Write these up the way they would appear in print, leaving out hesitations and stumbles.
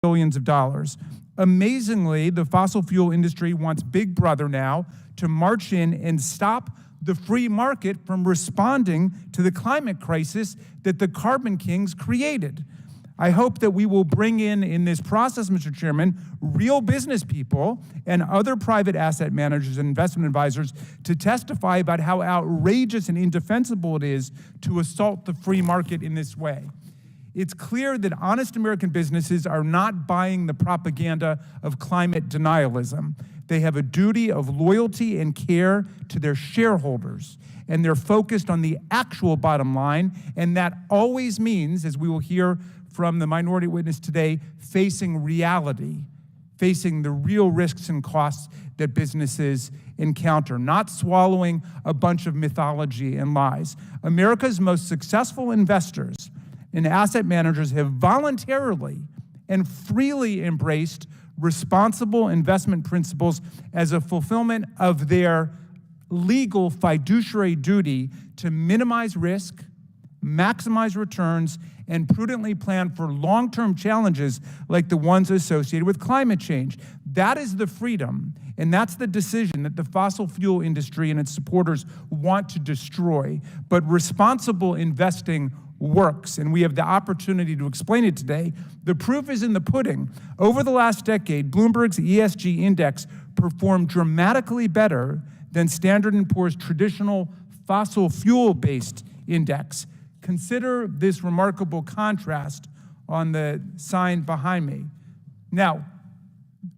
billions of dollars. Amazingly, the fossil fuel industry wants Big Brother now to march in and stop the free market from responding to the climate crisis that the carbon kings created. I hope that we will bring in this process, Mr. Chairman, real business people and other private asset managers and investment advisors to testify about how outrageous and indefensible it is to assault the free market in this way. It's clear that honest American businesses are not buying the propaganda of climate denialism. They have a duty of loyalty and care to their shareholders, and they're focused on the actual bottom line, and that always means, as we will hear from the minority witness today, facing reality, facing the real risks and costs that businesses encounter, not swallowing a bunch of mythology and lies. America's most successful investors and asset managers have voluntarily and freely embraced responsible investment principles as a fulfillment of their legal fiduciary duty to minimize risk, maximize returns, and prudently plan for long-term challenges like the ones associated with climate change. That is the freedom, and that's the decision that the fossil fuel industry and its supporters want to destroy. But responsible investing works, and we have the opportunity to explain it today. The proof is in the pudding. Over the last decade, Bloomberg's ESG index performed dramatically better than Standard & Poor's traditional fossil fuel-based index. Consider this remarkable contrast on the sign behind me. Now,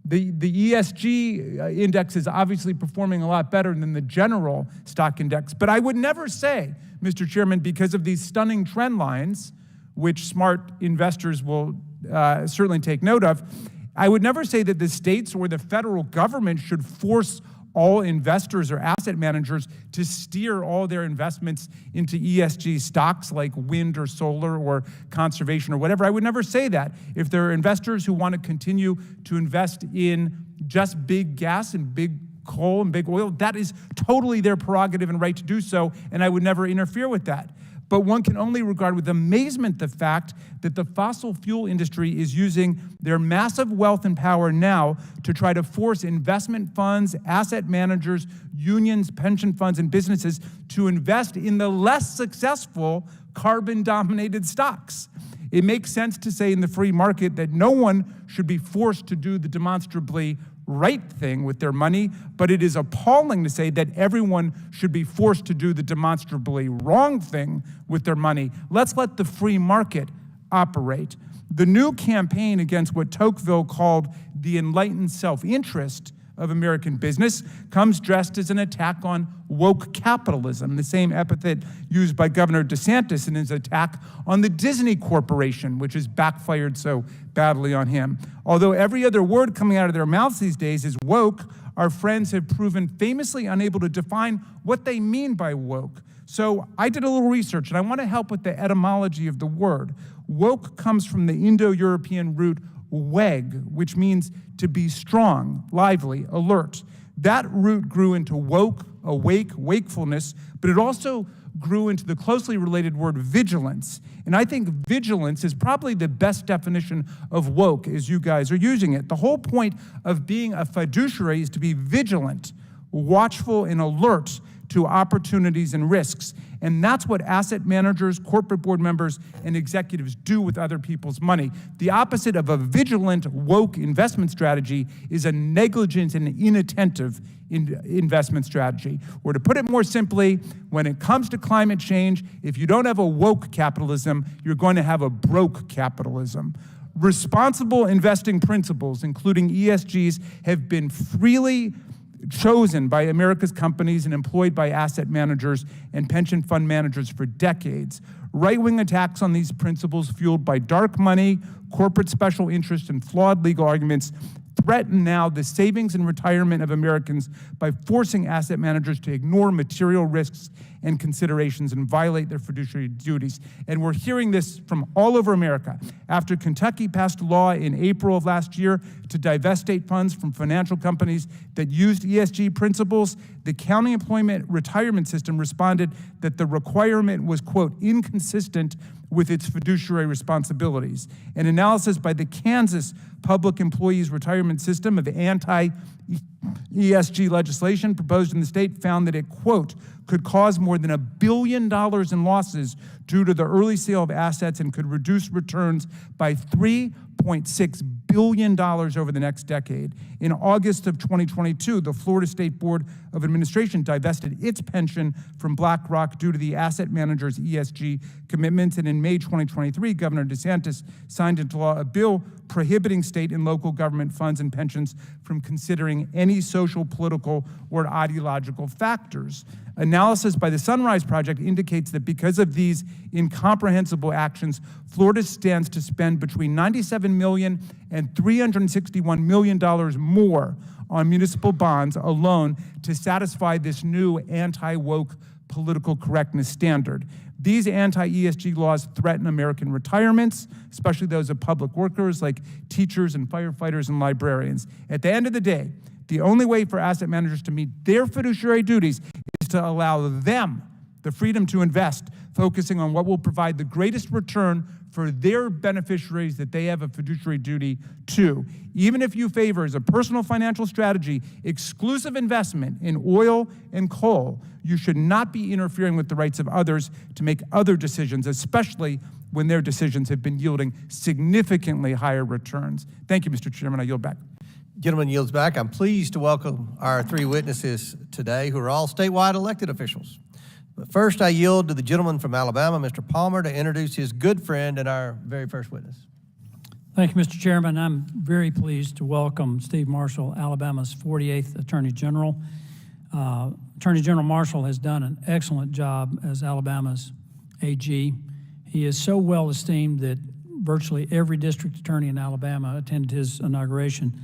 the ESG index is obviously performing a lot better than the general stock index, but I would never say, Mr. Chairman, because of these stunning trend lines, which smart investors will certainly take note of, I would never say that the states or the federal government should force all investors or asset managers to steer all their investments into ESG stocks like wind or solar or conservation or whatever. I would never say that. If there are investors who want to continue to invest in just big gas and big coal and big oil, that is totally their prerogative and right to do so, and I would never interfere with that. But one can only regard with amazement the fact that the fossil fuel industry is using their massive wealth and power now to try to force investment funds, asset managers, unions, pension funds, and businesses to invest in the less successful carbon-dominated stocks. It makes sense to say in the free market that no one should be forced to do the demonstrably right thing with their money, but it is appalling to say that everyone should be forced to do the demonstrably wrong thing with their money. Let's let the free market operate. The new campaign against what Tocqueville called the enlightened self-interest of American business comes dressed as an attack on woke capitalism, the same epithet used by Governor DeSantis in his attack on the Disney Corporation, which has backfired so badly on him. Although every other word coming out of their mouths these days is woke, our friends have proven famously unable to define what they mean by woke. So I did a little research, and I want to help with the etymology of the word. Woke comes from the Indo-European root weg, which means to be strong, lively, alert. That root grew into woke, awake, wakefulness, but it also grew into the closely related word vigilance. And I think vigilance is probably the best definition of woke as you guys are using it. The whole point of being a fiduciary is to be vigilant, watchful, and alert to opportunities and risks. And that's what asset managers, corporate board members, and executives do with other people's money. The opposite of a vigilant, woke investment strategy is a negligent and inattentive investment strategy. Or to put it more simply, when it comes to climate change, if you don't have a woke capitalism, you're going to have a broke capitalism. Responsible investing principles, including ESGs, have been freely chosen by America's companies and employed by asset managers and pension fund managers for decades. Right-wing attacks on these principles, fueled by dark money, corporate special interests, and flawed legal arguments, threaten now the savings and retirement of Americans by forcing asset managers to ignore material risks and considerations and violate their fiduciary duties. And we're hearing this from all over America. After Kentucky passed a law in April of last year to divest state funds from financial companies that used ESG principles, the county employment retirement system responded that the requirement was, quote, inconsistent with its fiduciary responsibilities. An analysis by the Kansas Public Employees Retirement System of anti-ESG legislation proposed in the state found that it, quote, could cause more than $1 billion in losses due to the early sale of assets and could reduce returns by $3.6 billion over the next decade. In August of 2022, the Florida State Board of Administration divested its pension from BlackRock due to the asset manager's ESG commitments. And in May 2023, Governor DeSantis signed into law a bill prohibiting state and local government funds and pensions from considering any social, political, or ideological factors. Analysis by the Sunrise Project indicates that because of these incomprehensible actions, Florida stands to spend between $97 million and $361 million more on municipal bonds alone to satisfy this new anti-woke political correctness standard. These anti-ESG laws threaten American retirements, especially those of public workers like teachers and firefighters and librarians. At the end of the day, the only way for asset managers to meet their fiduciary duties is to allow them the freedom to invest, focusing on what will provide the greatest return for their beneficiaries that they have a fiduciary duty to. Even if you favor as a personal financial strategy exclusive investment in oil and coal, you should not be interfering with the rights of others to make other decisions, especially when their decisions have been yielding significantly higher returns. Thank you, Mr. Chairman. I yield back. Gentleman yields back. I'm pleased to welcome our three witnesses today who are all statewide elected officials. But first, I yield to the gentleman from Alabama, Mr. Palmer, to introduce his good friend and our very first witness. Thank you, Mr. Chairman. I'm very pleased to welcome Steve Marshall, Alabama's 48th Attorney General. Attorney General Marshall has done an excellent job as Alabama's AG. He is so well esteemed that virtually every district attorney in Alabama attended his inauguration.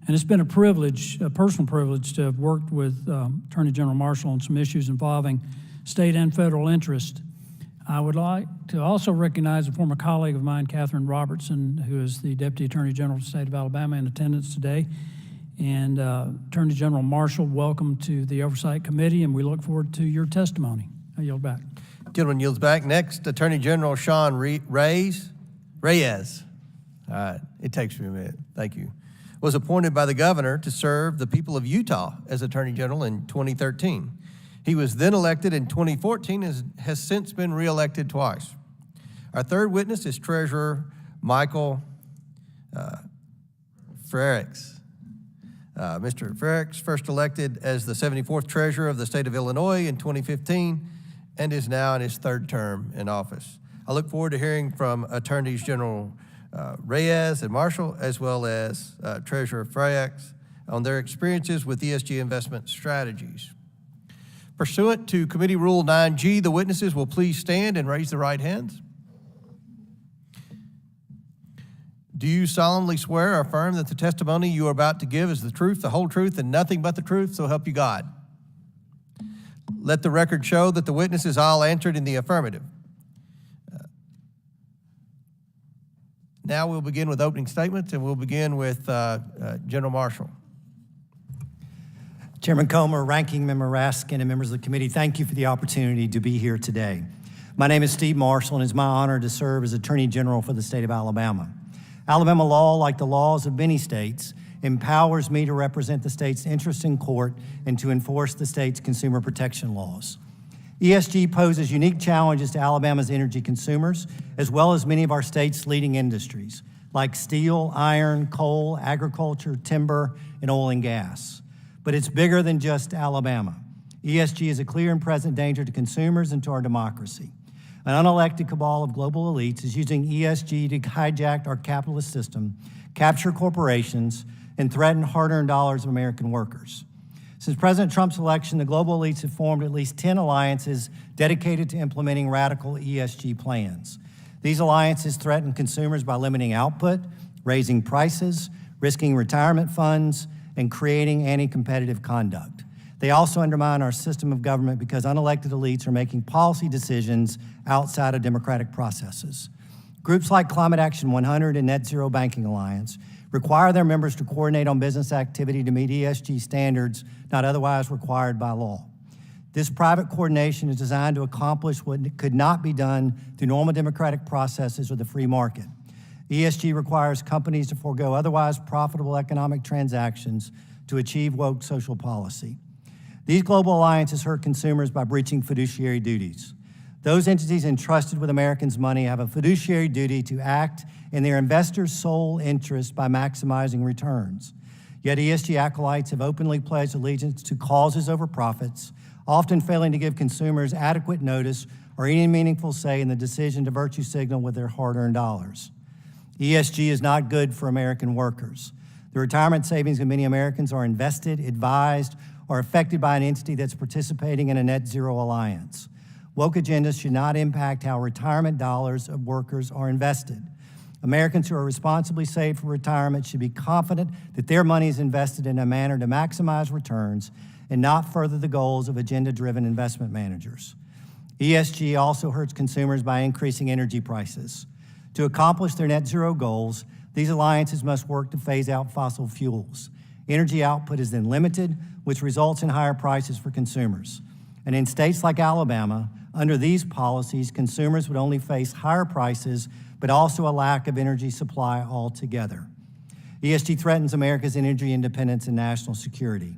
And it's been a privilege, a personal privilege, to have worked with Attorney General Marshall on some issues involving state and federal interest. I would like to also recognize a former colleague of mine, Catherine Robertson, who is the Deputy Attorney General of the state of Alabama, in attendance today. And Attorney General Marshall, welcome to the Oversight Committee, and we look forward to your testimony. I yield back. Gentleman yields back. Next, Attorney General Sean Reyes. All right, it takes me a minute. Thank you. Was appointed by the governor to serve the people of Utah as Attorney General in 2013. He was then elected in 2014 and has since been reelected twice. Our third witness is Treasurer Michael Frericks. Mr. Frericks first elected as the 74th Treasurer of the state of Illinois in 2015 and is now in his third term in office. I look forward to hearing from Attorneys General Reyes and Marshall, as well as Treasurer Frericks, on their experiences with ESG investment strategies. Pursuant to Committee Rule 9G, the witnesses will please stand and raise their right hands. Do you solemnly swear or affirm that the testimony you are about to give is the truth, the whole truth, and nothing but the truth, so help you God? Let the record show that the witnesses all answered in the affirmative. Now we'll begin with opening statements, and we'll begin with General Marshall. Chairman Comer, Ranking Member Raskin, and members of the committee, thank you for the opportunity to be here today. My name is Steve Marshall, and it's my honor to serve as Attorney General for the state of Alabama. Alabama law, like the laws of many states, empowers me to represent the state's interests in court and to enforce the state's consumer protection laws. ESG poses unique challenges to Alabama's energy consumers, as well as many of our state's leading industries, like steel, iron, coal, agriculture, timber, and oil and gas. But it's bigger than just Alabama. ESG is a clear and present danger to consumers and to our democracy. An unelected cabal of global elites is using ESG to hijack our capitalist system, capture corporations, and threaten hard-earned dollars of American workers. Since President Trump's election, the global elites have formed at least 10 alliances dedicated to implementing radical ESG plans. These alliances threaten consumers by limiting output, raising prices, risking retirement funds, and creating anti-competitive conduct. They also undermine our system of government because unelected elites are making policy decisions outside of democratic processes. Groups like Climate Action 100 and Net Zero Banking Alliance require their members to coordinate on business activity to meet ESG standards not otherwise required by law. This private coordination is designed to accomplish what could not be done through normal democratic processes or the free market. ESG requires companies to forego otherwise profitable economic transactions to achieve woke social policy. These global alliances hurt consumers by breaching fiduciary duties. Those entities entrusted with Americans' money have a fiduciary duty to act in their investors' sole interest by maximizing returns. Yet ESG acolytes have openly pledged allegiance to causes over profits, often failing to give consumers adequate notice or any meaningful say in the decision to virtue signal with their hard-earned dollars. ESG is not good for American workers. The retirement savings of many Americans are invested, advised, or affected by an entity that's participating in a net zero alliance. Woke agendas should not impact how retirement dollars of workers are invested. Americans who are responsibly saved for retirement should be confident that their money is invested in a manner to maximize returns and not further the goals of agenda-driven investment managers. ESG also hurts consumers by increasing energy prices. To accomplish their net zero goals, these alliances must work to phase out fossil fuels. Energy output is then limited, which results in higher prices for consumers. And in states like Alabama, under these policies, consumers would only face higher prices, but also a lack of energy supply altogether. ESG threatens America's energy independence and national security.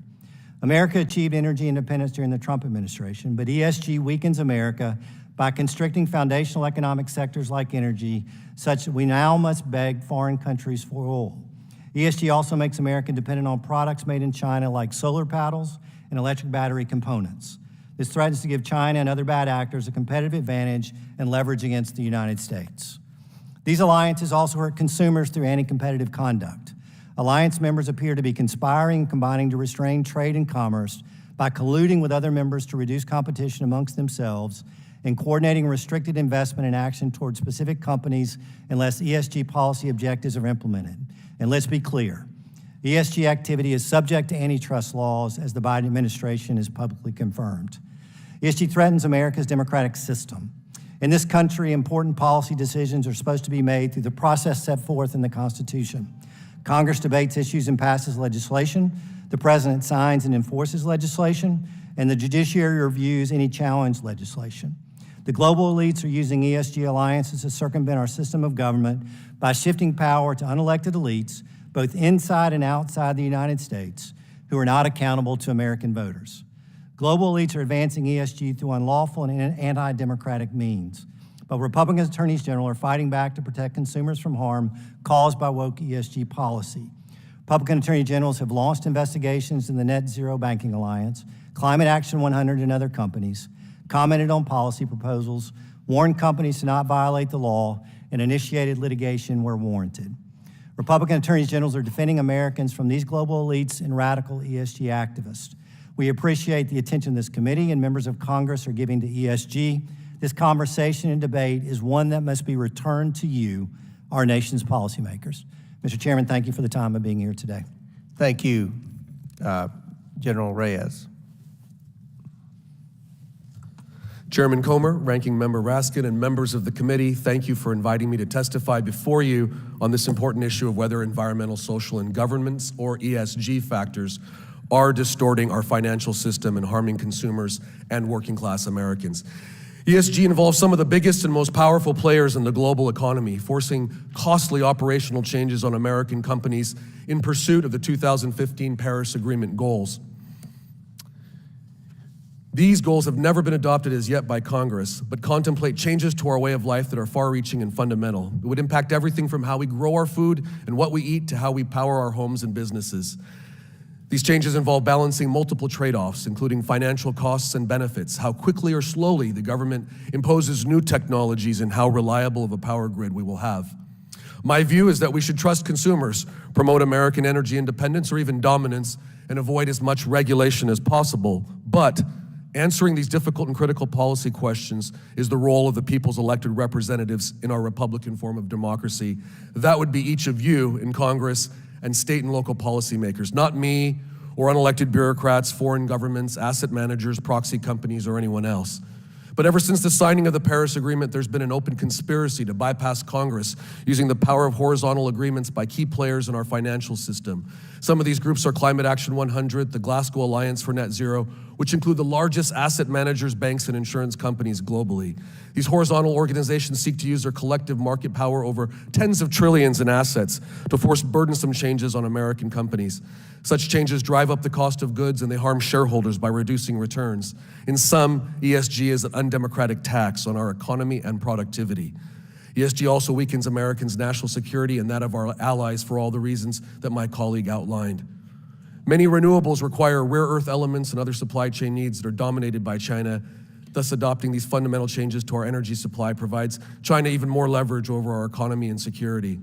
America achieved energy independence during the Trump administration, but ESG weakens America by constricting foundational economic sectors like energy, such that we now must beg foreign countries for oil. ESG also makes America dependent on products made in China like solar panels and electric battery components. This threatens to give China and other bad actors a competitive advantage and leverage against the United States. These alliances also hurt consumers through anti-competitive conduct. Alliance members appear to be conspiring and combining to restrain trade and commerce by colluding with other members to reduce competition amongst themselves and coordinating restricted investment and action toward specific companies unless ESG policy objectives are implemented. And let's be clear, ESG activity is subject to antitrust laws, as the Biden administration has publicly confirmed. ESG threatens America's democratic system. In this country, important policy decisions are supposed to be made through the process set forth in the Constitution. Congress debates issues and passes legislation. The president signs and enforces legislation, and the judiciary reviews any challenged legislation. The global elites are using ESG alliances to circumvent our system of government by shifting power to unelected elites, both inside and outside the United States, who are not accountable to American voters. Global elites are advancing ESG through unlawful and anti-democratic means, but Republican attorneys general are fighting back to protect consumers from harm caused by woke ESG policy. Republican attorney generals have launched investigations in the Net Zero Banking Alliance, Climate Action 100, and other companies, commented on policy proposals, warned companies to not violate the law, and initiated litigation where warranted. Republican attorneys generals are defending Americans from these global elites and radical ESG activists. We appreciate the attention this committee and members of Congress are giving to ESG. This conversation and debate is one that must be returned to you, our nation's policymakers. Mr. Chairman, thank you for the time of being here today. Thank you, General Reyes. Chairman Comer, Ranking Member Raskin, and members of the committee, thank you for inviting me to testify before you on this important issue of whether environmental, social, and governance, or ESG factors, are distorting our financial system and harming consumers and working-class Americans. ESG involves some of the biggest and most powerful players in the global economy, forcing costly operational changes on American companies in pursuit of the 2015 Paris Agreement goals. These goals have never been adopted as yet by Congress, but contemplate changes to our way of life that are far-reaching and fundamental. It would impact everything from how we grow our food and what we eat to how we power our homes and businesses. These changes involve balancing multiple trade-offs, including financial costs and benefits, how quickly or slowly the government imposes new technologies, and how reliable of a power grid we will have. My view is that we should trust consumers, promote American energy independence or even dominance, and avoid as much regulation as possible. But answering these difficult and critical policy questions is the role of the people's elected representatives in our Republican form of democracy. That would be each of you in Congress and state and local policymakers, not me or unelected bureaucrats, foreign governments, asset managers, proxy companies, or anyone else. But ever since the signing of the Paris Agreement, there's been an open conspiracy to bypass Congress using the power of horizontal agreements by key players in our financial system. Some of these groups are Climate Action 100, the Glasgow Alliance for Net Zero, which include the largest asset managers, banks, and insurance companies globally. These horizontal organizations seek to use their collective market power over tens of trillions in assets to force burdensome changes on American companies. Such changes drive up the cost of goods and they harm shareholders by reducing returns. In sum, ESG is an undemocratic tax on our economy and productivity. ESG also weakens Americans' national security and that of our allies for all the reasons that my colleague outlined. Many renewables require rare earth elements and other supply chain needs that are dominated by China. Thus, adopting these fundamental changes to our energy supply provides China even more leverage over our economy and security.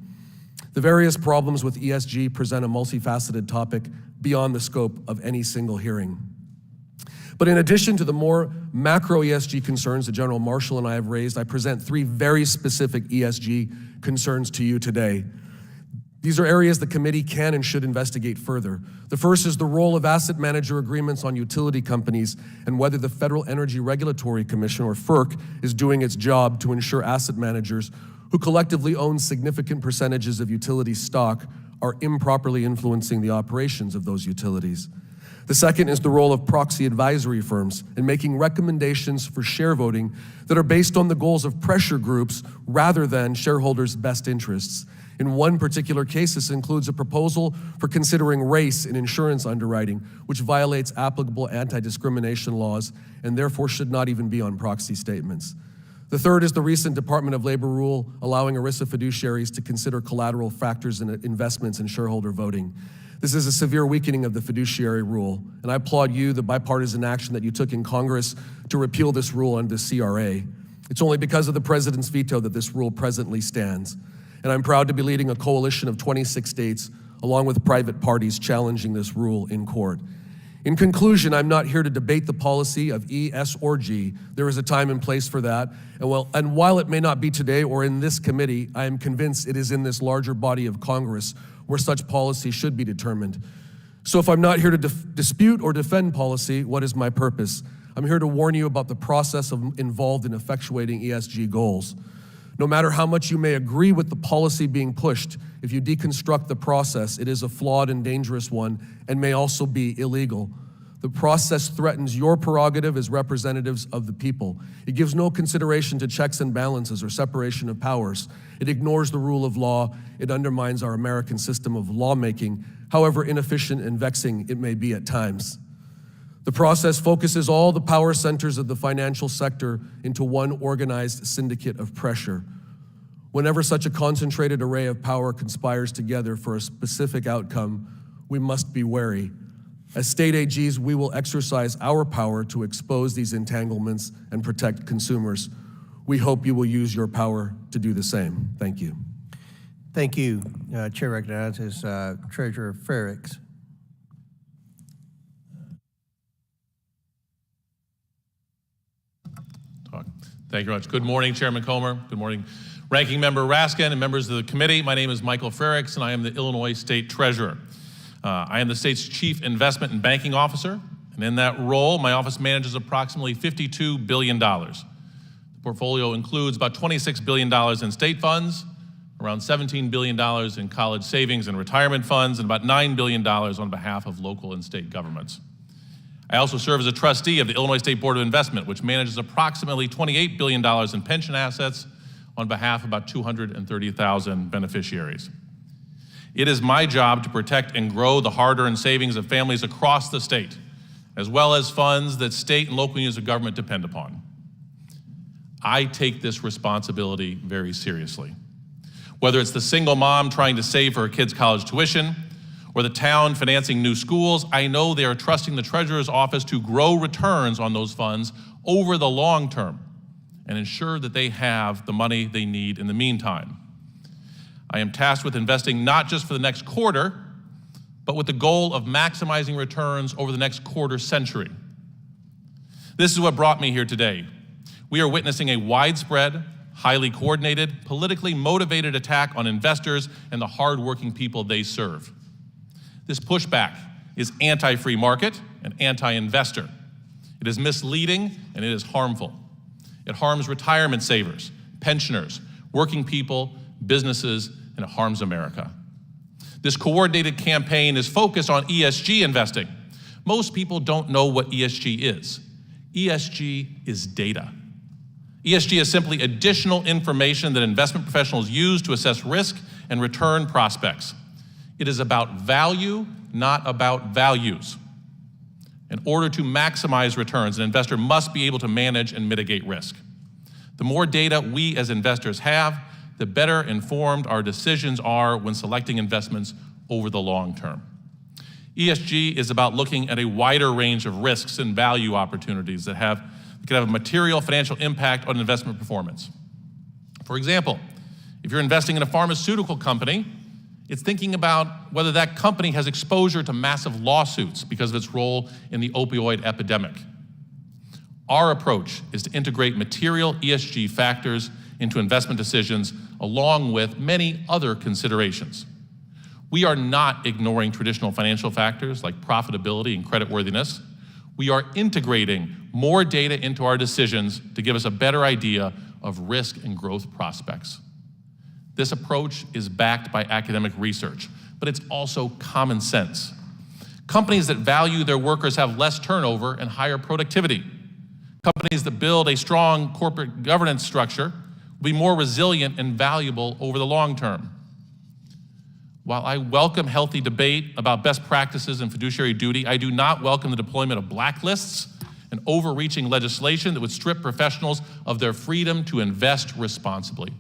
The various problems with ESG present a multifaceted topic beyond the scope of any single hearing. But in addition to the more macro ESG concerns that General Marshall and I have raised, I present three very specific ESG concerns to you today. These are areas the committee can and should investigate further. The first is the role of asset manager agreements on utility companies and whether the Federal Energy Regulatory Commission, or FERC, is doing its job to ensure asset managers who collectively own significant percentages of utility stock are improperly influencing the operations of those utilities. The second is the role of proxy advisory firms in making recommendations for share voting that are based on the goals of pressure groups rather than shareholders' best interests. In one particular case, this includes a proposal for considering race in insurance underwriting, which violates applicable anti-discrimination laws and therefore should not even be on proxy statements. The third is the recent Department of Labor rule allowing ERISA fiduciaries to consider collateral factors in investments in shareholder voting. This is a severe weakening of the fiduciary rule, and I applaud you, the bipartisan action that you took in Congress to repeal this rule under the CRA. It's only because of the president's veto that this rule presently stands. And I'm proud to be leading a coalition of 26 states, along with private parties challenging this rule in court. In conclusion, I'm not here to debate the policy of E, S, or G. There is a time and place for that. And while it may not be today or in this committee, I am convinced it is in this larger body of Congress where such policy should be determined. So if I'm not here to dispute or defend policy, what is my purpose? I'm here to warn you about the process involved in effectuating ESG goals. No matter how much you may agree with the policy being pushed, if you deconstruct the process, it is a flawed and dangerous one and may also be illegal. The process threatens your prerogative as representatives of the people. It gives no consideration to checks and balances or separation of powers. It ignores the rule of law. It undermines our American system of lawmaking, however inefficient and vexing it may be at times. The process focuses all the power centers of the financial sector into one organized syndicate of pressure. Whenever such a concentrated array of power conspires together for a specific outcome, we must be wary. As state AGs, we will exercise our power to expose these entanglements and protect consumers. We hope you will use your power to do the same. Thank you. Thank you. Chair recognizes Treasurer Frerichs. Thank you very much. Good morning, Chairman Comer. Good morning, Ranking Member Raskin and members of the committee. My name is Michael Frerichs, and I am the Illinois State Treasurer. I am the state's Chief Investment and Banking Officer, and in that role, my office manages approximately $52 billion. The portfolio includes about $26 billion in state funds, around $17 billion in college savings and retirement funds, and about $9 billion on behalf of local and state governments. I also serve as a trustee of the Illinois State Board of Investment, which manages approximately $28 billion in pension assets on behalf of about 230,000 beneficiaries. It is my job to protect and grow the hard-earned savings of families across the state, as well as funds that state and local units of government depend upon. I take this responsibility very seriously. Whether it's the single mom trying to save for her kid's college tuition, or the town financing new schools, I know they are trusting the Treasurer's office to grow returns on those funds over the long term and ensure that they have the money they need in the meantime. I am tasked with investing not just for the next quarter, but with the goal of maximizing returns over the next quarter century. This is what brought me here today. We are witnessing a widespread, highly coordinated, politically motivated attack on investors and the hardworking people they serve. This pushback is anti-free market and anti-investor. It is misleading and it is harmful. It harms retirement savers, pensioners, working people, businesses, and it harms America. This coordinated campaign is focused on ESG investing. Most people don't know what ESG is. ESG is data. ESG is simply additional information that investment professionals use to assess risk and return prospects. It is about value, not about values. In order to maximize returns, an investor must be able to manage and mitigate risk. The more data we as investors have, the better informed our decisions are when selecting investments over the long term. ESG is about looking at a wider range of risks and value opportunities that can have a material financial impact on investment performance. For example, if you're investing in a pharmaceutical company, it's thinking about whether that company has exposure to massive lawsuits because of its role in the opioid epidemic. Our approach is to integrate material ESG factors into investment decisions along with many other considerations. We are not ignoring traditional financial factors like profitability and creditworthiness. We are integrating more data into our decisions to give us a better idea of risk and growth prospects. This approach is backed by academic research, but it's also common sense. Companies that value their workers have less turnover and higher productivity. Companies that build a strong corporate governance structure will be more resilient and valuable over the long term. While I welcome healthy debate about best practices and fiduciary duty, I do not welcome the deployment of blacklists and overreaching legislation that would strip professionals of their freedom to invest responsibly.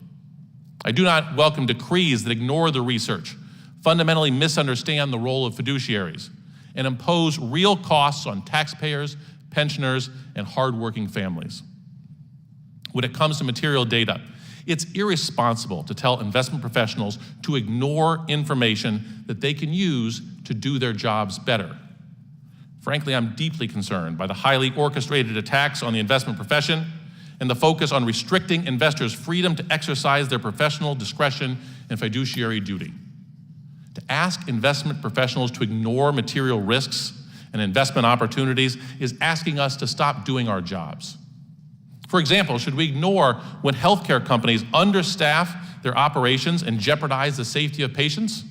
I do not welcome decrees that ignore the research, fundamentally misunderstand the role of fiduciaries, and impose real costs on taxpayers, pensioners, and hardworking families. When it comes to material data, it's irresponsible to tell investment professionals to ignore information that they can use to do their jobs better. Frankly, I'm deeply concerned by the highly orchestrated attacks on the investment profession and the focus on restricting investors' freedom to exercise their professional discretion and fiduciary duty. To ask investment professionals to ignore material risks and investment opportunities is asking us to stop doing our jobs. For example, should we ignore when healthcare companies understaff their operations and jeopardize the safety of patients?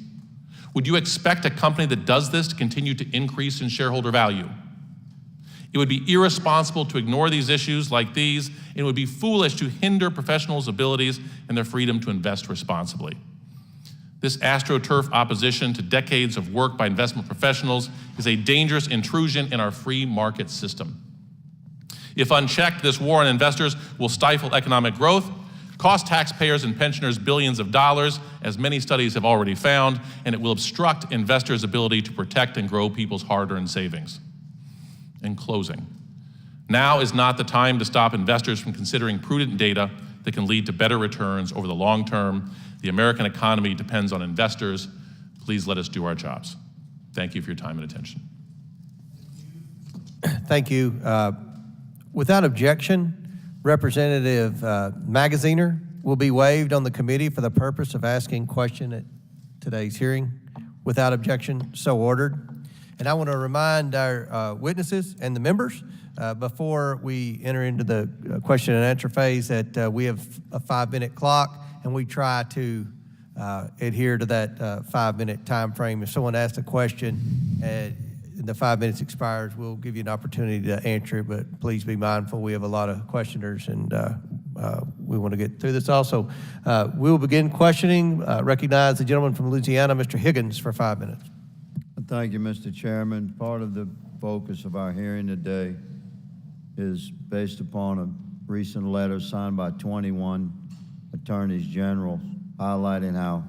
Would you expect a company that does this to continue to increase in shareholder value? It would be irresponsible to ignore these issues like these, and it would be foolish to hinder professionals' abilities and their freedom to invest responsibly. This AstroTurf opposition to decades of work by investment professionals is a dangerous intrusion in our free market system. If unchecked, this war on investors will stifle economic growth, cost taxpayers and pensioners billions of dollars, as many studies have already found, and it will obstruct investors' ability to protect and grow people's hard-earned savings. In closing, now is not the time to stop investors from considering prudent data that can lead to better returns over the long term. The American economy depends on investors. Please let us do our jobs. Thank you for your time and attention. Thank you. Without objection, Representative Magaziner will be waived on the committee for the purpose of asking question at today's hearing. Without objection, so ordered. And I want to remind our witnesses and the members before we enter into the question and answer phase that we have a 5-minute clock, and we try to adhere to that 5-minute time frame. If someone asks a question and the 5 minutes expires, we'll give you an opportunity to answer it, but please be mindful. We have a lot of questioners, and we want to get through this also. We'll begin questioning. Recognize the gentleman from Louisiana, Mr. Higgins, for 5 minutes. Thank you, Mr. Chairman. Part of the focus of our hearing today is based upon a recent letter signed by 21 attorneys general highlighting how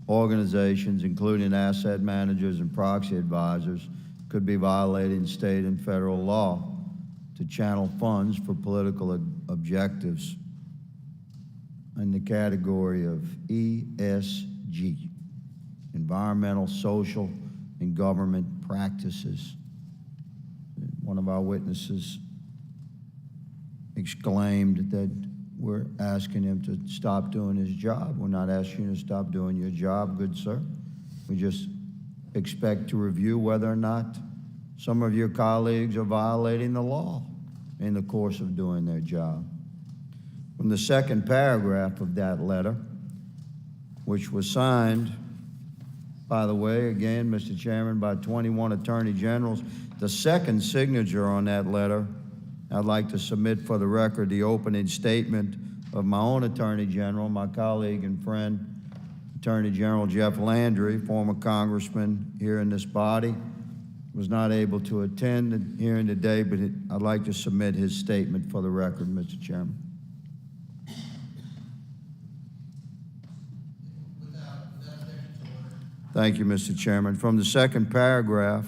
organizations, including asset managers and proxy advisors, could be violating state and federal law to channel funds for political objectives in the category of ESG, environmental, social, and government practices. One of our witnesses exclaimed that we're asking him to stop doing his job. We're not asking you to stop doing your job, good sir. We just expect to review whether or not some of your colleagues are violating the law in the course of doing their job. From the second paragraph of that letter, which was signed, by the way, again, Mr. Chairman, by 21 attorney generals, the second signature on that letter, I'd like to submit for the record the opening statement of my own Attorney General, my colleague and friend, Attorney General Jeff Landry, former congressman here in this body, was not able to attend the hearing today, but I'd like to submit his statement for the record, Mr. Chairman. Thank you, Mr. Chairman. From the second paragraph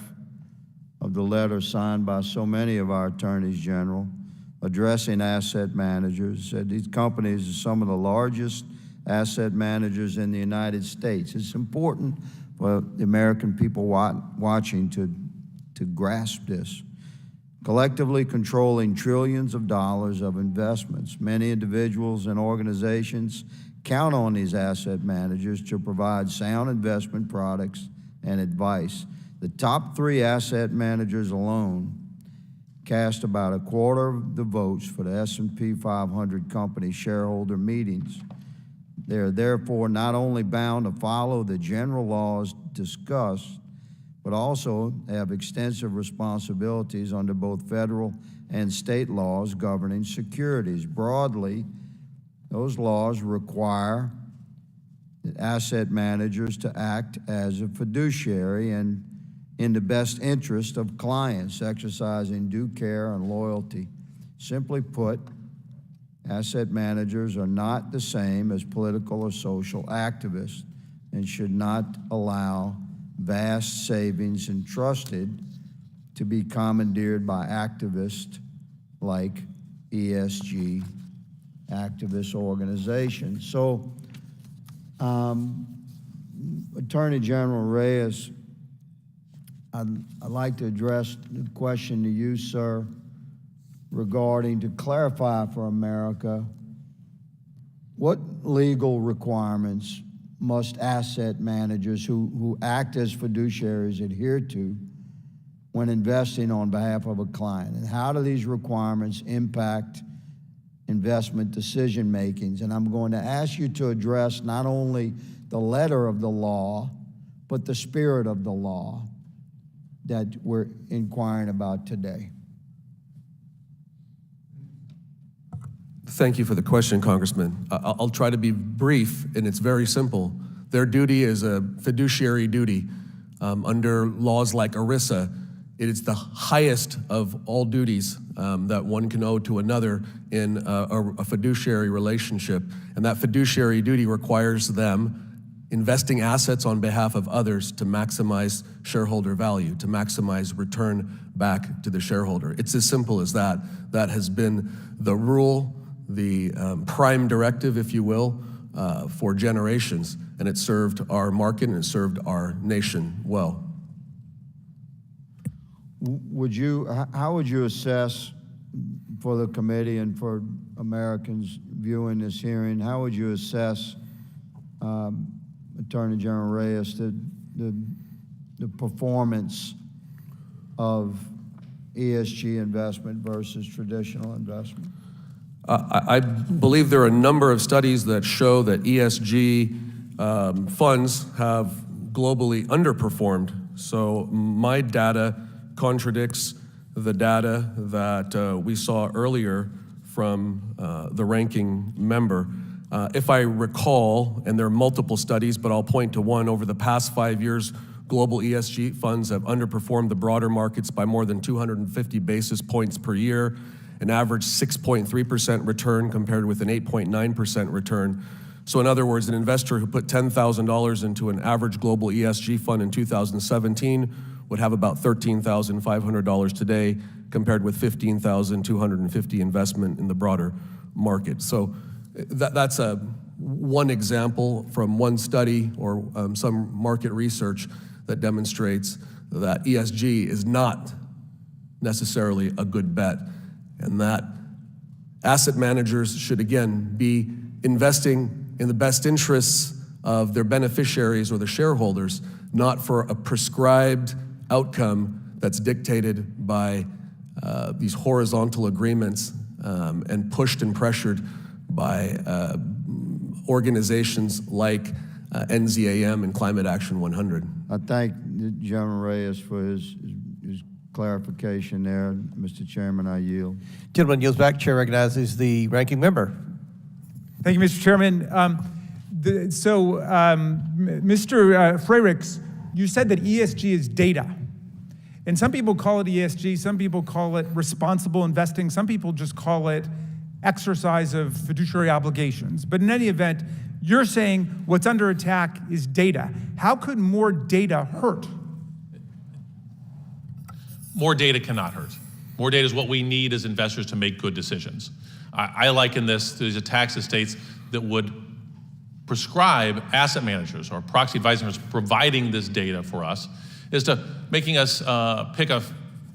of the letter signed by so many of our attorneys general addressing asset managers, said these companies are some of the largest asset managers in the United States. It's important for the American people watching to grasp this. Collectively controlling trillions of dollars of investments. Many individuals and organizations count on these asset managers to provide sound investment products and advice. The top 3 asset managers alone cast about a quarter of the votes for the S&P 500 company shareholder meetings. They are therefore not only bound to follow the general laws discussed, but also have extensive responsibilities under both federal and state laws governing securities. Broadly, those laws require asset managers to act as a fiduciary and in the best interest of clients, exercising due care and loyalty. Simply put, asset managers are not the same as political or social activists and should not allow vast savings entrusted to be commandeered by activists like ESG activist organizations. So, Attorney General Reyes, I'd like to address the question to you, sir, regarding, to clarify for America, what legal requirements must asset managers who act as fiduciaries adhere to when investing on behalf of a client? And how do these requirements impact investment decision makings? And I'm going to ask you to address not only the letter of the law, but the spirit of the law that we're inquiring about today. Thank you for the question, Congressman. I'll try to be brief, and it's very simple. Their duty is a fiduciary duty. Under laws like ERISA, it is the highest of all duties that one can owe to another in a fiduciary relationship. And that fiduciary duty requires them investing assets on behalf of others to maximize shareholder value, to maximize return back to the shareholder. It's as simple as that. That has been the rule, the prime directive, if you will, for generations. And it served our market and it served our nation well. How would you assess, for the committee and for Americans viewing this hearing, how would you assess, Attorney General Reyes, the performance of ESG investment versus traditional investment? I believe there are a number of studies that show that ESG funds have globally underperformed. So my data contradicts the data that we saw earlier from the ranking member. If I recall, and there are multiple studies, but I'll point to one, over the past 5 years, global ESG funds have underperformed the broader markets by more than 250 basis points per year, an average 6.3% return compared with an 8.9% return. So in other words, an investor who put $10,000 into an average global ESG fund in 2017 would have about $13,500 today, compared with $15,250 investment in the broader market. So that's one example from one study or some market research that demonstrates that ESG is not necessarily a good bet, and that asset managers should, again, be investing in the best interests of their beneficiaries or the shareholders, not for a prescribed outcome that's dictated by these horizontal agreements and pushed and pressured by organizations like NZAM and Climate Action 100. I thank General Reyes for his clarification there. Mr. Chairman, I yield. Gentleman yields back. Chair recognizes the ranking member. Thank you, Mr. Chairman. Mr. Frericks, you said that ESG is data. And some people call it ESG, some people call it responsible investing, some people just call it exercise of fiduciary obligations. But in any event, you're saying what's under attack is data. How could more data hurt? More data cannot hurt. More data is what we need as investors to make good decisions. I liken this to these attacks to states that would prescribe asset managers or proxy advisors providing this data for us is to making us pick a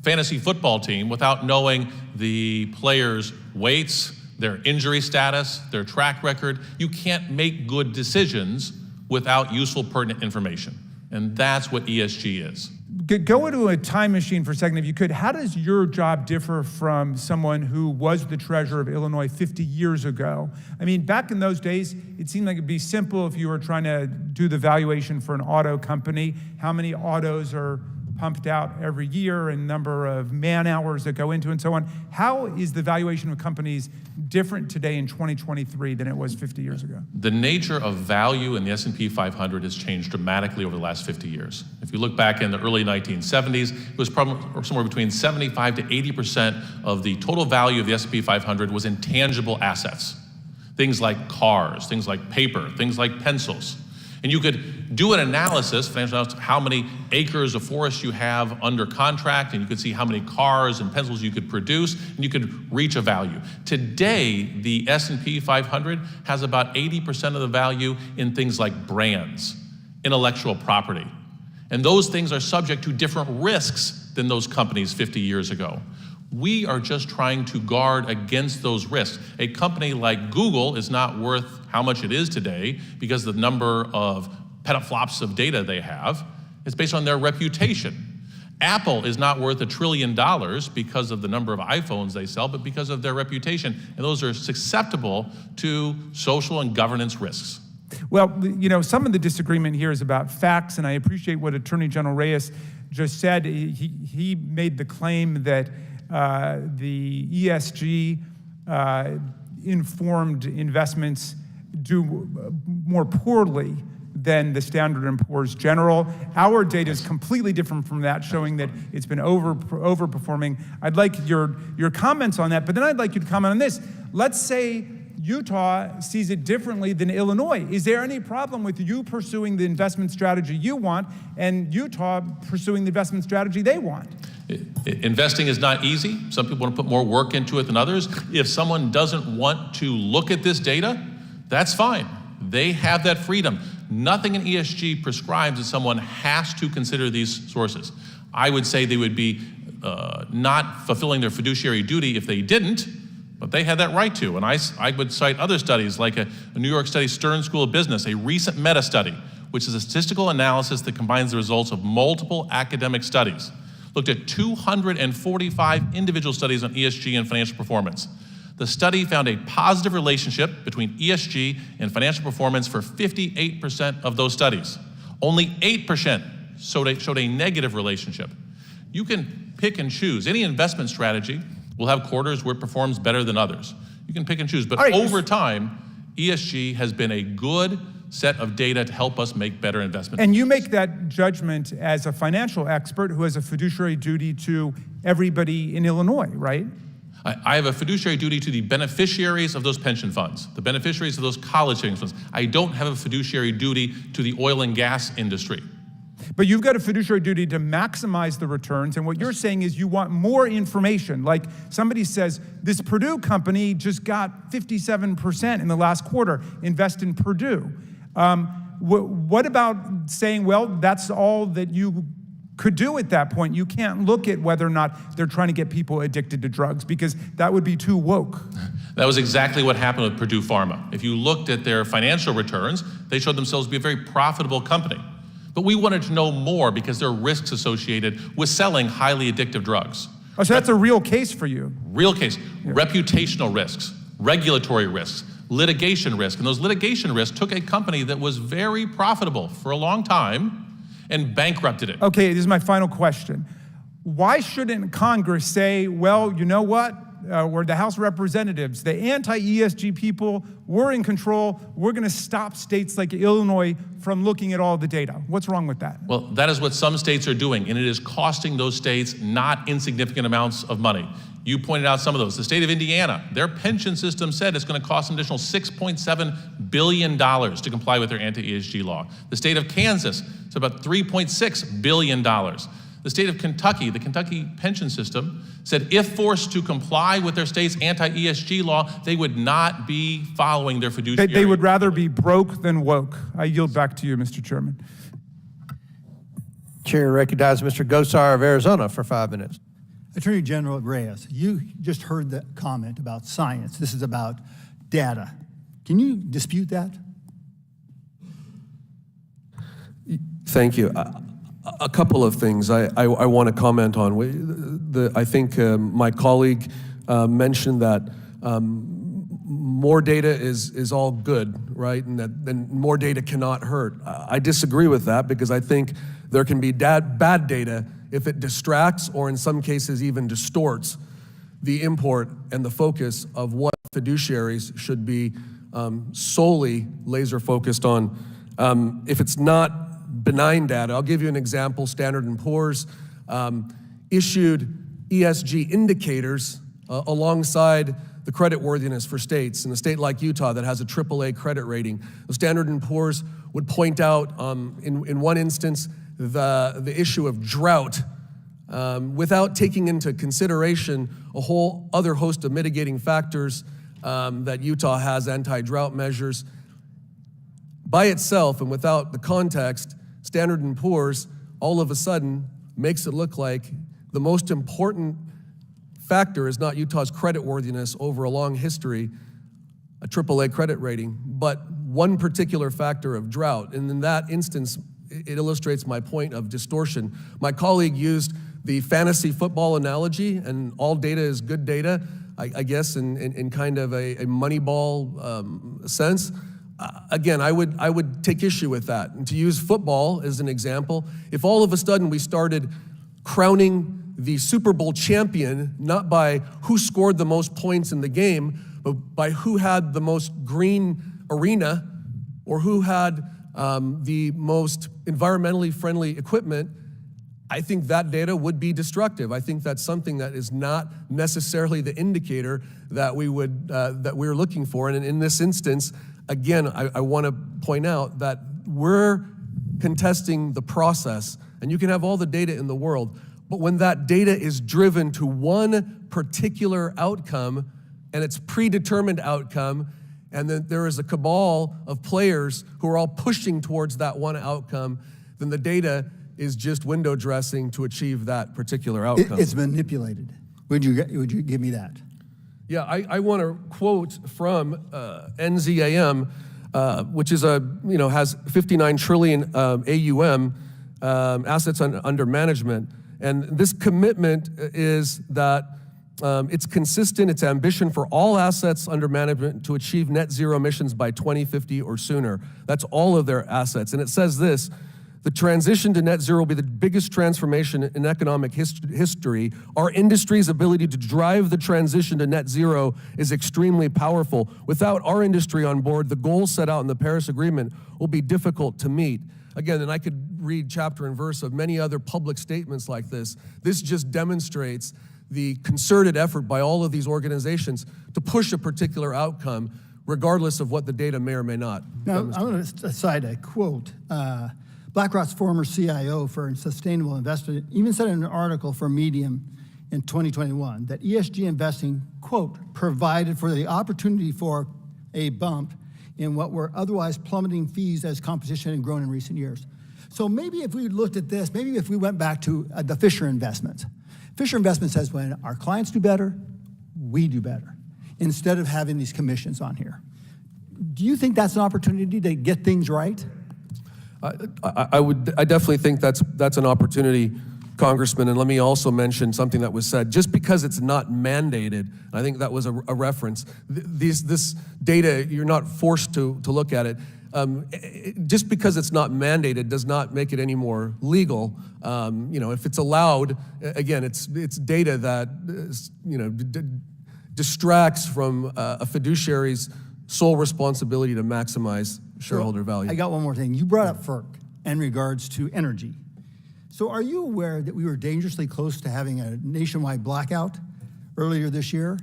fantasy football team without knowing the players' weights, their injury status, their track record. You can't make good decisions without useful, pertinent information. And that's what ESG is. Go into a time machine for a second, if you could. How does your job differ from someone who was the treasurer of Illinois 50 years ago? I mean, back in those days, it seemed like it'd be simple if you were trying to do the valuation for an auto company. How many autos are pumped out every year and number of man hours that go into and so on. How is the valuation of companies different today in 2023 than it was 50 years ago? The nature of value in the S&P 500 has changed dramatically over the last 50 years. If you look back in the early 1970s, it was probably somewhere between 75 to 80% of the total value of the S&P 500 was intangible assets. Things like cars, things like paper, things like pencils. And you could do an analysis, financial analysis, how many acres of forest you have under contract, and you could see how many cars and pencils you could produce, and you could reach a value. Today, the S&P 500 has about 80% of the value in things like brands, intellectual property. And those things are subject to different risks than those companies 50 years ago. We are just trying to guard against those risks. A company like Google is not worth how much it is today because of the number of petaflops of data they have. It's based on their reputation. Apple is not worth $1 trillion because of the number of iPhones they sell, but because of their reputation. And those are susceptible to social and governance risks. Well, you know, some of the disagreement here is about facts, and I appreciate what Attorney General Reyes just said. He made the claim that the ESG informed investments do more poorly than the Standard & Poor's General. Our data is completely different from that, showing that it's been overperforming. I'd like your comments on that, but then I'd like you to comment on this. Let's say Utah sees it differently than Illinois. Is there any problem with you pursuing the investment strategy you want and Utah pursuing the investment strategy they want? Investing is not easy. Some people want to put more work into it than others. If someone doesn't want to look at this data, that's fine. They have that freedom. Nothing in ESG prescribes that someone has to consider these sources. I would say they would be not fulfilling their fiduciary duty if they didn't, but they had that right to. And I would cite other studies like a New York study, Stern School of Business, a recent meta-study, which is a statistical analysis that combines the results of multiple academic studies. Looked at 245 individual studies on ESG and financial performance. The study found a positive relationship between ESG and financial performance for 58% of those studies. Only 8% showed a negative relationship. You can pick and choose. Any investment strategy will have quarters where it performs better than others. You can pick and choose, but over time, ESG has been a good set of data to help us make better investment And you make that judgment as a financial expert who has a fiduciary duty to everybody in Illinois, right? I have a fiduciary duty to the beneficiaries of those pension funds, the beneficiaries of those college savings funds. I don't have a fiduciary duty to the oil and gas industry. But you've got a fiduciary duty to maximize the returns, and what you're saying is you want more information. Like somebody says, this Purdue company just got 57% in the last quarter, invest in Purdue. What about saying, well, that's all that you could do at that point? You can't look at whether or not they're trying to get people addicted to drugs because that would be too woke. That was exactly what happened with Purdue Pharma. If you looked at their financial returns, they showed themselves to be a very profitable company. But we wanted to know more because there are risks associated with selling highly addictive drugs. Oh, so that's a real case for you. Real case, reputational risks, regulatory risks, litigation risk. And those litigation risks took a company that was very profitable for a long time and bankrupted it. Okay, this is my final question. Why shouldn't Congress say, well, you know what? We're the House of Representatives, the anti-ESG people, we're in control. We're going to stop states like Illinois from looking at all the data. What's wrong with that? Well, that is what some states are doing, and it is costing those states not insignificant amounts of money. You pointed out some of those. The state of Indiana, their pension system said it's going to cost an additional $6.7 billion to comply with their anti-ESG law. The state of Kansas, it's about $3.6 billion. The state of Kentucky, the Kentucky pension system, said if forced to comply with their state's anti-ESG law, they would not be following their fiduciary. They would rather be broke than woke. I yield back to you, Mr. Chairman. Chair recognizes Mr. Gosar of Arizona for 5 minutes. Attorney General Reyes, you just heard the comment about science. This is about data. Can you dispute that? Thank you. A couple of things I want to comment on. I think my colleague mentioned that more data is all good, right? And that more data cannot hurt. I disagree with that because I think there can be bad data if it distracts or in some cases even distorts the import and the focus of what fiduciaries should be solely laser focused on. If it's not benign data, I'll give you an example. Standard & Poor's issued ESG indicators alongside the creditworthiness for states. In a state like Utah that has a AAA credit rating, the Standard & Poor's would point out in one instance the issue of drought without taking into consideration a whole other host of mitigating factors that Utah has, anti-drought measures. By itself and without the context, Standard & Poor's all of a sudden makes it look like the most important factor is not Utah's creditworthiness over a long history, a AAA credit rating, but one particular factor of drought. And in that instance, it illustrates my point of distortion. My colleague used the fantasy football analogy, and all data is good data, I guess, in kind of a Moneyball sense. Again, I would take issue with that. And to use football as an example, if all of a sudden we started crowning the Super Bowl champion, not by who scored the most points in the game, but by who had the most green arena or who had the most environmentally friendly equipment, I think that data would be destructive. I think that's something that is not necessarily the indicator that we're looking for. And in this instance, again, I want to point out that we're contesting the process, and you can have all the data in the world, but when that data is driven to one particular outcome, and it's predetermined outcome, and then there is a cabal of players who are all pushing towards that one outcome, then the data is just window dressing to achieve that particular outcome. It's manipulated. Would you give me that? Yeah, I want to quote from NZAM, which is has 59 trillion AUM, assets under management, and this commitment is that it's consistent. It's ambition for all assets under management to achieve net zero emissions by 2050 or sooner. That's all of their assets, and it says this. The transition to net zero will be the biggest transformation in economic history. Our industry's ability to drive the transition to net zero is extremely powerful. Without our industry on board, the goals set out in the Paris Agreement will be difficult to meet. Again, and I could read chapter and verse of many other public statements like this. This just demonstrates the concerted effort by all of these organizations to push a particular outcome, regardless of what the data may or may not. Now, I'm going to cite a quote. BlackRock's former CIO for sustainable investment even said in an article for Medium in 2021 that ESG investing, quote, provided for the opportunity for a bump in what were otherwise plummeting fees as competition had grown in recent years. So maybe if we looked at this, maybe if we went back to the Fisher investment. Fisher investment says when our clients do better, we do better, instead of having these commissions on here. Do you think that's an opportunity to get things right? I definitely think that's an opportunity, Congressman, and let me also mention something that was said. Just because it's not mandated, I think that was a reference, this data, you're not forced to look at it. Just because it's not mandated does not make it any more legal. If it's allowed, again, it's data that distracts from a fiduciary's sole responsibility to maximize shareholder value. I got one more thing. You brought up FERC in regards to energy. So are you aware that we were dangerously close to having a nationwide blackout earlier this year?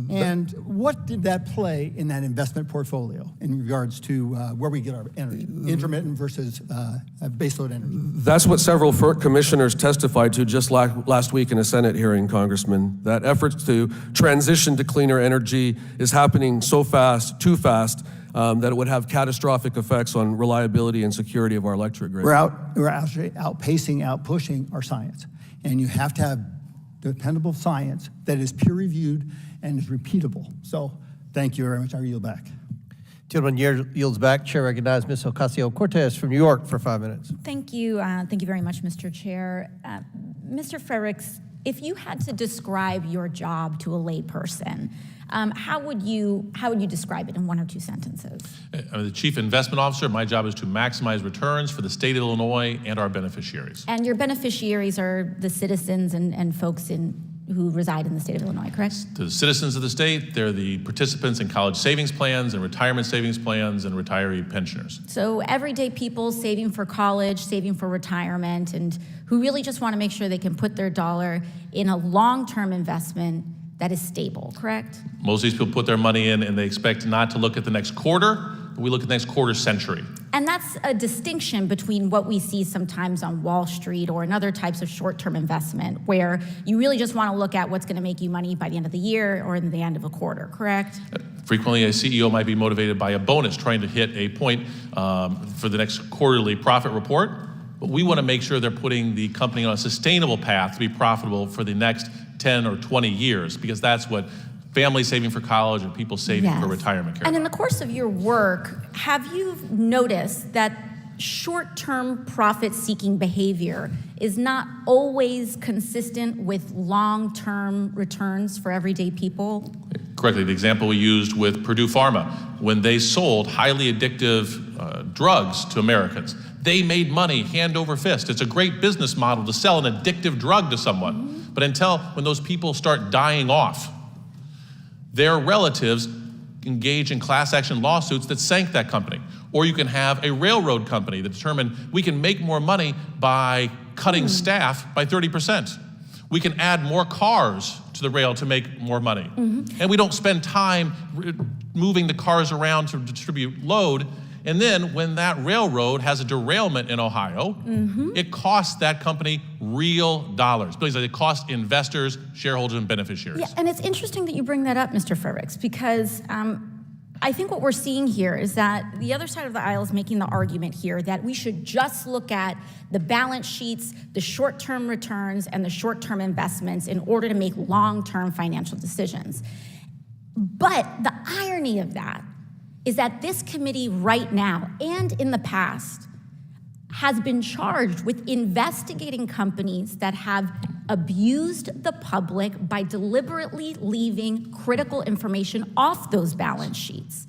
And what did that play in that investment portfolio in regards to where we get our energy, intermittent versus baseload energy? That's what several FERC commissioners testified to just last week in a Senate hearing, Congressman, that efforts to transition to cleaner energy is happening so fast, too fast, that it would have catastrophic effects on reliability and security of our electric grid. We're actually outpushing our science. And you have to have dependable science that is peer-reviewed and is repeatable. So thank you very much. I yield back. Gentleman yields back. Chair recognizes Ms. Ocasio-Cortez from New York for 5 minutes. Thank you. Thank you very much, Mr. Chair. Mr. Frerichs, if you had to describe your job to a layperson, how would you describe it in one or two sentences? I'm the Chief Investment Officer. My job is to maximize returns for the state of Illinois and our beneficiaries. And your beneficiaries are the citizens and folks who reside in the state of Illinois, correct? To the citizens of the state, they're the participants in college savings plans and retirement savings plans and retiree pensioners. So everyday people saving for college, saving for retirement, and who really just want to make sure they can put their dollar in a long-term investment that is stable, correct? Most of these people put their money in and they expect not to look at the next quarter, but we look at the next quarter century. And that's a distinction between what we see sometimes on Wall Street or in other types of short-term investment, where you really just want to look at what's going to make you money by the end of the year or in the end of a quarter, correct? Frequently, a CEO might be motivated by a bonus trying to hit a point for the next quarterly profit report, but we want to make sure they're putting the company on a sustainable path to be profitable for the next 10 or 20 years, because that's what families saving for college and people saving for retirement care. And in the course of your work, have you noticed that short-term profit-seeking behavior is not always consistent with long-term returns for everyday people? Correctly, the example we used with Purdue Pharma, when they sold highly addictive drugs to Americans, they made money hand over fist. It's a great business model to sell an addictive drug to someone. But until when those people start dying off, their relatives engage in class action lawsuits that sank that company. Or you can have a railroad company that determined we can make more money by cutting staff by 30%. We can add more cars to the rail to make more money. And we don't spend time moving the cars around to distribute load. And then when that railroad has a derailment in Ohio, it costs that company real dollars. Because it costs investors, shareholders, and beneficiaries. Yeah, and it's interesting that you bring that up, Mr. Frerichs, because I think what we're seeing here is that the other side of the aisle is making the argument here that we should just look at the balance sheets, the short-term returns, and the short-term investments in order to make long-term financial decisions. But the irony of that is that this committee right now and in the past has been charged with investigating companies that have abused the public by deliberately leaving critical information off those balance sheets.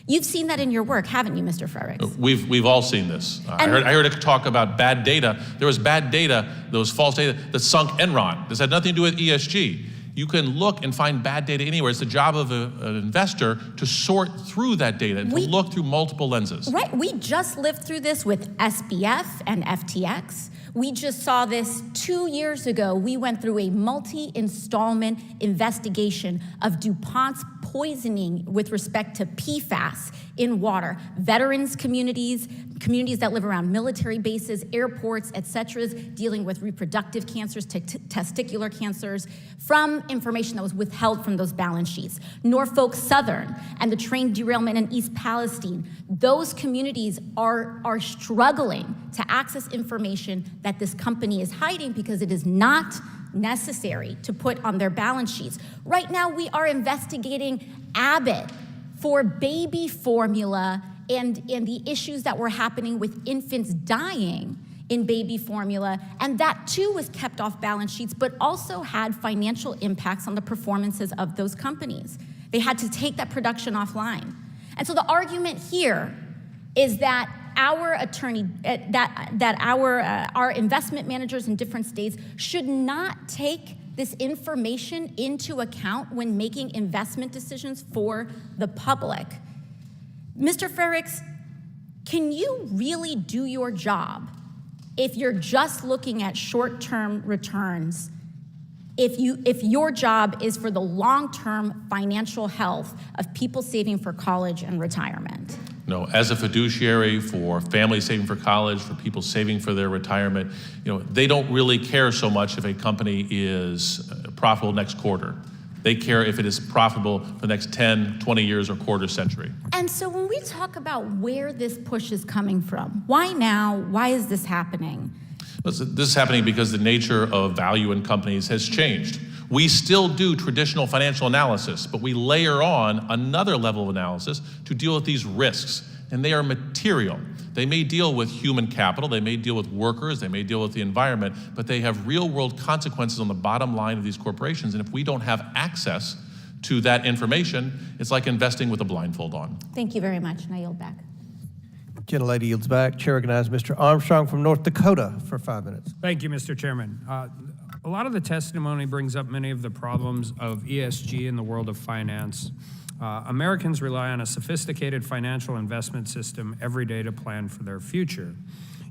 You've seen that in your work, haven't you, Mr. Frerichs? We've all seen this. I heard a talk about bad data. There was bad data, there was false data that sunk Enron. This had nothing to do with ESG. You can look and find bad data anywhere. It's the job of an investor to sort through that data and to look through multiple lenses. Right, we just lived through this with SBF and FTX. We just saw this 2 years ago. We went through a multi-installment investigation of DuPont's poisoning with respect to PFAS in water. Veterans communities that live around military bases, airports, et cetera, dealing with reproductive cancers, testicular cancers, from information that was withheld from those balance sheets. Norfolk Southern and the train derailment in East Palestine, those communities are struggling to access information that this company is hiding because it is not necessary to put on their balance sheets. Right now, we are investigating Abbott for baby formula and the issues that were happening with infants dying in baby formula, and that too was kept off balance sheets, but also had financial impacts on the performances of those companies. They had to take that production offline. And so the argument here is that our our investment managers in different states should not take this information into account when making investment decisions for the public. Mr. Frerichs, can you really do your job if you're just looking at short-term returns, if your job is for the long-term financial health of people saving for college and retirement? No, as a fiduciary for families saving for college, for people saving for their retirement, they don't really care so much if a company is profitable next quarter. They care if it is profitable for the next 10, 20 years or quarter century. And so when we talk about where this push is coming from, why now? Why is this happening? This is happening because the nature of value in companies has changed. We still do traditional financial analysis, but we layer on another level of analysis to deal with these risks, and they are material. They may deal with human capital, they may deal with workers, they may deal with the environment, but they have real-world consequences on the bottom line of these corporations, and if we don't have access to that information, it's like investing with a blindfold on. Thank you very much, and I yield back. Gentlelady yields back. Chair recognizes Mr. Armstrong from North Dakota for 5 minutes. Thank you, Mr. Chairman. A lot of the testimony brings up many of the problems of ESG in the world of finance. Americans rely on a sophisticated financial investment system every day to plan for their future.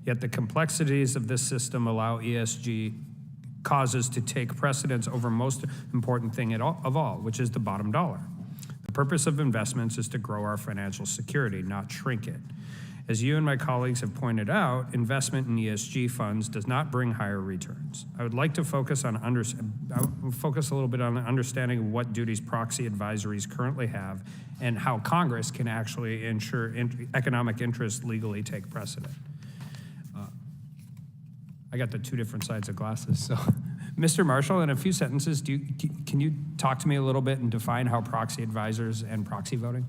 Yet the complexities of this system allow ESG causes to take precedence over most important thing of all, which is the bottom dollar. The purpose of investments is to grow our financial security, not shrink it. As you and my colleagues have pointed out, investment in ESG funds does not bring higher returns. I would like to focus a little bit on the understanding of what duties proxy advisories currently have and how Congress can actually ensure economic interests legally take precedent. I got the two different sides of glasses, so. Mr. Marshall, in a few sentences, can you talk to me a little bit and define how proxy advisors and proxy voting?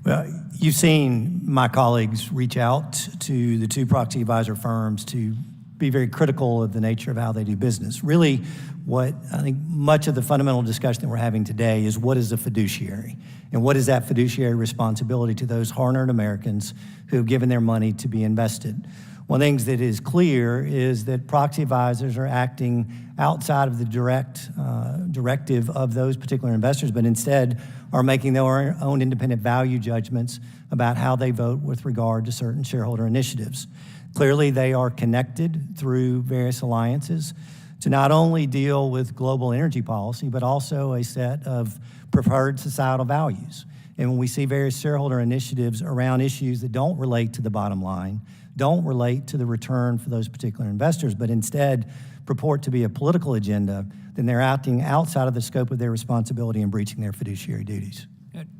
Well, you've seen my colleagues reach out to the two proxy advisor firms to be very critical of the nature of how they do business. Really, what I think much of the fundamental discussion that we're having today is what is a fiduciary? And what is that fiduciary responsibility to those hard-earned Americans who have given their money to be invested? One of the things that is clear is that proxy advisors are acting outside of the directive of those particular investors, but instead are making their own independent value judgments about how they vote with regard to certain shareholder initiatives. Clearly, they are connected through various alliances to not only deal with global energy policy, but also a set of preferred societal values. And when we see various shareholder initiatives around issues that don't relate to the bottom line, don't relate to the return for those particular investors, but instead purport to be a political agenda, then they're acting outside of the scope of their responsibility and breaching their fiduciary duties.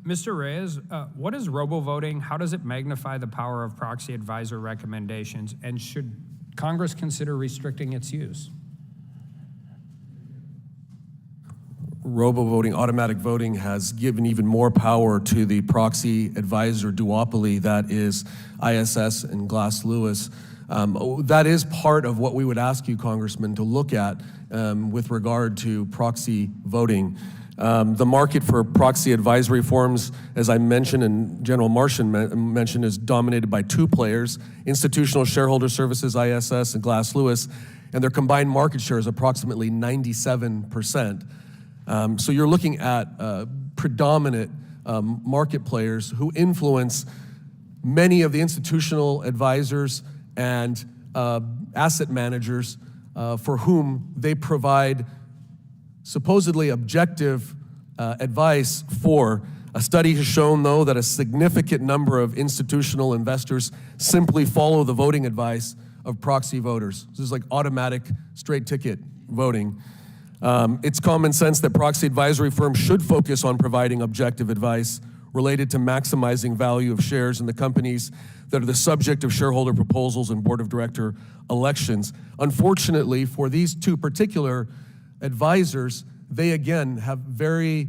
Mr. Reyes, what is robo-voting? How does it magnify the power of proxy advisor recommendations? And should Congress consider restricting its use? Robo-voting, automatic voting has given even more power to the proxy advisor duopoly that is ISS and Glass Lewis. That is part of what we would ask you, Congressman, to look at with regard to proxy voting. The market for proxy advisory firms, as I mentioned and General Martian mentioned, is dominated by two players, Institutional Shareholder Services, ISS, and Glass Lewis, and their combined market share is approximately 97%. So you're looking at predominant market players who influence many of the institutional advisors and asset managers for whom they provide supposedly objective advice for. A study has shown, though, that a significant number of institutional investors simply follow the voting advice of proxy voters. This is like automatic straight ticket voting. It's common sense that proxy advisory firms should focus on providing objective advice related to maximizing value of shares in the companies that are the subject of shareholder proposals and board of director elections. Unfortunately, for these two particular advisors, they again have very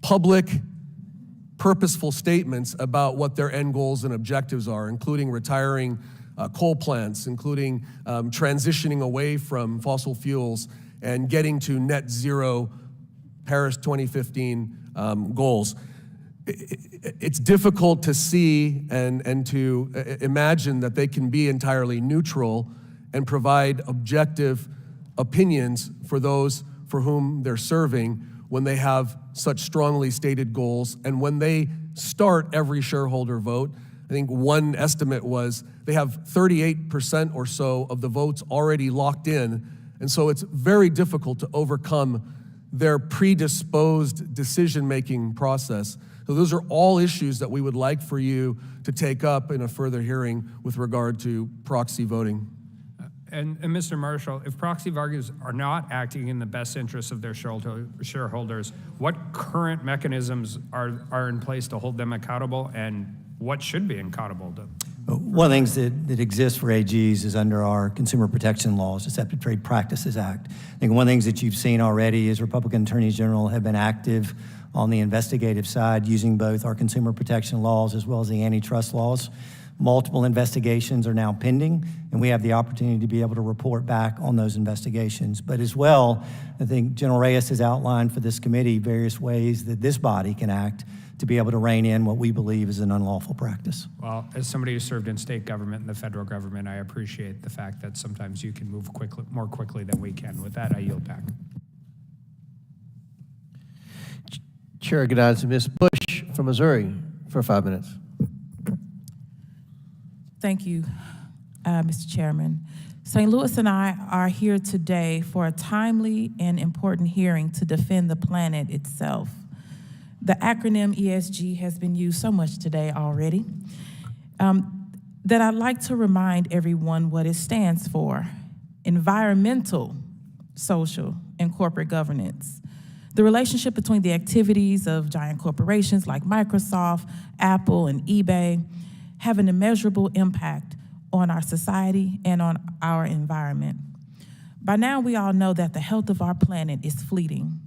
public purposeful statements about what their end goals and objectives are, including retiring coal plants, including transitioning away from fossil fuels and getting to net zero Paris 2015 goals. It's difficult to see and to imagine that they can be entirely neutral and provide objective opinions for those for whom they're serving when they have such strongly stated goals and when they start every shareholder vote. I think one estimate was they have 38% or so of the votes already locked in, and so it's very difficult to overcome their predisposed decision-making process. So those are all issues that we would like for you to take up in a further hearing with regard to proxy voting. And Mr. Marshall, if proxy voters are not acting in the best interests of their shareholders, what current mechanisms are in place to hold them accountable, and what should be accountable to? One of the things that exists for AGs is under our consumer protection laws, Deceptive Trade Practices Act. I think one of the things that you've seen already is Republican attorneys general have been active on the investigative side using both our consumer protection laws as well as the antitrust laws. Multiple investigations are now pending, and we have the opportunity to be able to report back on those investigations. But as well, I think General Reyes has outlined for this committee various ways that this body can act to be able to rein in what we believe is an unlawful practice. Well, as somebody who served in state government and the federal government, I appreciate the fact that sometimes you can move more quickly than we can. With that, I yield back. Chair recognizes Ms. Bush from Missouri for 5 minutes. Thank you, Mr. Chairman. St. Louis and I are here today for a timely and important hearing to defend the planet itself. The acronym ESG has been used so much today already that I'd like to remind everyone what it stands for: environmental, social, and corporate governance. The relationship between the activities of giant corporations like Microsoft, Apple, and eBay have an immeasurable impact on our society and on our environment. By now, we all know that the health of our planet is fleeting.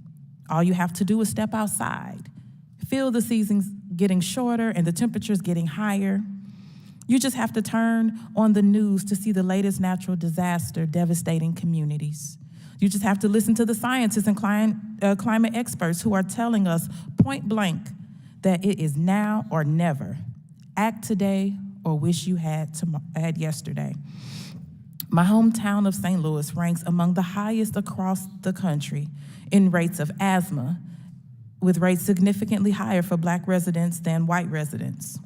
All you have to do is step outside, feel the seasons getting shorter and the temperatures getting higher. You just have to turn on the news to see the latest natural disaster devastating communities. You just have to listen to the scientists and climate experts who are telling us point blank that it is now or never. Act today or wish you had yesterday. My hometown of St. Louis ranks among the highest across the country in rates of asthma, with rates significantly higher for Black residents than white residents.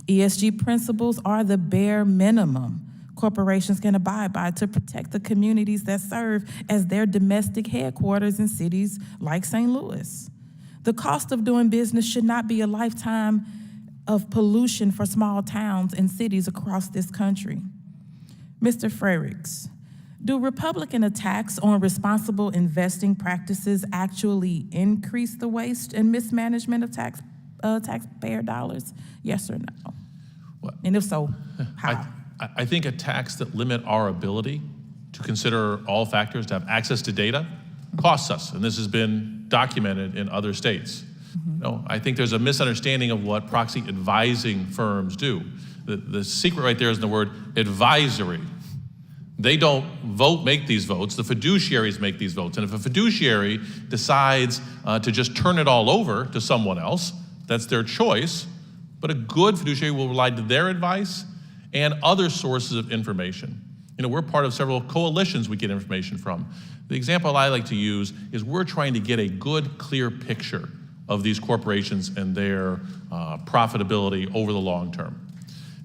ESG principles are the bare minimum corporations can abide by to protect the communities that serve as their domestic headquarters in cities like St. Louis. The cost of doing business should not be a lifetime of pollution for small towns and cities across this country. Mr. Frerichs, do Republican attacks on responsible investing practices actually increase the waste and mismanagement of taxpayer dollars? Yes or no? Well, and if so, how? I think attacks that limit our ability to consider all factors, to have access to data, costs us, and this has been documented in other states. No, I think there's a misunderstanding of what proxy advising firms do. The secret right there is in the word advisory. They don't make these votes, the fiduciaries make these votes. And if a fiduciary decides to just turn it all over to someone else, that's their choice, but a good fiduciary will rely to their advice and other sources of information. You know, we're part of several coalitions we get information from. The example I like to use is we're trying to get a good, clear picture of these corporations and their profitability over the long term.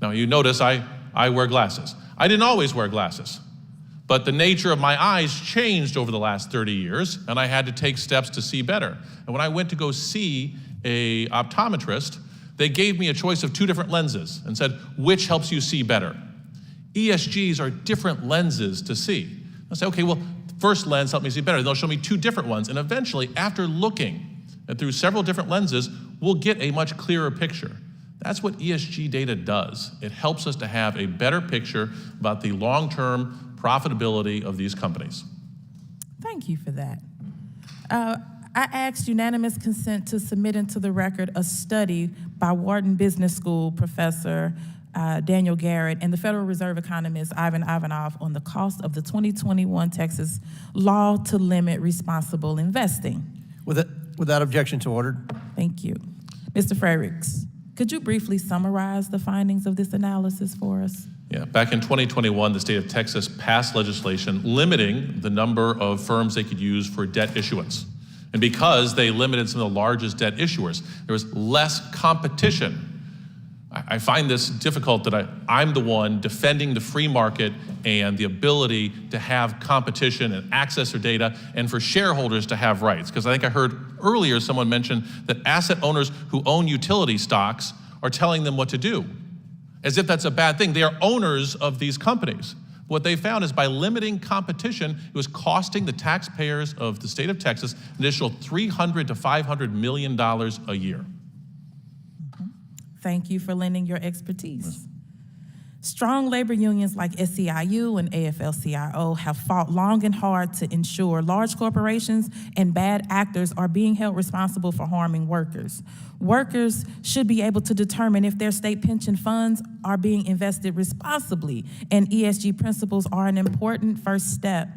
Now, you notice I wear glasses. I didn't always wear glasses, but the nature of my eyes changed over the last 30 years, and I had to take steps to see better. And when I went to go see an optometrist, they gave me a choice of 2 different lenses and said, which helps you see better? ESGs are different lenses to see. I say, okay, well, first lens helped me see better. They'll show me 2 different ones, and eventually, after looking and through several different lenses, we'll get a much clearer picture. That's what ESG data does. It helps us to have a better picture about the long-term profitability of these companies. Thank you for that. I asked unanimous consent to submit into the record a study by Wharton Business School professor Daniel Garrett and the Federal Reserve economist Ivan Ivanov on the cost of the 2021 Texas law to limit responsible investing. Without objection, so ordered. Thank you. Mr. Frerichs, could you briefly summarize the findings of this analysis for us? Yeah, back in 2021, the state of Texas passed legislation limiting the number of firms they could use for debt issuance. And because they limited some of the largest debt issuers, there was less competition. I find this difficult that I'm the one defending the free market and the ability to have competition and access to data and for shareholders to have rights. Because I think I heard earlier someone mention that asset owners who own utility stocks are telling them what to do, as if that's a bad thing. They are owners of these companies. What they found is by limiting competition, it was costing the taxpayers of the state of Texas an additional $300 to $500 million a year. Thank you for lending your expertise. Strong labor unions like SEIU and AFL-CIO have fought long and hard to ensure large corporations and bad actors are being held responsible for harming workers. Workers should be able to determine if their state pension funds are being invested responsibly, and ESG principles are an important first step.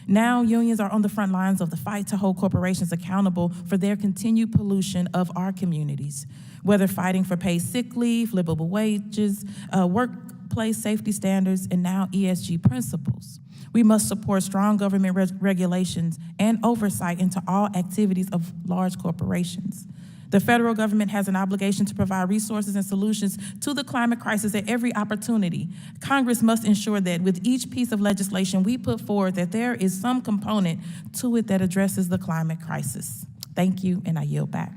Now, unions are on the front lines of the fight to hold corporations accountable for their continued pollution of our communities, whether fighting for paid sick leave, livable wages, workplace safety standards, and now ESG principles. We must support strong government regulations and oversight into all activities of large corporations. The federal government has an obligation to provide resources and solutions to the climate crisis at every opportunity. Congress must ensure that with each piece of legislation we put forward that there is some component to it that addresses the climate crisis. Thank you, and I yield back.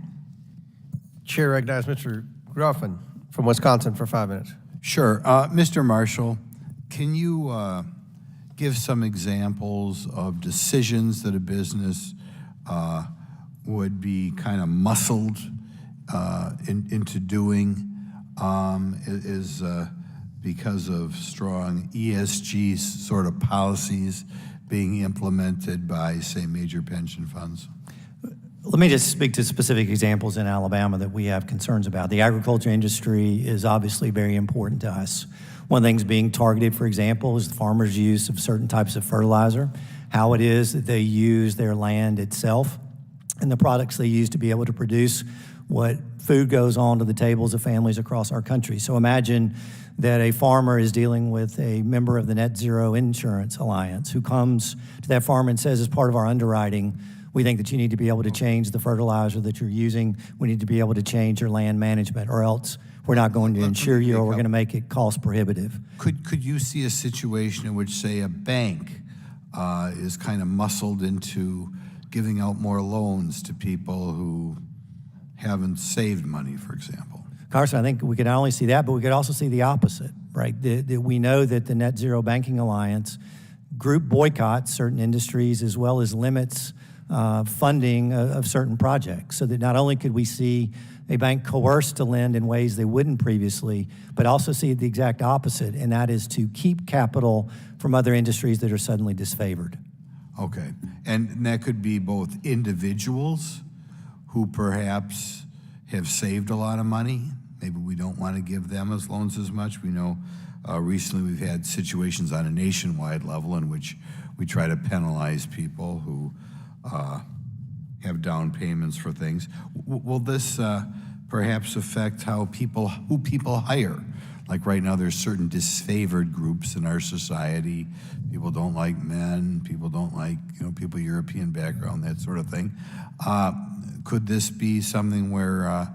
Chair recognizes Mr. Gruffin from Wisconsin for 5 minutes. Sure. Mr. Marshall, can you give some examples of decisions that a business would be kind of muscled into doing because of strong ESG sort of policies being implemented by, say, major pension funds? Let me just speak to specific examples in Alabama that we have concerns about. The agriculture industry is obviously very important to us. One of the things being targeted, for example, is the farmers' use of certain types of fertilizer, how it is that they use their land itself, and the products they use to be able to produce what food goes on to the tables of families across our country. So imagine that a farmer is dealing with a member of the Net Zero Insurance Alliance who comes to that farmer and says, as part of our underwriting, we think that you need to be able to change the fertilizer that you're using. We need to be able to change your land management, or else we're not going to insure you, or we're going to make it cost prohibitive. Could you see a situation in which, say, a bank is kind of muscled into giving out more loans to people who haven't saved money, for example? Carson, I think we could not only see that, but we could also see the opposite, right? That we know that the Net Zero Banking Alliance group boycotts certain industries as well as limits funding of certain projects, so that not only could we see a bank coerced to lend in ways they wouldn't previously, but also see the exact opposite, and that is to keep capital from other industries that are suddenly disfavored. Okay, and that could be both individuals who perhaps have saved a lot of money. Maybe we don't want to give them as loans as much. We know recently we've had situations on a nationwide level in which we try to penalize people who have down payments for things. Will this perhaps affect who people hire? Like right now, there's certain disfavored groups in our society. People don't like men. People don't like people European background, that sort of thing. Could this be something where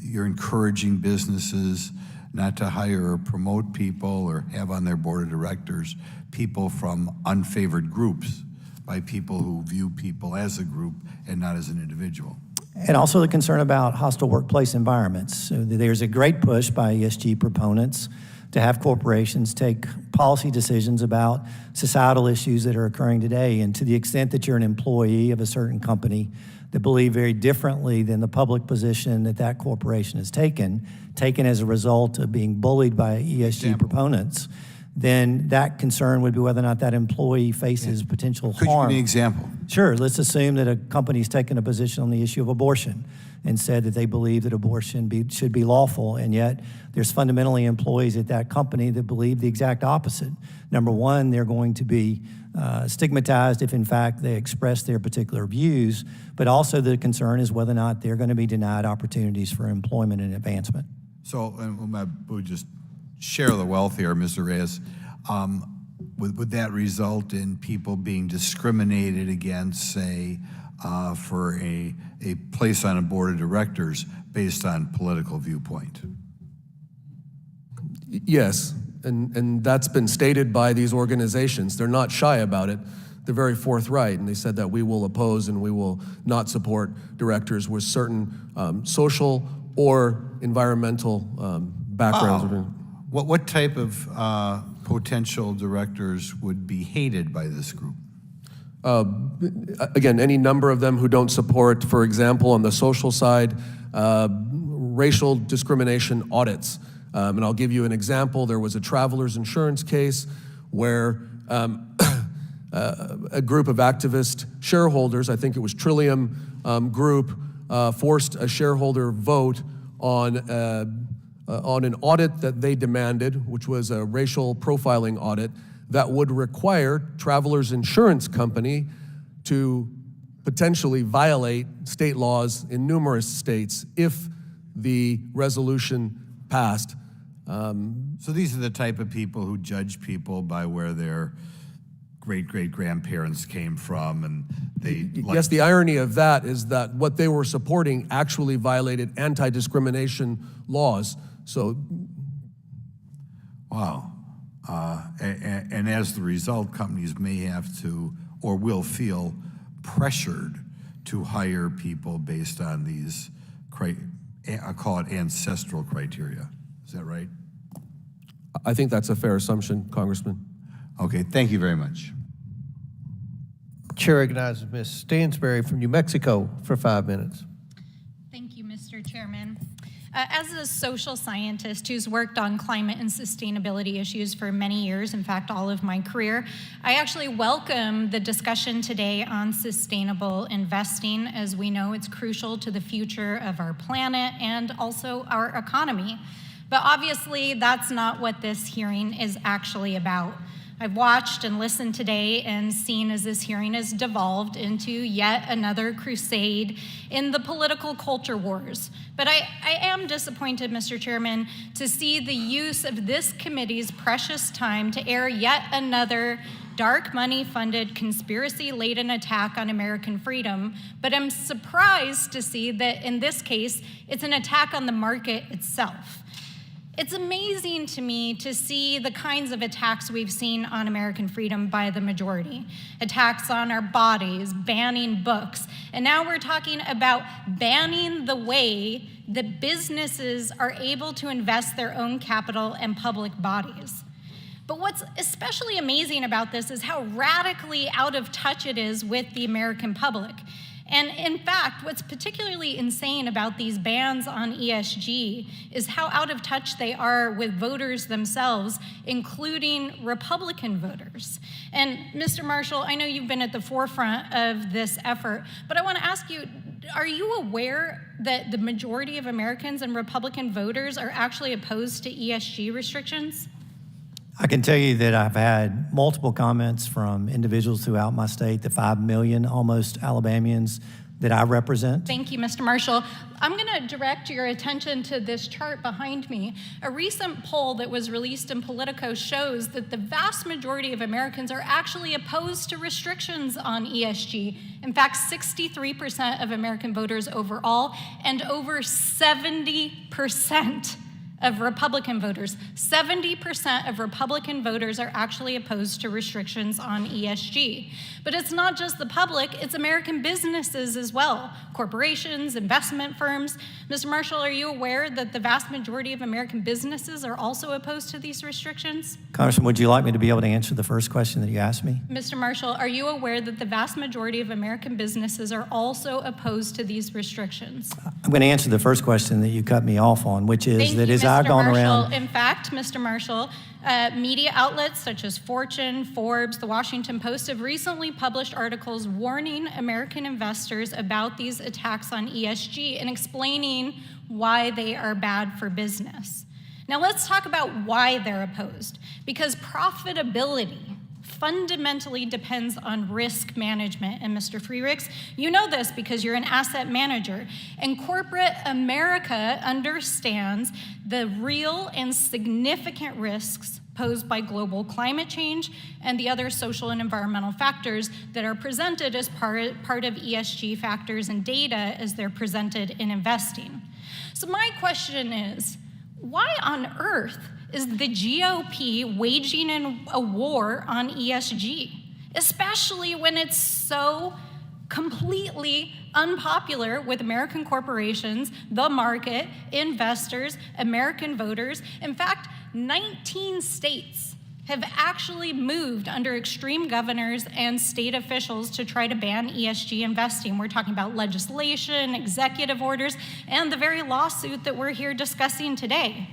you're encouraging businesses not to hire or promote people or have on their board of directors people from unfavored groups, by people who view people as a group and not as an individual? And also the concern about hostile workplace environments. So there's a great push by ESG proponents to have corporations take policy decisions about societal issues that are occurring today. And to the extent that you're an employee of a certain company that believe very differently than the public position that that corporation has taken as a result of being bullied by ESG proponents, then that concern would be whether or not that employee faces potential Could you harm. give me an example? Sure. Let's assume that a company's taken a position on the issue of abortion and said that they believe that abortion should be lawful, and yet there's fundamentally employees at that company that believe the exact opposite. Number one, they're going to be stigmatized if in fact they express their particular views, but also the concern is whether or not they're going to be denied opportunities for employment and advancement. So, and we'll just share the wealth here, Mr. Reyes. Would that result in people being discriminated against, say, for a place on a board of directors based on political viewpoint? Yes, and that's been stated by these organizations. They're not shy about it. They're very forthright, and they said that we will oppose and we will not support directors with certain social or environmental backgrounds. Wow. What type of potential directors would be hated by this group? Again, any number of them who don't support, for example, on the social side, racial discrimination audits. And I'll give you an example. There was a traveler's insurance case where a group of activist shareholders, I think it was Trillium Group, forced a shareholder vote on an audit that they demanded, which was a racial profiling audit that would require Travelers Insurance Company to potentially violate state laws in numerous states if the resolution passed. So these are the type of people who judge people by where their great-great-grandparents came from, and they... Yes, the irony of that is that what they were supporting actually violated anti-discrimination laws. So, wow. And as the result, companies may have to or will feel pressured to hire people based on these, I call it ancestral criteria. Is that right? I think that's a fair assumption, Congressman. Okay, thank you very much. Chair recognizes Ms. Stansberry from New Mexico for 5 minutes. Thank you, Mr. Chairman. As a social scientist who's worked on climate and sustainability issues for many years, in fact, all of my career, I actually welcome the discussion today on sustainable investing. As we know, it's crucial to the future of our planet and also our economy. But obviously, that's not what this hearing is actually about. I've watched and listened today and seen as this hearing has devolved into yet another crusade in the political culture wars. But I am disappointed, Mr. Chairman, to see the use of this committee's precious time to air yet another dark money-funded, conspiracy-laden attack on American freedom. But I'm surprised to see that in this case, it's an attack on the market itself. It's amazing to me to see the kinds of attacks we've seen on American freedom by the majority. Attacks on our bodies, banning books, and now we're talking about banning the way that businesses are able to invest their own capital in public bodies. But what's especially amazing about this is how radically out of touch it is with the American public. And in fact, what's particularly insane about these bans on ESG is how out of touch they are with voters themselves, including Republican voters. And Mr. Marshall, I know you've been at the forefront of this effort, but I want to ask you, are you aware that the majority of Americans and Republican voters are actually opposed to ESG restrictions? I can tell you that I've had multiple comments from individuals throughout my state, the 5 million almost Alabamians that I represent. Thank you, Mr. Marshall. I'm going to direct your attention to this chart behind me. A recent poll that was released in Politico shows that the vast majority of Americans are actually opposed to restrictions on ESG. In fact, 63% of American voters overall, and over 70% of Republican voters. 70% of Republican voters are actually opposed to restrictions on ESG. But it's not just the public, it's American businesses as well. Corporations, investment firms. Mr. Marshall, are you aware that the vast majority of American businesses are also opposed to these restrictions? Congressman, would you like me to be able to answer the first question that you asked me? Mr. Marshall, are you aware that the vast majority of American businesses are also opposed to these restrictions? I'm going to answer the first question that you cut me off on, which is Thank that you, as I've Mr. gone Marshall, around. in fact, Mr. Marshall, media outlets such as Fortune, Forbes, The Washington Post have recently published articles warning American investors about these attacks on ESG and explaining why they are bad for business. Now let's talk about why they're opposed. Because profitability fundamentally depends on risk management. And Mr. Freericks, you know this because you're an asset manager. And corporate America understands the real and significant risks posed by global climate change and the other social and environmental factors that are presented as part of ESG factors and data as they're presented in investing. So my question is, why on earth is the GOP waging a war on ESG, especially when it's so completely unpopular with American corporations, the market, investors, American voters? In fact, 19 states have actually moved under extreme governors and state officials to try to ban ESG investing. We're talking about legislation, executive orders, and the very lawsuit that we're here discussing today.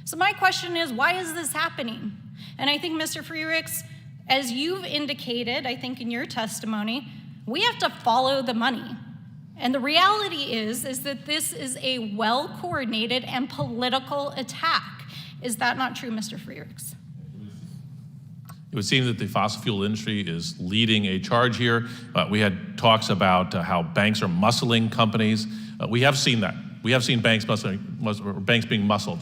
So my question is, why is this happening? And I think, Mr. Freericks, as you've indicated, I think in your testimony, we have to follow the money. And the reality is that this is a well-coordinated and political attack. Is that not true, Mr. Freericks? It would seem that the fossil fuel industry is leading a charge here. We had talks about how banks are muscling companies. We have seen that. We have seen banks being muscled.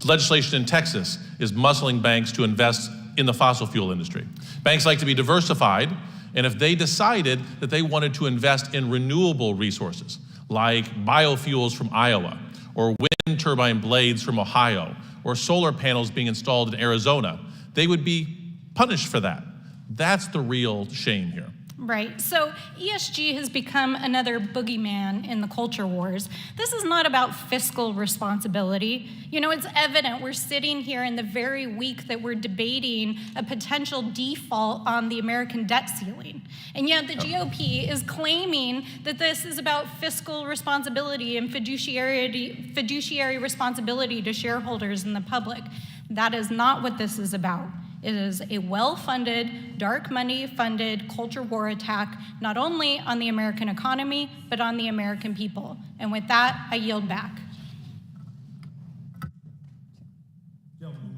Legislation in Texas is muscling banks to invest in the fossil fuel industry. Banks like to be diversified, and if they decided that they wanted to invest in renewable resources, like biofuels from Iowa, or wind turbine blades from Ohio, or solar panels being installed in Arizona, they would be punished for that. That's the real shame here. Right, so ESG has become another boogeyman in the culture wars. This is not about fiscal responsibility. You know, it's evident we're sitting here in the very week that we're debating a potential default on the American debt ceiling. And yet the GOP is claiming that this is about fiscal responsibility and fiduciary responsibility to shareholders and the public. That is not what this is about. It is a well-funded, dark money-funded culture war attack, not only on the American economy, but on the American people. And with that, I yield back.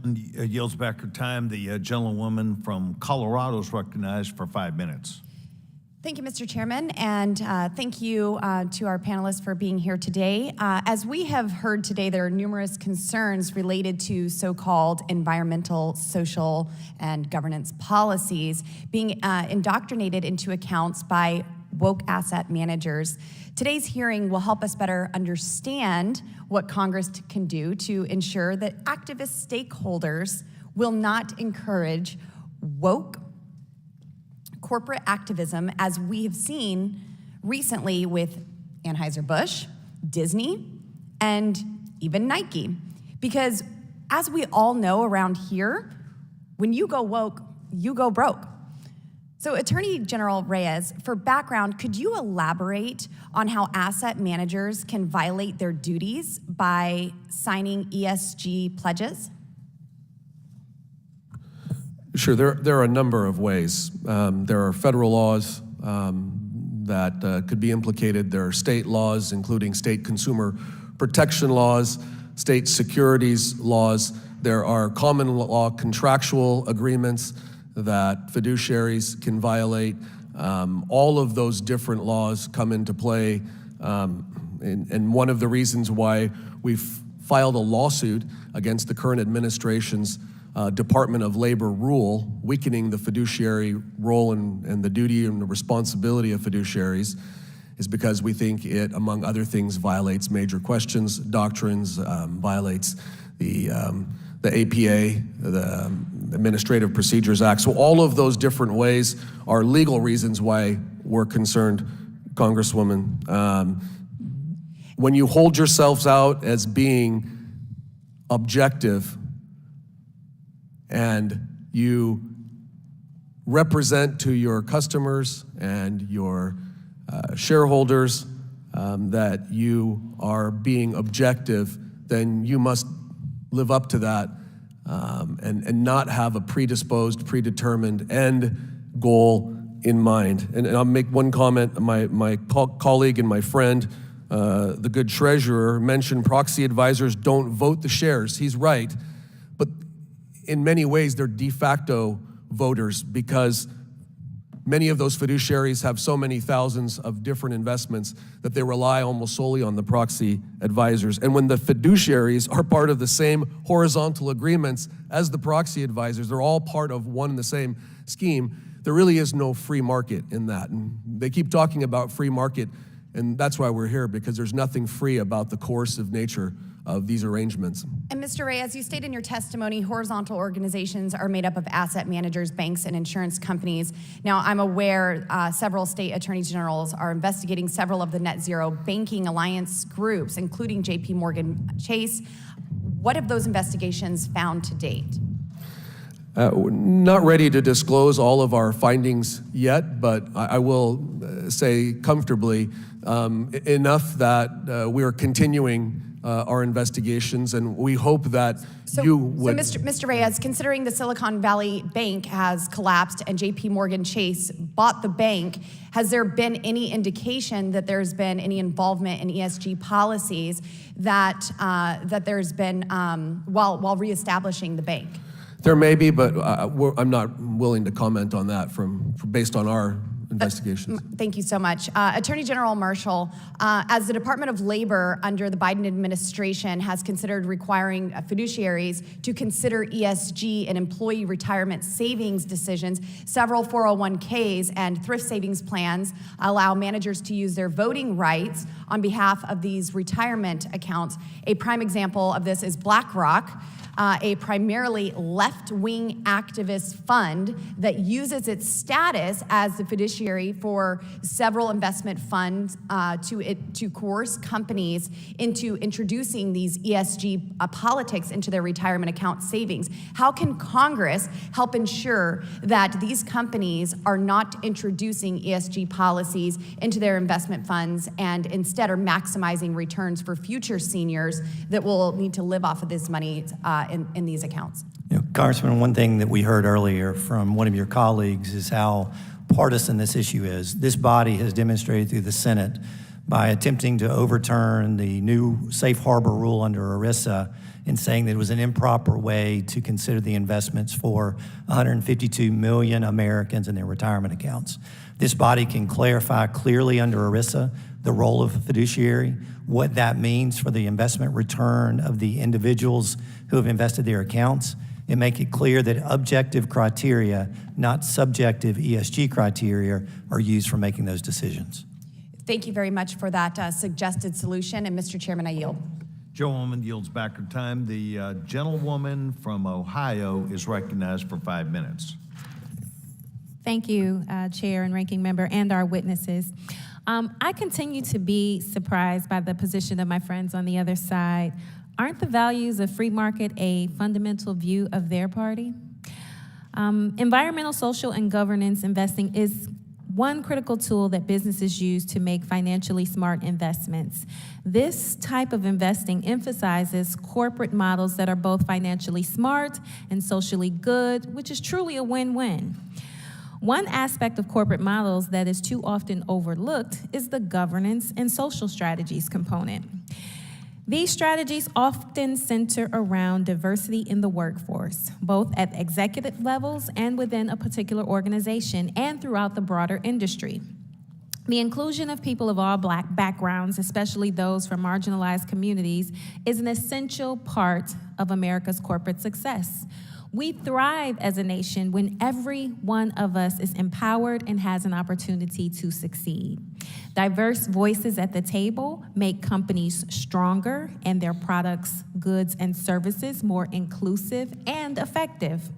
Yields back her time. The gentlewoman from Colorado is recognized for 5 minutes. Thank you, Mr. Chairman, and thank you to our panelists for being here today. As we have heard today, there are numerous concerns related to so-called environmental, social, and governance policies being indoctrinated into accounts by woke asset managers. Today's hearing will help us better understand what Congress can do to ensure that activist stakeholders will not encourage woke corporate activism, as we have seen recently with Anheuser-Busch, Disney, and even Nike. Because as we all know around here, when you go woke, you go broke. So Attorney General Reyes, for background, could you elaborate on how asset managers can violate their duties by signing ESG pledges? Sure, there are a number of ways. There are federal laws that could be implicated. There are state laws, including state consumer protection laws, state securities laws. There are common law contractual agreements that fiduciaries can violate. All of those different laws come into play. And one of the reasons why we've filed a lawsuit against the current administration's Department of Labor rule, weakening the fiduciary role and the duty and the responsibility of fiduciaries, is because we think it, among other things, violates major questions, doctrines, violates the APA, the Administrative Procedures Act. So all of those different ways are legal reasons why we're concerned, Congresswoman. When you hold yourselves out as being objective and you represent to your customers and your shareholders that you are being objective, then you must live up to that and not have a predisposed, predetermined end goal in mind. And I'll make one comment. My colleague and my friend, the good treasurer, mentioned proxy advisors don't vote the shares. He's right. But in many ways, they're de facto voters because many of those fiduciaries have so many thousands of different investments that they rely almost solely on the proxy advisors. And when the fiduciaries are part of the same horizontal agreements as the proxy advisors, they're all part of one and the same scheme, there really is no free market in that. And they keep talking about free market, and that's why we're here, because there's nothing free about the coercive nature of these arrangements. And Mr. Ray, as you stated in your testimony, horizontal organizations are made up of asset managers, banks, and insurance companies. Now, I'm aware several state attorneys generals are investigating several of the net zero banking alliance groups, including JP Morgan Chase. What have those investigations found to date? Not ready to disclose all of our findings yet, but I will say comfortably enough that we are continuing our investigations, and we hope that you would... So Mr. Reyes, considering the Silicon Valley Bank has collapsed and JP Morgan Chase bought the bank, has there been any indication that there's been any involvement in ESG policies that there's been while reestablishing the bank? There may be, but I'm not willing to comment on that based on our investigations. Thank you so much. Attorney General Marshall, as the Department of Labor under the Biden administration has considered requiring fiduciaries to consider ESG in employee retirement savings decisions, several 401ks and thrift savings plans allow managers to use their voting rights on behalf of these retirement accounts. A prime example of this is BlackRock, a primarily left-wing activist fund that uses its status as the fiduciary for several investment funds to coerce companies into introducing these ESG politics into their retirement account savings. How can Congress help ensure that these companies are not introducing ESG policies into their investment funds and instead are maximizing returns for future seniors that will need to live off of this money in these accounts? You know, Congressman, one thing that we heard earlier from one of your colleagues is how partisan this issue is. This body has demonstrated through the Senate by attempting to overturn the new safe harbor rule under ERISA in saying that it was an improper way to consider the investments for 152 million Americans in their retirement accounts. This body can clarify clearly under ERISA the role of a fiduciary, what that means for the investment return of the individuals who have invested their accounts, and make it clear that objective criteria, not subjective ESG criteria, are used for making those decisions. Thank you very much for that suggested solution. And Mr. Chairman, I yield. Gentlewoman yields back her time. The gentlewoman from Ohio is recognized for 5 minutes. Thank you, Chair and Ranking Member, and our witnesses. I continue to be surprised by the position of my friends on the other side. Aren't the values of free market a fundamental view of their party? Environmental, social, and governance investing is one critical tool that businesses use to make financially smart investments. This type of investing emphasizes corporate models that are both financially smart and socially good, which is truly a win-win. One aspect of corporate models that is too often overlooked is the governance and social strategies component. These strategies often center around diversity in the workforce, both at executive levels and within a particular organization and throughout the broader industry. The inclusion of people of all Black backgrounds, especially those from marginalized communities, is an essential part of America's corporate success. We thrive as a nation when every one of us is empowered and has an opportunity to succeed. Diverse voices at the table make companies stronger and their products, goods, and services more inclusive and effective.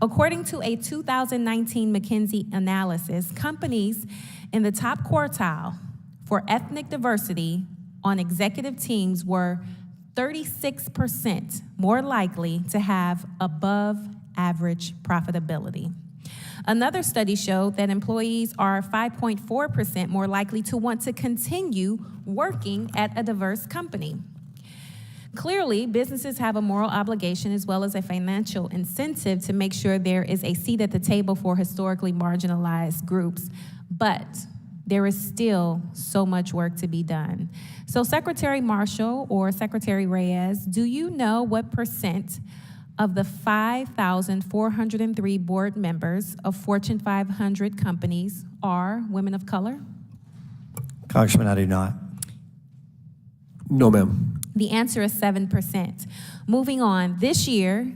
According to a 2019 McKinsey analysis, companies in the top quartile for ethnic diversity on executive teams were 36% more likely to have above average profitability. Another study showed that employees are 5.4% more likely to want to continue working at a diverse company. Clearly, businesses have a moral obligation as well as a financial incentive to make sure there is a seat at the table for historically marginalized groups. But there is still so much work to be done. So Secretary Marshall or Secretary Reyes, do you know what percent of the 5,403 board members of Fortune 500 companies are women of color? Congressman, I do not. No, ma'am. The answer is 7%. Moving on, this year,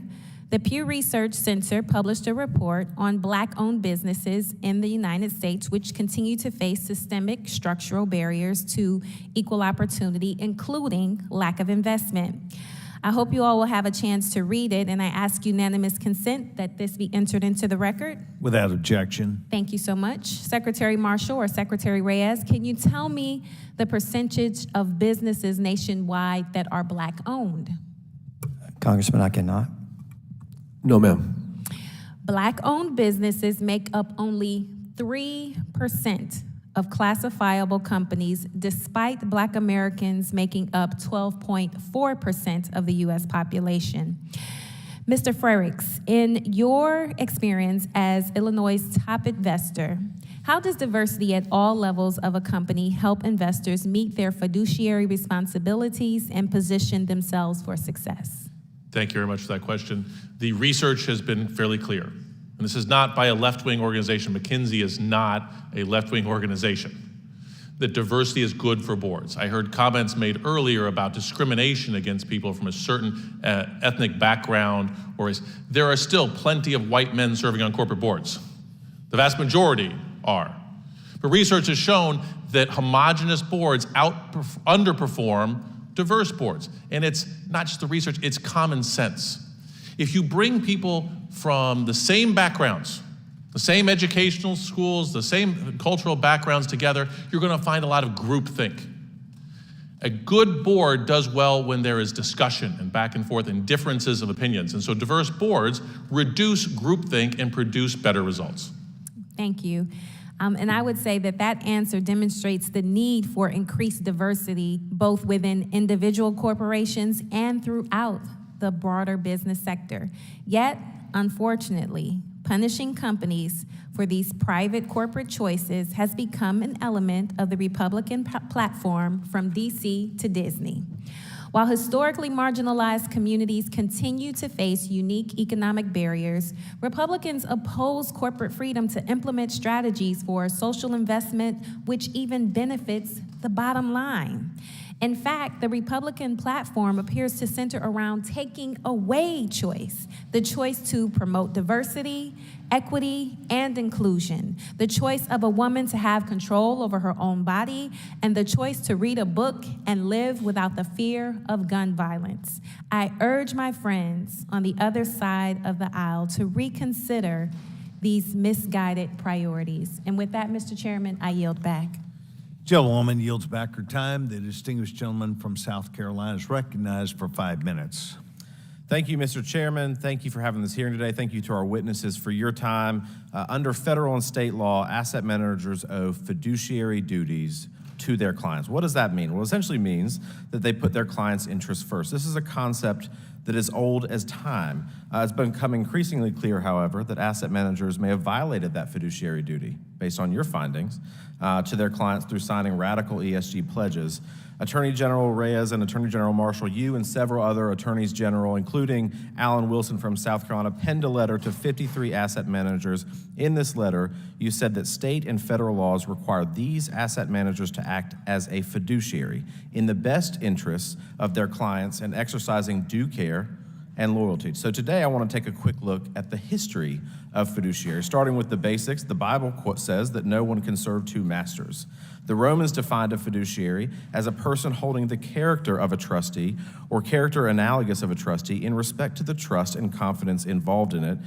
the Pew Research Center published a report on Black-owned businesses in the United States, which continue to face systemic structural barriers to equal opportunity, including lack of investment. I hope you all will have a chance to read it, and I ask unanimous consent that this be entered into the record. Without objection. Thank you so much. Secretary Marshall or Secretary Reyes, can you tell me the percentage of businesses nationwide that are Black-owned? Congressman, I cannot. No, ma'am. Black-owned businesses make up only 3% of classifiable companies, despite Black Americans making up 12.4% of the U.S. population. Mr. Frericks, in your experience as Illinois' top investor, how does diversity at all levels of a company help investors meet their fiduciary responsibilities and position themselves for success? Thank you very much for that question. The research has been fairly clear. And this is not by a left-wing organization. McKinsey is not a left-wing organization. That diversity is good for boards. I heard comments made earlier about discrimination against people from a certain ethnic background or race. There are still plenty of white men serving on corporate boards. The vast majority are. But research has shown that homogenous boards underperform diverse boards. And it's not just the research, it's common sense. If you bring people from the same backgrounds, the same educational schools, the same cultural backgrounds together, you're going to find a lot of groupthink. A good board does well when there is discussion and back and forth and differences of opinions. And so diverse boards reduce groupthink and produce better results. Thank you. And I would say that that answer demonstrates the need for increased diversity, both within individual corporations and throughout the broader business sector. Yet, unfortunately, punishing companies for these private corporate choices has become an element of the Republican platform from DC to Disney. While historically marginalized communities continue to face unique economic barriers, Republicans oppose corporate freedom to implement strategies for social investment, which even benefits the bottom line. In fact, the Republican platform appears to center around taking away choice, the choice to promote diversity, equity, and inclusion, the choice of a woman to have control over her own body, and the choice to read a book and live without the fear of gun violence. I urge my friends on the other side of the aisle to reconsider these misguided priorities. And with that, Mr. Chairman, I yield back. Gentlewoman yields back her time. The distinguished gentleman from South Carolina is recognized for 5 minutes. Thank you, Mr. Chairman. Thank you for having this hearing today. Thank you to our witnesses for your time. Under federal and state law, asset managers owe fiduciary duties to their clients. What does that mean? Well, it essentially means that they put their clients' interests first. This is a concept that is old as time. It's become increasingly clear, however, that asset managers may have violated that fiduciary duty, based on your findings, to their clients through signing radical ESG pledges. Attorney General Reyes and Attorney General Marshall, you and several other attorneys general, including Alan Wilson from South Carolina, penned a letter to 53 asset managers. In this letter, you said that state and federal laws require these asset managers to act as a fiduciary in the best interests of their clients and exercising due care and loyalty. So today I want to take a quick look at the history of fiduciary. Starting with the basics, the Bible quote says that no one can serve two masters. The Romans defined a fiduciary as a person holding the character of a trustee or character analogous of a trustee in respect to the trust and confidence involved in it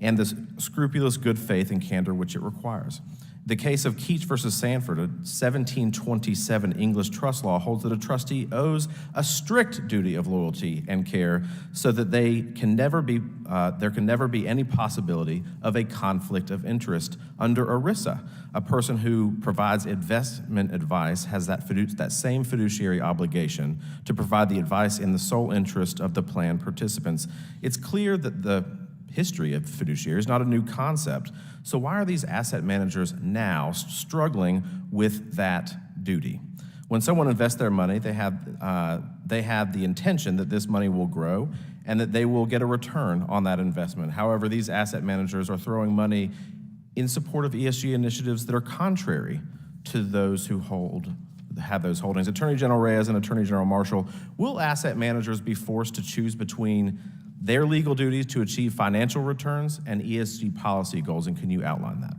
and the scrupulous good faith and candor which it requires. The case of Keats versus Sanford, a 1727 English trust law, holds that a trustee owes a strict duty of loyalty and care so that there can never be any possibility of a conflict of interest under ERISA. A person who provides investment advice has that same fiduciary obligation to provide the advice in the sole interest of the plan participants. It's clear that the history of fiduciary is not a new concept. So why are these asset managers now struggling with that duty? When someone invests their money, they have the intention that this money will grow and that they will get a return on that investment. However, these asset managers are throwing money in support of ESG initiatives that are contrary to those who have those holdings. Attorney General Reyes and Attorney General Marshall, will asset managers be forced to choose between their legal duties to achieve financial returns and ESG policy goals, and can you outline that?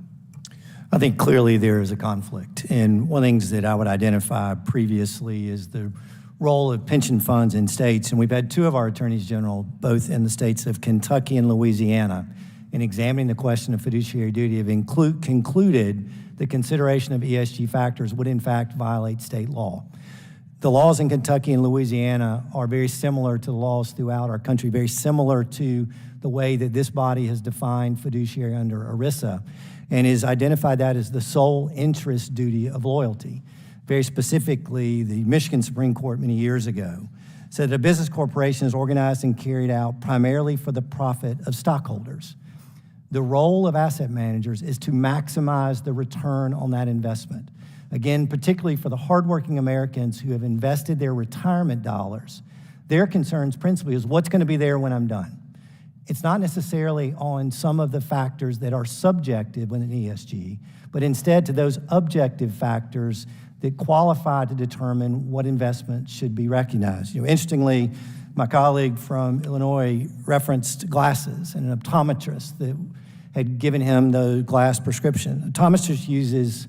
I think clearly there is a conflict. And one of the things that I would identify previously is the role of pension funds in states. And we've had two of our attorneys general, both in the states of Kentucky and Louisiana, in examining the question of fiduciary duty, have concluded the consideration of ESG factors would in fact violate state law. The laws in Kentucky and Louisiana are very similar to the laws throughout our country, very similar to the way that this body has defined fiduciary under ERISA, and has identified that as the sole interest duty of loyalty. Very specifically, the Michigan Supreme Court many years ago said that a business corporation is organized and carried out primarily for the profit of stockholders. The role of asset managers is to maximize the return on that investment. Again, particularly for the hardworking Americans who have invested their retirement dollars, their concerns principally is what's going to be there when I'm done. It's not necessarily on some of the factors that are subjective within ESG, but instead to those objective factors that qualify to determine what investment should be recognized. Interestingly, my colleague from Illinois referenced glasses and an optometrist that had given him the glass prescription. An optometrist uses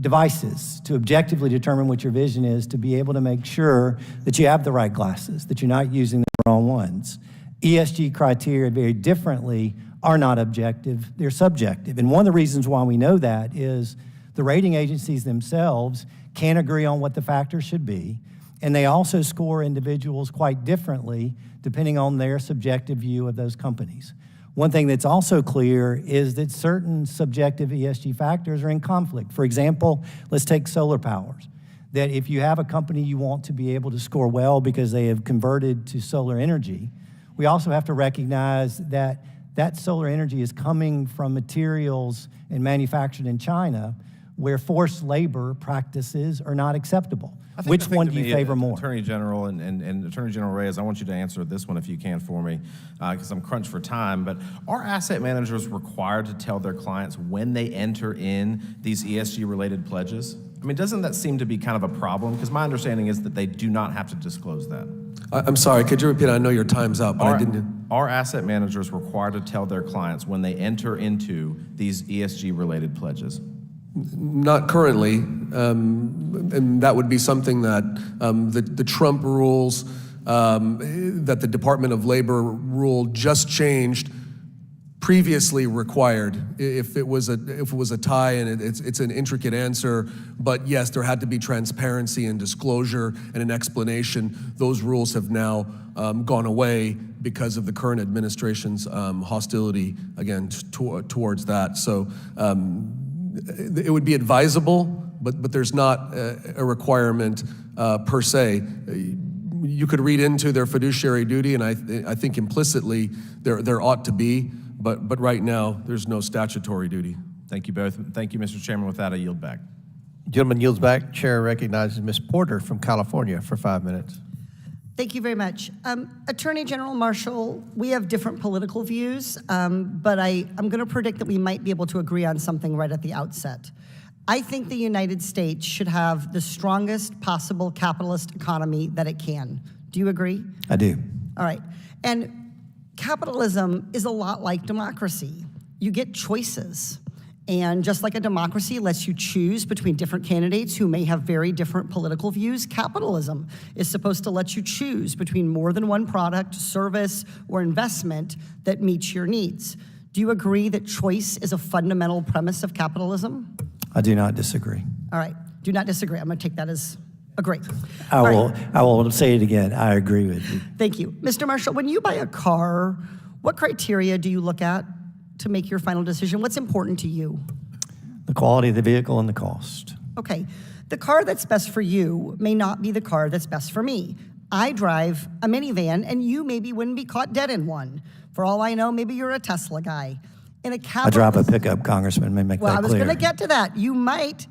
devices to objectively determine what your vision is, to be able to make sure that you have the right glasses, that you're not using the wrong ones. ESG criteria very differently are not objective, they're subjective. And one of the reasons why we know that is the rating agencies themselves can't agree on what the factors should be, and they also score individuals quite differently depending on their subjective view of those companies. One thing that's also clear is that certain subjective ESG factors are in conflict. For example, let's take solar powers. That if you have a company you want to be able to score well because they have converted to solar energy, we also have to recognize that that solar energy is coming from materials and manufactured in China where forced labor practices are not acceptable. Which one do you favor more? Attorney General and Attorney General Reyes, I want you to answer this one if you can for me, because I'm crunched for time, but are asset managers required to tell their clients when they enter in these ESG-related pledges? I mean, doesn't that seem to be kind of a problem? Because my understanding is that they do not have to disclose that. I'm sorry, could you repeat? I know your time's up, but I didn't. Are asset managers required to tell their clients when they enter into these ESG-related pledges? Not currently, and that would be something that the Trump rules that the Department of Labor rule just changed previously required. If it was a tie, and it's an intricate answer, but yes, there had to be transparency and disclosure and an explanation. Those rules have now gone away because of the current administration's hostility again towards that. So. It would be advisable, but there's not a requirement per se. You could read into their fiduciary duty, and I think implicitly there ought to be, but right now there's no statutory duty. Thank you both. Thank you, Mr. Chairman. With that, I yield back. Gentleman yields back. Chair recognizes Ms. Porter from California for 5 minutes. Thank you very much. Attorney General Marshall, we have different political views, but I'm going to predict that we might be able to agree on something right at the outset. I think the United States should have the strongest possible capitalist economy that it can. Do you agree? I do. All right. And capitalism is a lot like democracy. You get choices. And just like a democracy lets you choose between different candidates who may have very different political views, capitalism is supposed to let you choose between more than one product, service, or investment that meets your needs. Do you agree that choice is a fundamental premise of capitalism? I do not disagree. All right, do not disagree. I'm going to take that as agree. I will say it again. I agree with you. Thank you. Mr. Marshall, when you buy a car, what criteria do you look at to make your final decision? What's important to you? The quality of the vehicle and the cost. Okay, the car that's best for you may not be the car that's best for me. I drive a minivan, and you maybe wouldn't be caught dead in one. For all I know, maybe you're a Tesla guy. In a I drive a pickup, Congressman, let me make that clear. Well, I was going to get to that. You might.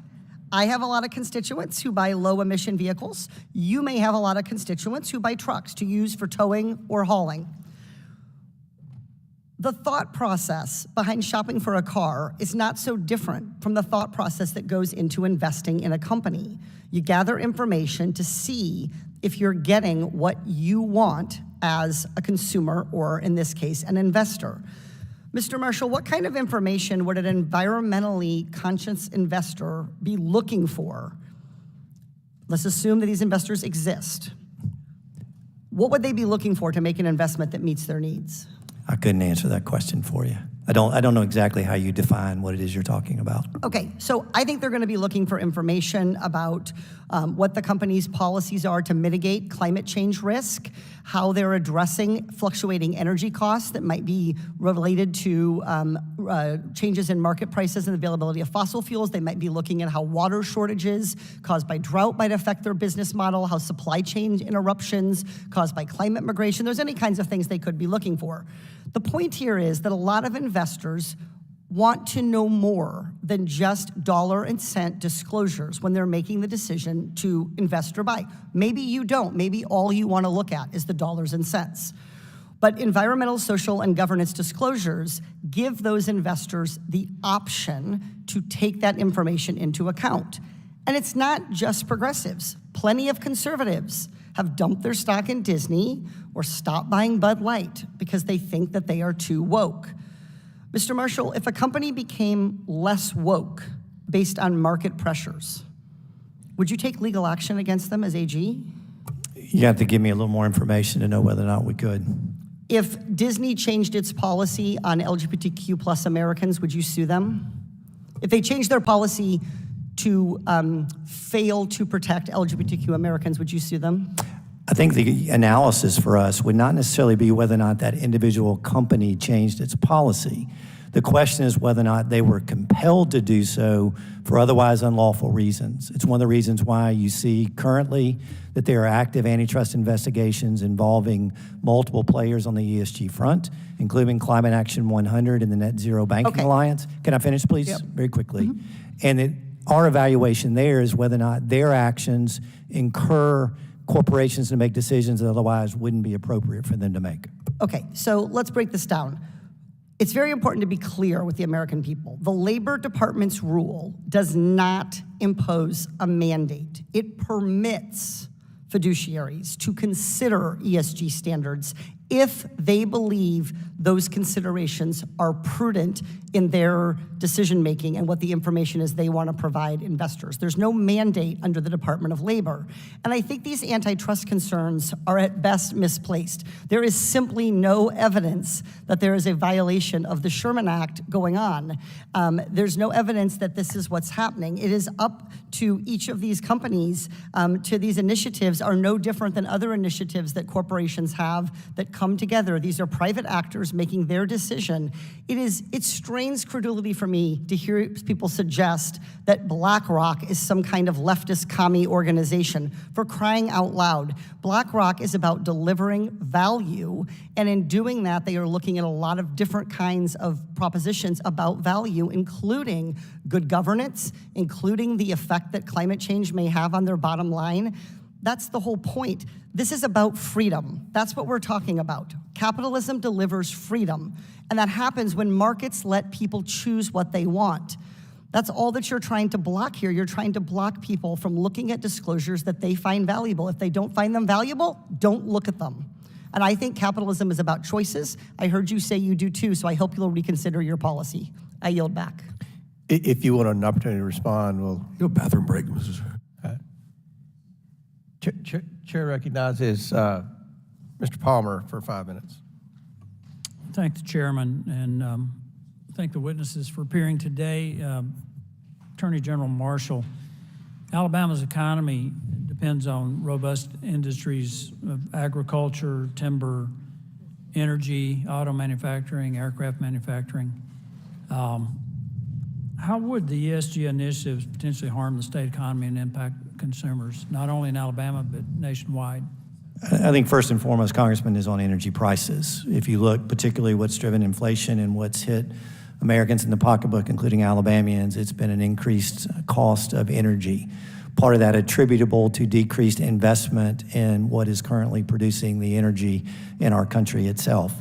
I have a lot of constituents who buy low-emission vehicles. You may have a lot of constituents who buy trucks to use for towing or hauling. The thought process behind shopping for a car is not so different from the thought process that goes into investing in a company. You gather information to see if you're getting what you want as a consumer, or in this case, an investor. Mr. Marshall, what kind of information would an environmentally conscious investor be looking for? Let's assume that these investors exist. What would they be looking for to make an investment that meets their needs? I couldn't answer that question for you. I don't know exactly how you define what it is you're talking about. Okay, so I think they're going to be looking for information about what the company's policies are to mitigate climate change risk, how they're addressing fluctuating energy costs that might be related to changes in market prices and availability of fossil fuels. They might be looking at how water shortages caused by drought might affect their business model, how supply chain interruptions caused by climate migration. There's any kinds of things they could be looking for. The point here is that a lot of investors want to know more than just dollar and cent disclosures when they're making the decision to invest or buy. Maybe you don't. Maybe all you want to look at is the dollars and cents. But environmental, social, and governance disclosures give those investors the option to take that information into account. And it's not just progressives. Plenty of conservatives have dumped their stock in Disney or stopped buying Bud Light because they think that they are too woke. Mr. Marshall, if a company became less woke based on market pressures, would you take legal action against them as AG? You have to give me a little more information to know whether or not we could. If Disney changed its policy on LGBTQ plus Americans, would you sue them? If they changed their policy to fail to protect LGBTQ Americans, would you sue them? I think the analysis for us would not necessarily be whether or not that individual company changed its policy. The question is whether or not they were compelled to do so for otherwise unlawful reasons. It's one of the reasons why you see currently that there are active antitrust investigations involving multiple players on the ESG front, including Climate Action 100 and the Net Zero Banking Alliance. Can I finish, please? Yep. Very quickly. And our evaluation there is whether or not their actions incur corporations to make decisions that otherwise wouldn't be appropriate for them to make. Okay, so let's break this down. It's very important to be clear with the American people. The Labor Department's rule does not impose a mandate. It permits fiduciaries to consider ESG standards if they believe those considerations are prudent in their decision-making and what the information is they want to provide investors. There's no mandate under the Department of Labor. And I think these antitrust concerns are at best misplaced. There is simply no evidence that there is a violation of the Sherman Act going on. There's no evidence that this is what's happening. It is up to each of these companies, to these initiatives are no different than other initiatives that corporations have that come together. These are private actors making their decision. It strains credulity for me to hear people suggest that BlackRock is some kind of leftist commie organization. For crying out loud, BlackRock is about delivering value, and in doing that, they are looking at a lot of different kinds of propositions about value, including good governance, including the effect that climate change may have on their bottom line. That's the whole point. This is about freedom. That's what we're talking about. Capitalism delivers freedom, and that happens when markets let people choose what they want. That's all that you're trying to block here. You're trying to block people from looking at disclosures that they find valuable. If they don't find them valuable, don't look at them. And I think capitalism is about choices. I heard you say you do too, so I hope you'll reconsider your policy. I yield back. If you want an opportunity to respond, we'll... Go bathroom break, Mrs. Chair recognizes Mr. Palmer for 5 minutes. Thank the chairman, and thank the witnesses for appearing today. Attorney General Marshall, Alabama's economy depends on robust industries of agriculture, timber, energy, auto manufacturing, aircraft manufacturing. How would the ESG initiatives potentially harm the state economy and impact consumers, not only in Alabama, but nationwide? I think first and foremost, Congressman, is on energy prices. If you look particularly what's driven inflation and what's hit Americans in the pocketbook, including Alabamians, it's been an increased cost of energy. Part of that attributable to decreased investment in what is currently producing the energy in our country itself.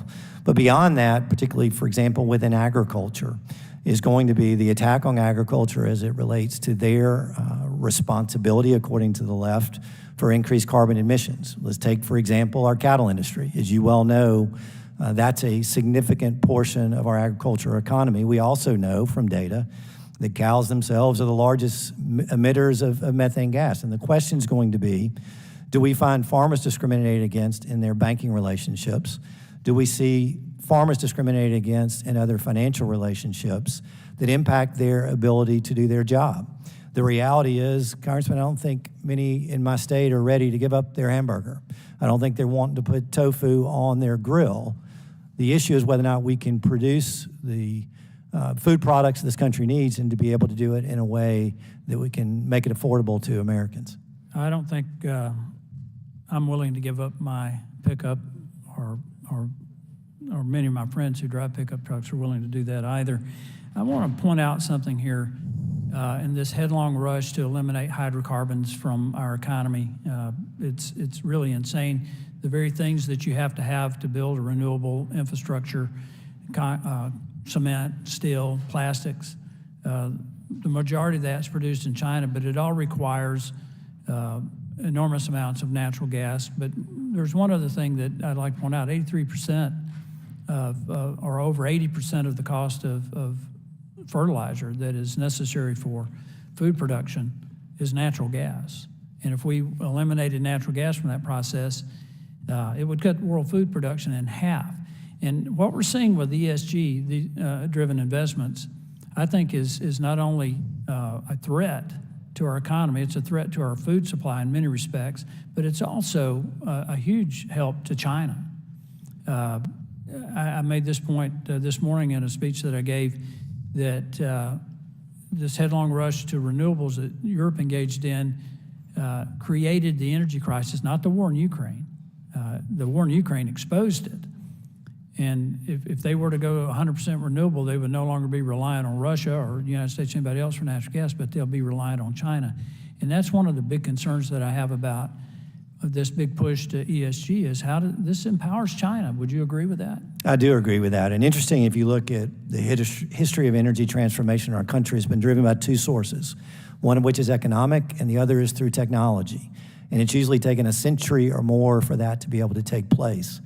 But beyond that, particularly, for example, within agriculture, is going to be the attack on agriculture as it relates to their responsibility, according to the left, for increased carbon emissions. Let's take, for example, our cattle industry. As you well know, that's a significant portion of our agricultural economy. We also know from data that cows themselves are the largest emitters of methane gas. And the question is going to be, do we find farmers discriminated against in their banking relationships? Do we see farmers discriminated against in other financial relationships that impact their ability to do their job? The reality is, Congressman, I don't think many in my state are ready to give up their hamburger. I don't think they're wanting to put tofu on their grill. The issue is whether or not we can produce the food products this country needs and to be able to do it in a way that we can make it affordable to Americans. I don't think I'm willing to give up my pickup, or many of my friends who drive pickup trucks are willing to do that either. I want to point out something here. In this headlong rush to eliminate hydrocarbons from our economy, it's really insane. The very things that you have to build a renewable infrastructure, cement, steel, plastics, the majority of that's produced in China, but it all requires enormous amounts of natural gas. But there's one other thing that I'd like to point out. 83% or over 80% of the cost of fertilizer that is necessary for food production is natural gas. And if we eliminated natural gas from that process, it would cut world food production in half. And what we're seeing with ESG driven investments, I think is not only a threat to our economy, it's a threat to our food supply in many respects, but it's also a huge help to China. I made this point this morning in a speech that I gave, that this headlong rush to renewables that Europe engaged in created the energy crisis, not the war in Ukraine. The war in Ukraine exposed it. And if they were to go 100% renewable, they would no longer be reliant on Russia or the United States or anybody else for natural gas, but they'll be reliant on China. And that's one of the big concerns that I have about this big push to ESG, is how this empowers China. Would you agree with that? I do agree with that. And interesting, if you look at the history of energy transformation in our country, has been driven by two sources, one of which is economic and the other is through technology. And it's usually taken a century or more for that to be able to take place.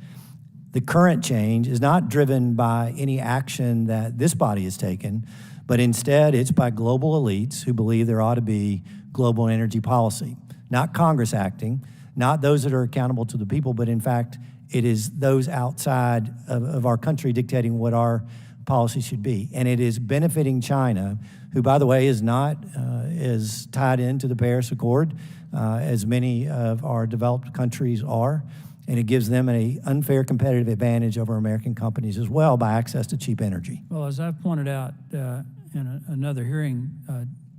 The current change is not driven by any action that this body has taken, but instead it's by global elites who believe there ought to be global energy policy. Not Congress acting, not those that are accountable to the people, but in fact, it is those outside of our country dictating what our policy should be. And it is benefiting China, who, by the way, is not as tied into the Paris Accord as many of our developed countries are. And it gives them an unfair competitive advantage over American companies as well by access to cheap energy. Well, as I've pointed out in another hearing,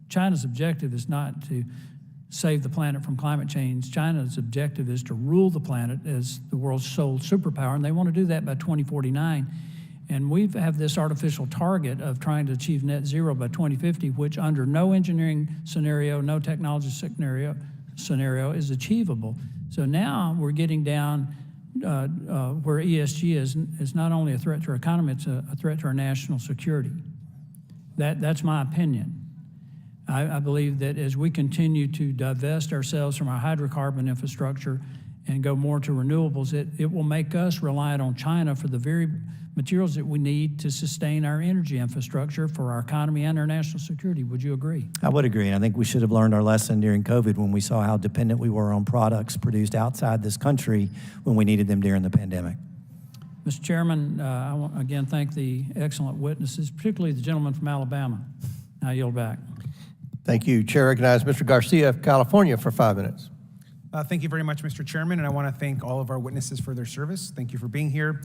China's objective is not to save the planet from climate change. China's objective is to rule the planet as the world's sole superpower, and they want to do that by 2049. And we have this artificial target of trying to achieve net zero by 2050, which under no engineering scenario, no technology scenario is achievable. So now we're getting down where ESG is not only a threat to our economy, it's a threat to our national security. That's my opinion. I believe that as we continue to divest ourselves from our hydrocarbon infrastructure and go more to renewables, it will make us reliant on China for the very materials that we need to sustain our energy infrastructure for our economy and our national security. Would you agree? I would agree. And I think we should have learned our lesson during COVID when we saw how dependent we were on products produced outside this country when we needed them during the pandemic. Mr. Chairman, I want to again thank the excellent witnesses, particularly the gentleman from Alabama. I yield back. Thank you. Chair recognizes Mr. Garcia of California for 5 minutes. Thank you very much, Mr. Chairman, and I want to thank all of our witnesses for their service. Thank you for being here.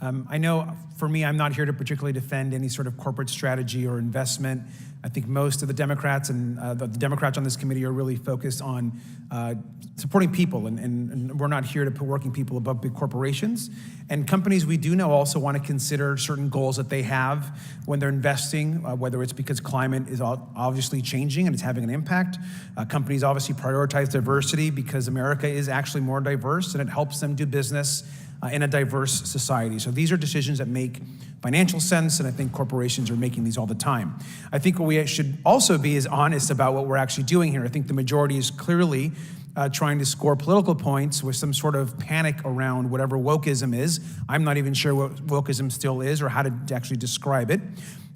I know for me, I'm not here to particularly defend any sort of corporate strategy or investment. I think most of the Democrats and the Democrats on this committee are really focused on supporting people, and we're not here to put working people above big corporations. And companies we do know also want to consider certain goals that they have when they're investing, whether it's because climate is obviously changing and it's having an impact. Companies obviously prioritize diversity because America is actually more diverse, and it helps them do business in a diverse society. So these are decisions that make financial sense, and I think corporations are making these all the time. I think what we should also be is honest about what we're actually doing here. I think the majority is clearly trying to score political points with some sort of panic around whatever wokeism is. I'm not even sure what wokeism still is or how to actually describe it.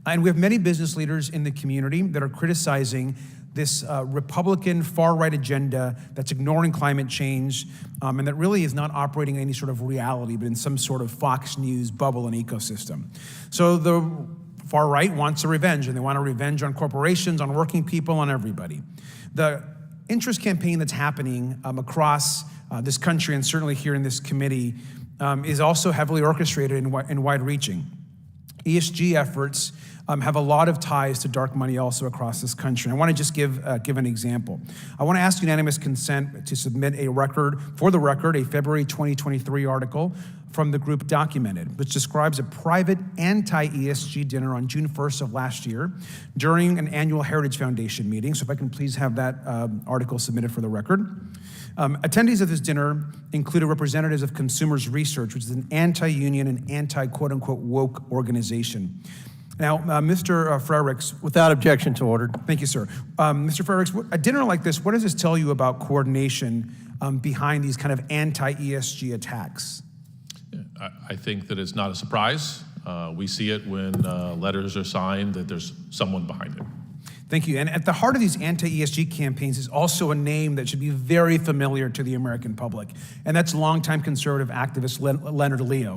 And we have many business leaders in the community that are criticizing this Republican far-right agenda that's ignoring climate change and that really is not operating in any sort of reality, but in some sort of Fox News bubble and ecosystem. So the far-right wants a revenge, and they want a revenge on corporations, on working people, on everybody. The interest campaign that's happening across this country, and certainly here in this committee, is also heavily orchestrated and wide-reaching. ESG efforts have a lot of ties to dark money also across this country. I want to just give an example. I want to ask unanimous consent to submit for the record, a February 2023 article from the group Documented, which describes a private anti-ESG dinner on June 1st of last year during an annual Heritage Foundation meeting. So if I can please have that article submitted for the record. Attendees of this dinner included representatives of Consumers Research, which is an anti-union and anti-quote-unquote woke organization. Now, Mr. Frerichs. Without objection to order. Thank you, sir. Mr. Frerichs, a dinner like this, what does this tell you about coordination behind these kind of anti-ESG attacks? I think that it's not a surprise. We see it when letters are signed that there's someone behind it. Thank you. And at the heart of these anti-ESG campaigns is also a name that should be very familiar to the American public, and that's longtime conservative activist Leonard Leo.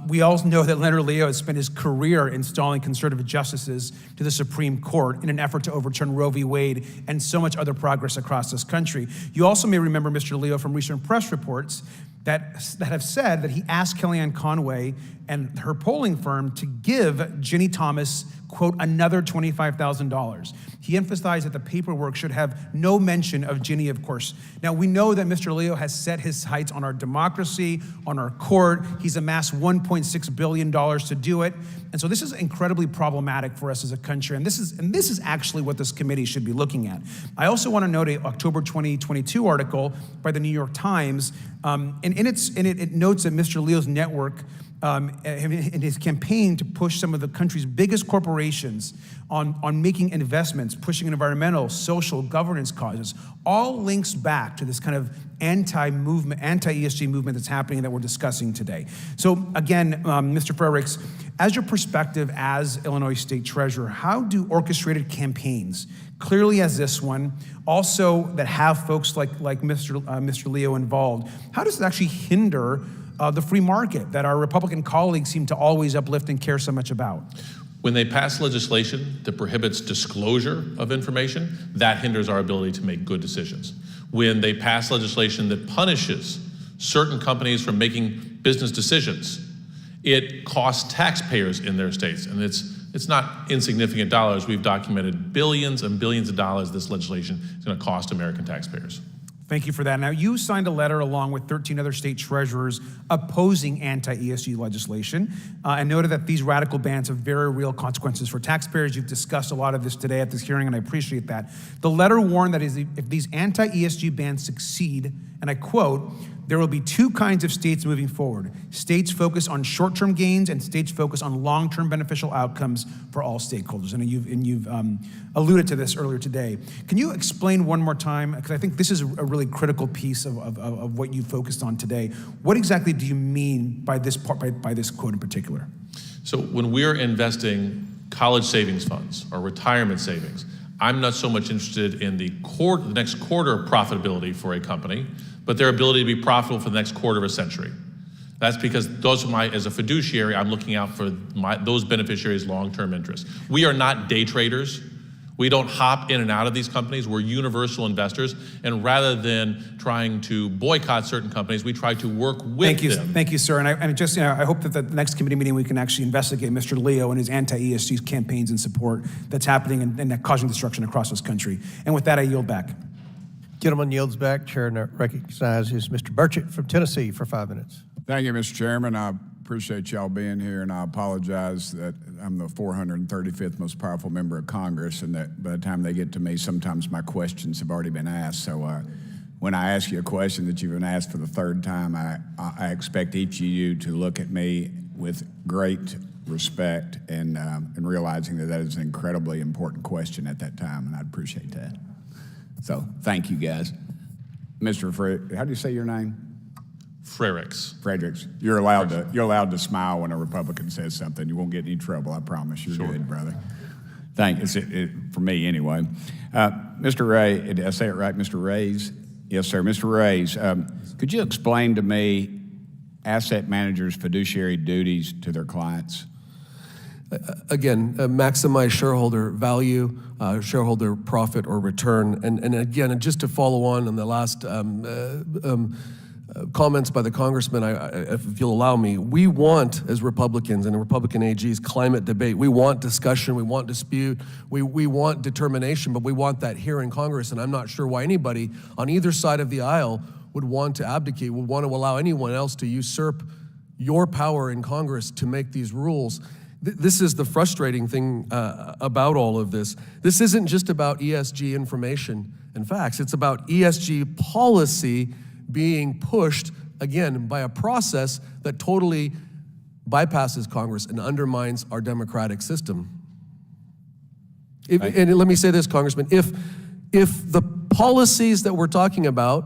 We all know that Leonard Leo has spent his career installing conservative justices to the Supreme Court in an effort to overturn Roe v. Wade and so much other progress across this country. You also may remember Mr. Leo from recent press reports that have said that he asked Kellyanne Conway and her polling firm to give Ginny Thomas, quote, another $25,000. He emphasized that the paperwork should have no mention of Ginny, of course. Now, we know that Mr. Leo has set his sights on our democracy, on our court. He's amassed $1.6 billion to do it. And so this is incredibly problematic for us as a country. And this is actually what this committee should be looking at. I also want to note an October 2022 article by the New York Times. And it notes that Mr. Leo's network in his campaign to push some of the country's biggest corporations on making investments, pushing environmental, social, governance causes, all links back to this kind of anti-ESG movement that's happening that we're discussing today. So again, Mr. Frerichs, as your perspective as Illinois State Treasurer, how do orchestrated campaigns, clearly as this one, also that have folks like Mr. Leo involved, how does it actually hinder the free market that our Republican colleagues seem to always uplift and care so much about? When they pass legislation that prohibits disclosure of information, that hinders our ability to make good decisions. When they pass legislation that punishes certain companies from making business decisions, it costs taxpayers in their states, and it's not insignificant dollars. We've documented billions and billions of dollars this legislation is going to cost American taxpayers. Thank you for that. Now, you signed a letter along with 13 other state treasurers opposing anti-ESG legislation and noted that these radical bans have very real consequences for taxpayers. You've discussed a lot of this today at this hearing, and I appreciate that. The letter warned that if these anti-ESG bans succeed, and I quote, there will be two kinds of states moving forward. States focus on short-term gains and states focus on long-term beneficial outcomes for all stakeholders. And you've alluded to this earlier today. Can you explain one more time? Because I think this is a really critical piece of what you focused on today. What exactly do you mean by this by this quote in particular? So when we're investing college savings funds or retirement savings, I'm not so much interested in the next quarter of profitability for a company, but their ability to be profitable for the next quarter of a century. That's because as a fiduciary, I'm looking out for those beneficiaries' long-term interests. We are not day traders. We don't hop in and out of these companies. We're universal investors. And rather than trying to boycott certain companies, we try to work with them. Thank you, sir. And I hope that the next committee meeting we can actually investigate Mr. Leo and his anti-ESG campaigns and support that's happening and causing destruction across this country. And with that, I yield back. Gentleman yields back. Chair recognizes Mr. Burchett from Tennessee for 5 minutes. Thank you, Mr. Chairman. I appreciate y'all being here, and I apologize that I'm the 435th most powerful member of Congress, and that by the time they get to me, sometimes my questions have already been asked. So when I ask you a question that you've been asked for the third time, I expect each of you to look at me with great respect and realizing that is an incredibly important question at that time, and I'd appreciate that. So thank you, guys. Mr. How do you say your name? Fredericks. You're allowed to smile when a Republican says something. You won't get any trouble, I promise. You're good, brother. Thank you. For me, anyway. Mr. Ray, did I say it right, Mr. Rays? Yes, sir. Mr. Rays, could you explain to me asset managers' fiduciary duties to their clients? Again, maximize shareholder value, shareholder profit or return. And again, just to follow on the last comments by the congressman, if you'll allow me, we want, as Republicans and Republican AGs, climate debate. We want discussion, we want dispute, we want determination, but we want that here in Congress, and I'm not sure why anybody on either side of the aisle would want to abdicate, would want to allow anyone else to usurp your power in Congress to make these rules. This is the frustrating thing about all of this. This isn't just about ESG information and facts, it's about ESG policy being pushed, again, by a process that totally bypasses Congress and undermines our democratic system. And let me say this, Congressman, if the policies that we're talking about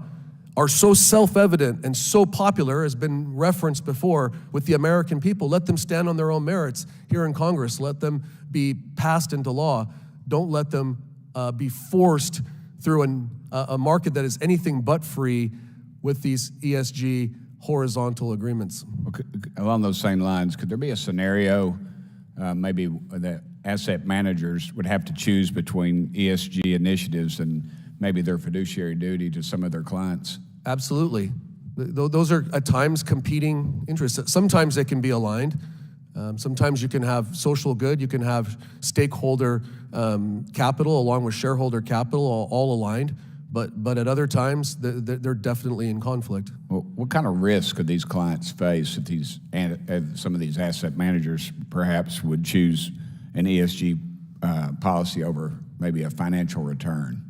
are so self-evident and so popular, has been referenced before, with the American people, let them stand on their own merits here in Congress. Let them be passed into law. Don't let them be forced through a market that is anything but free with these ESG horizontal agreements. Okay. Along those same lines, could there be a scenario maybe that asset managers would have to choose between ESG initiatives and maybe their fiduciary duty to some of their clients? Absolutely. Those are at times competing interests. Sometimes they can be aligned. Sometimes you can have social good, you can have stakeholder capital along with shareholder capital all aligned. But at other times, they're definitely in conflict. Well, what kind of risk could these clients face if some of these asset managers perhaps would choose an ESG policy over maybe a financial return?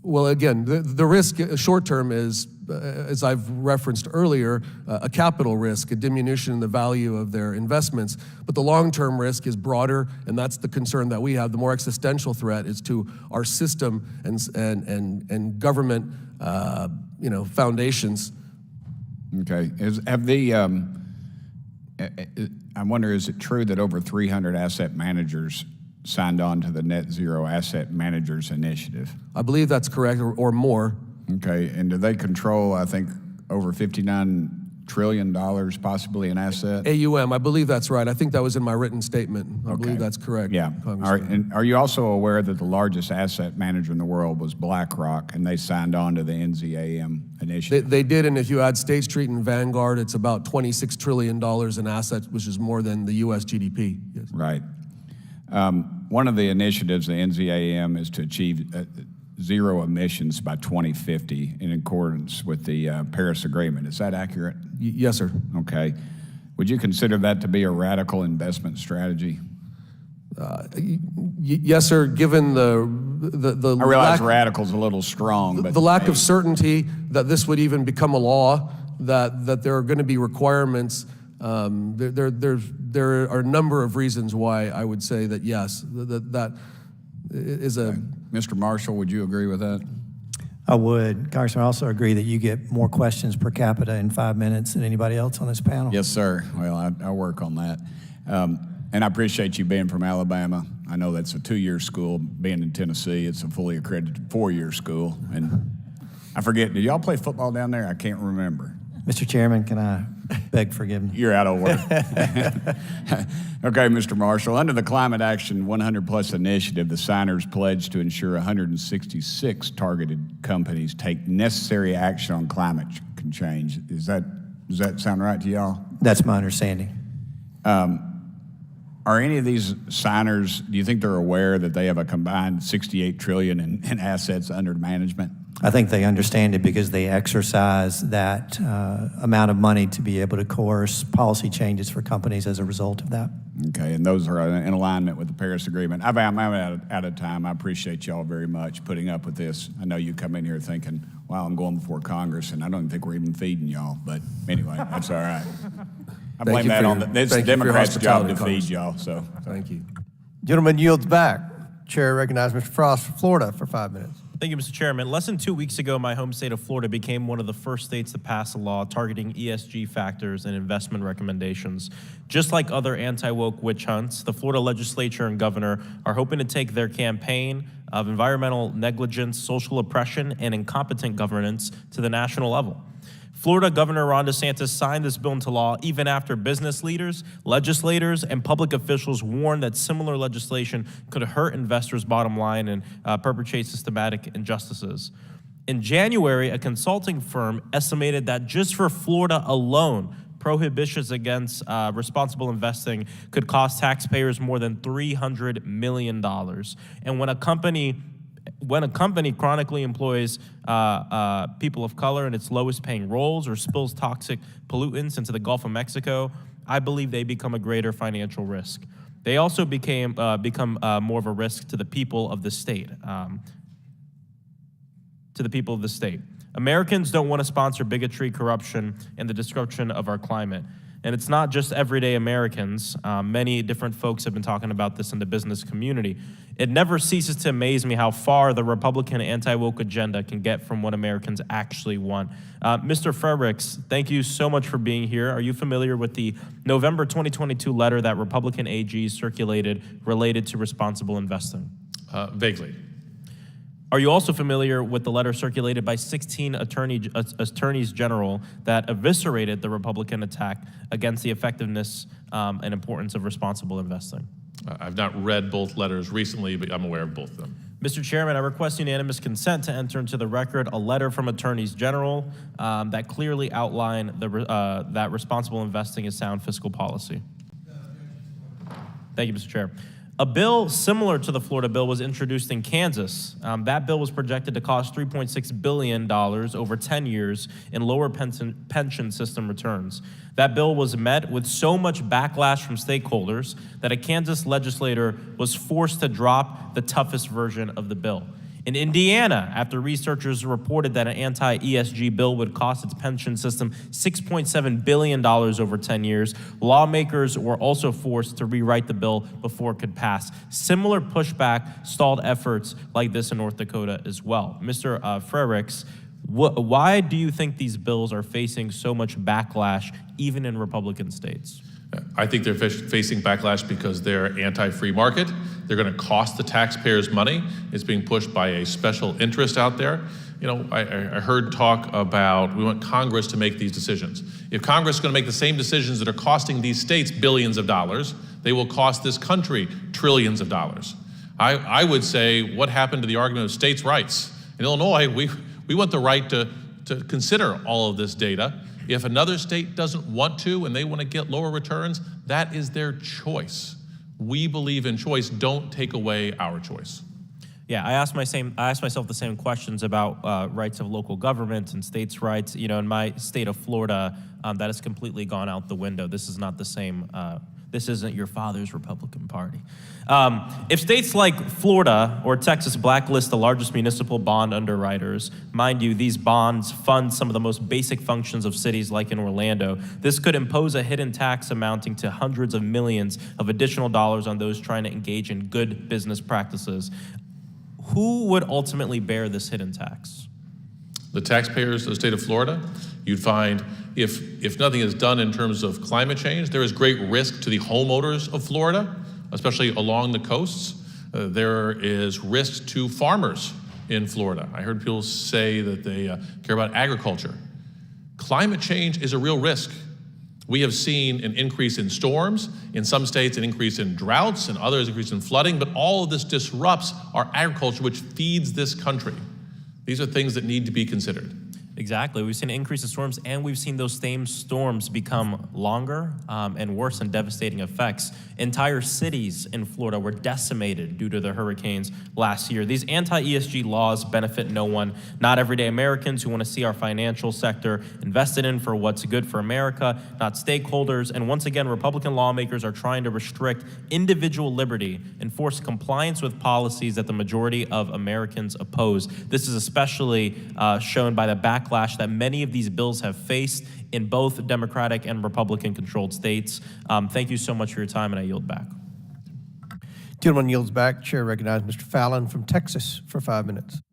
Well, again, the risk short term is, as I've referenced earlier, a capital risk, a diminution in the value of their investments. But the long-term risk is broader, and that's the concern that we have. The more existential threat is to our system and government, foundations. Okay. I wonder, is it true that over 300 asset managers signed on to the Net Zero Asset Managers Initiative? I believe that's correct, or more. Okay, and do they control, I think, over $59 trillion possibly in assets? AUM, I believe that's right. I think that was in my written statement. I believe that's correct. Yeah. All right. And are you also aware that the largest asset manager in the world was BlackRock, and they signed on to the NZAM initiative? They did, and if you add State Street and Vanguard, it's about $26 trillion in assets, which is more than the U.S. GDP. Yes. Right. One of the initiatives, the NZAM, is to achieve zero emissions by 2050 in accordance with the Paris Agreement. Is that accurate? Yes, sir. Okay. Would you consider that to be a radical investment strategy? Yes, sir, given the I realize radical's a little strong, but the lack of certainty that this would even become a law, that there are going to be requirements. There are a number of reasons why I would say that yes, that is a... Mr. Marshall, would you agree with that? I would. Congressman, I also agree that you get more questions per capita in 5 minutes than anybody else on this panel. Yes, sir. Well, I'll work on that. And I appreciate you being from Alabama. I know that's a 2-year school. Being in Tennessee, it's a fully accredited 4-year school. And I forget, did y'all play football down there? I can't remember. Mr. Chairman, can I Beg forgiveness. You're out of order. Okay, Mr. Marshall, under the Climate Action 100 Plus initiative, the signers pledged to ensure 166 targeted companies take necessary action on climate change. Does that sound right to y'all? That's my understanding. Are any of these signers, do you think they're aware that they have a combined $68 trillion in assets under management? I think they understand it because they exercise that amount of money to be able to coerce policy changes for companies as a result of that. Okay, and those are in alignment with the Paris Agreement. I'm out of time. I appreciate y'all very much putting up with this. I know you come in here thinking, wow, I'm going before Congress, and I don't think we're even feeding y'all. But anyway, that's all right. I blame that on it's the Democrats' job to feed y'all. So thank you. Gentleman yields back. Chair recognizes Mr. Frost from Florida for 5 minutes. Thank you, Mr. Chairman. Less than 2 weeks ago, my home state of Florida became one of the first states to pass a law targeting ESG factors and investment recommendations. Just like other anti-woke witch hunts, the Florida legislature and governor are hoping to take their campaign of environmental negligence, social oppression, and incompetent governance to the national level. Florida Governor Ron DeSantis signed this bill into law even after business leaders, legislators, and public officials warned that similar legislation could hurt investors' bottom line and perpetrate systematic injustices. In January, a consulting firm estimated that just for Florida alone, prohibitions against responsible investing could cost taxpayers more than $300 million. And when a company chronically employs people of color in its lowest paying roles or spills toxic pollutants into the Gulf of Mexico, I believe they become a greater financial risk. They also become more of a risk to the people of the state. Americans don't want to sponsor bigotry, corruption, and the destruction of our climate. And it's not just everyday Americans. Many different folks have been talking about this in the business community. It never ceases to amaze me how far the Republican anti-woke agenda can get from what Americans actually want. Mr. Fredericks, thank you so much for being here. Are you familiar with the November 2022 letter that Republican AGs circulated related to responsible investing? Vaguely. Are you also familiar with the letter circulated by 16 attorneys general that eviscerated the Republican attack against the effectiveness and importance of responsible investing? I've not read both letters recently, but I'm aware of both of them. Mr. Chairman, I request unanimous consent to enter into the record a letter from attorneys general that clearly outline that responsible investing is sound fiscal policy. Thank you, Mr. Chair. A bill similar to the Florida bill was introduced in Kansas. That bill was projected to cost $3.6 billion over 10 years in lower pension system returns. That bill was met with so much backlash from stakeholders that a Kansas legislator was forced to drop the toughest version of the bill. In Indiana, after researchers reported that an anti-ESG bill would cost its pension system $6.7 billion over 10 years, lawmakers were also forced to rewrite the bill before it could pass. Similar pushback stalled efforts like this in North Dakota as well. Mr. Fredericks, why do you think these bills are facing so much backlash, even in Republican states? I think they're facing backlash because they're anti-free market. They're going to cost the taxpayers money. It's being pushed by a special interest out there. You know, I heard talk about we want Congress to make these decisions. If Congress is going to make the same decisions that are costing these states billions of dollars, they will cost this country trillions of dollars. I would say, what happened to the argument of states' rights? In Illinois, we want the right to consider all of this data. If another state doesn't want to and they want to get lower returns, that is their choice. We believe in choice. Don't take away our choice. Yeah, I asked myself the same questions about rights of local government and states' rights. You know, in my state of Florida, that has completely gone out the window. This is not the same. This isn't your father's Republican Party. If states like Florida or Texas blacklist the largest municipal bond underwriters, mind you, these bonds fund some of the most basic functions of cities like in Orlando, this could impose a hidden tax amounting to hundreds of millions of additional dollars on those trying to engage in good business practices. Who would ultimately bear this hidden tax? The taxpayers of the state of Florida. You'd find if nothing is done in terms of climate change, there is great risk to the homeowners of Florida, especially along the coasts. There is risk to farmers in Florida. I heard people say that they care about agriculture. Climate change is a real risk. We have seen an increase in storms, in some states an increase in droughts, and others an increase in flooding, but all of this disrupts our agriculture, which feeds this country. These are things that need to be considered. Exactly. We've seen an increase in storms, and we've seen those same storms become longer and worse and devastating effects. Entire cities in Florida were decimated due to the hurricanes last year. These anti-ESG laws benefit no one, not everyday Americans who want to see our financial sector invested in for what's good for America, not stakeholders. And once again, Republican lawmakers are trying to restrict individual liberty and force compliance with policies that the majority of Americans oppose. This is especially shown by the backlash that many of these bills have faced in both Democratic and Republican-controlled states. Thank you so much for your time, and I yield back. Gentleman yields back. Chair recognizes Mr. Fallon from Texas for 5 minutes.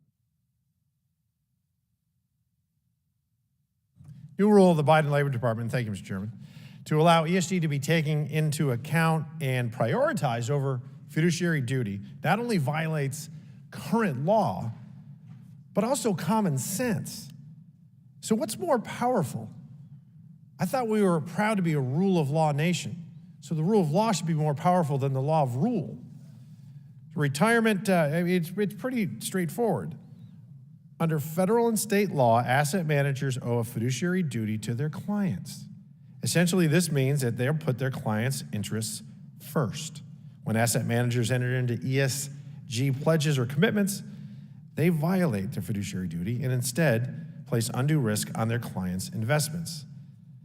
New rule of the Biden Labor Department, thank you, Mr. Chairman, to allow ESG to be taken into account and prioritized over fiduciary duty not only violates current law, but also common sense. So what's more powerful? I thought we were proud to be a rule of law nation. So the rule of law should be more powerful than the law of rule. Retirement, it's pretty straightforward. Under federal and state law, asset managers owe a fiduciary duty to their clients. Essentially, this means that they'll put their clients' interests first. When asset managers enter into ESG pledges or commitments, they violate their fiduciary duty and instead place undue risk on their clients' investments.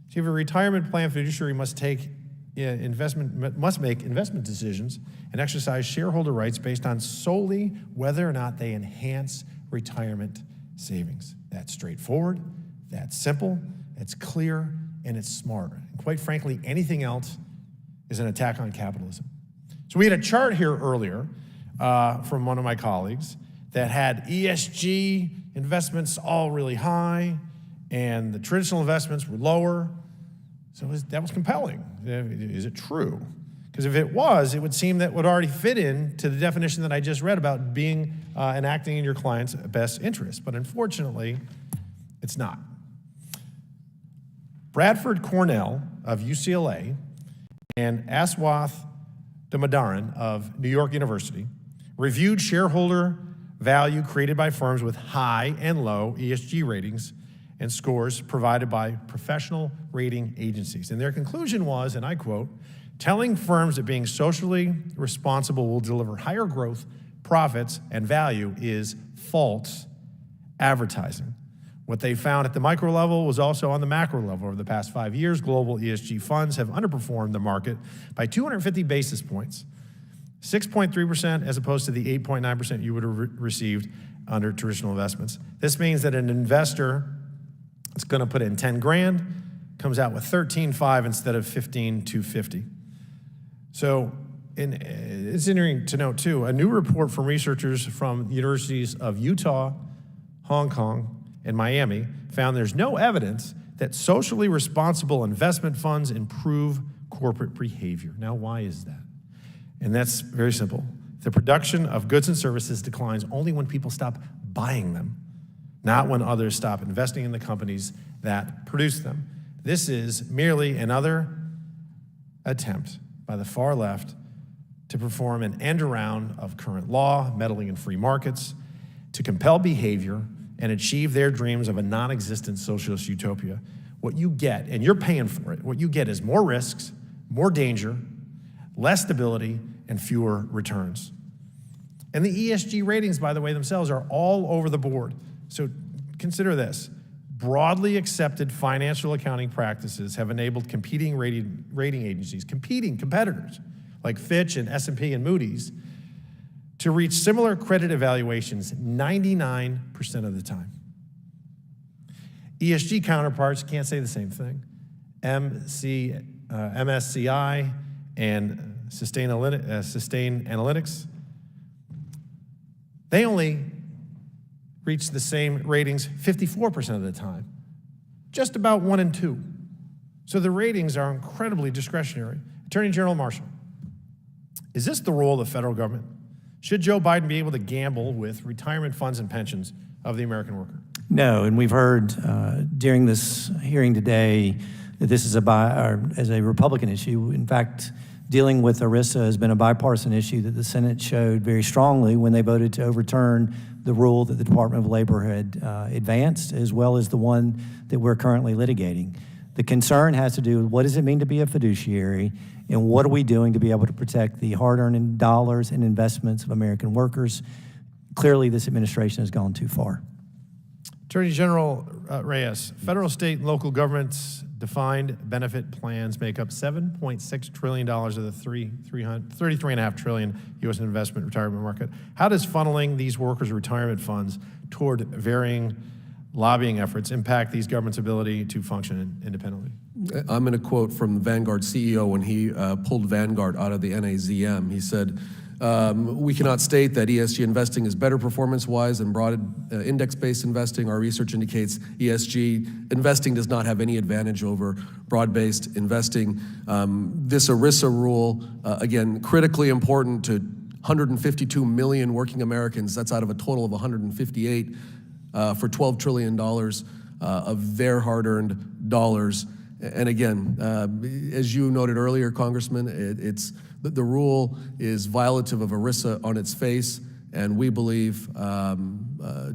So if you have a retirement plan, fiduciary must make investment decisions and exercise shareholder rights based on solely whether or not they enhance retirement savings. That's straightforward, that's simple, it's clear, and it's smart. And quite frankly, anything else is an attack on capitalism. So we had a chart here earlier from one of my colleagues that had ESG investments all really high and the traditional investments were lower. So that was compelling. Is it true? Because if it was, it would seem that would already fit in to the definition that I just read about being and acting in your client's best interest. But unfortunately, it's not. Bradford Cornell of UCLA and Aswath Damodaran of New York University reviewed shareholder value created by firms with high and low ESG ratings and scores provided by professional rating agencies. And their conclusion was, and I quote, telling firms that being socially responsible will deliver higher growth, profits, and value is false advertising. What they found at the micro level was also on the macro level. Over the past 5 years, global ESG funds have underperformed the market by 250 basis points, 6.3% as opposed to the 8.9% you would have received under traditional investments. This means that an investor that's going to put in 10 grand comes out with 13.5 instead of 15,250. So it's interesting to note too, a new report from researchers from the universities of Utah, Hong Kong, and Miami found there's no evidence that socially responsible investment funds improve corporate behavior. Now, why is that? And that's very simple. The production of goods and services declines only when people stop buying them, not when others stop investing in the companies that produce them. This is merely another attempt by the far left to perform an end around of current law, meddling in free markets, to compel behavior and achieve their dreams of a non-existent socialist utopia. What you get, and you're paying for it, what you get is more risks, more danger, less stability, and fewer returns. And the ESG ratings, by the way, themselves are all over the board. So consider this. Broadly accepted financial accounting practices have enabled competing rating agencies, competitors, like Fitch and S&P and Moody's, to reach similar credit evaluations 99% of the time. ESG counterparts can't say the same thing. MSCI and Sustainalytics, they only reach the same ratings 54% of the time, just about 1 in 2. So the ratings are incredibly discretionary. Attorney General Marshall, is this the role of the federal government? Should Joe Biden be able to gamble with retirement funds and pensions of the American worker? No, and we've heard during this hearing today that this is as a Republican issue. In fact, dealing with ERISA has been a bipartisan issue that the Senate showed very strongly when they voted to overturn the rule that the Department of Labor had advanced, as well as the one that we're currently litigating. The concern has to do with what does it mean to be a fiduciary, and what are we doing to be able to protect the hard-earned dollars and investments of American workers. Clearly, this administration has gone too far. Attorney General Reyes, federal, state, and local governments defined benefit plans make up $7.6 trillion of the $33.5 trillion U.S. investment retirement market. How does funneling these workers' retirement funds toward varying lobbying efforts impact these governments' ability to function independently? I'm going to quote from the Vanguard CEO when he pulled Vanguard out of the NAZM. He said, we cannot state that ESG investing is better performance-wise than broad index-based investing. Our research indicates ESG investing does not have any advantage over broad-based investing. This ERISA rule, again, critically important to 152 million working Americans. That's out of a total of 158 for $12 trillion of their hard-earned dollars. And again, as you noted earlier, Congressman, the rule is violative of ERISA on its face, and we believe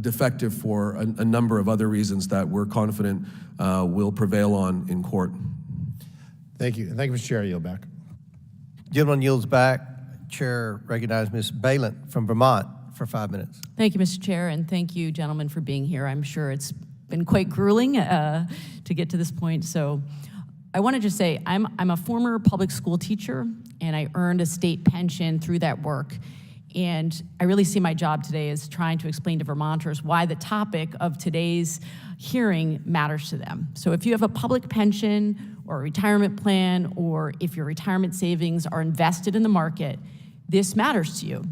defective for a number of other reasons that we're confident will prevail on in court. Thank you. Thank you, Mr. Chair. I yield back. Gentleman yields back. Chair recognizes Ms. Balint from Vermont for 5 minutes. Thank you, Mr. Chair, and thank you, gentlemen, for being here. I'm sure it's been quite grueling to get to this point. So I want to just say I'm a former public school teacher, and I earned a state pension through that work. And I really see my job today as trying to explain to Vermonters why the topic of today's hearing matters to them. So if you have a public pension or a retirement plan, or if your retirement savings are invested in the market, this matters to you.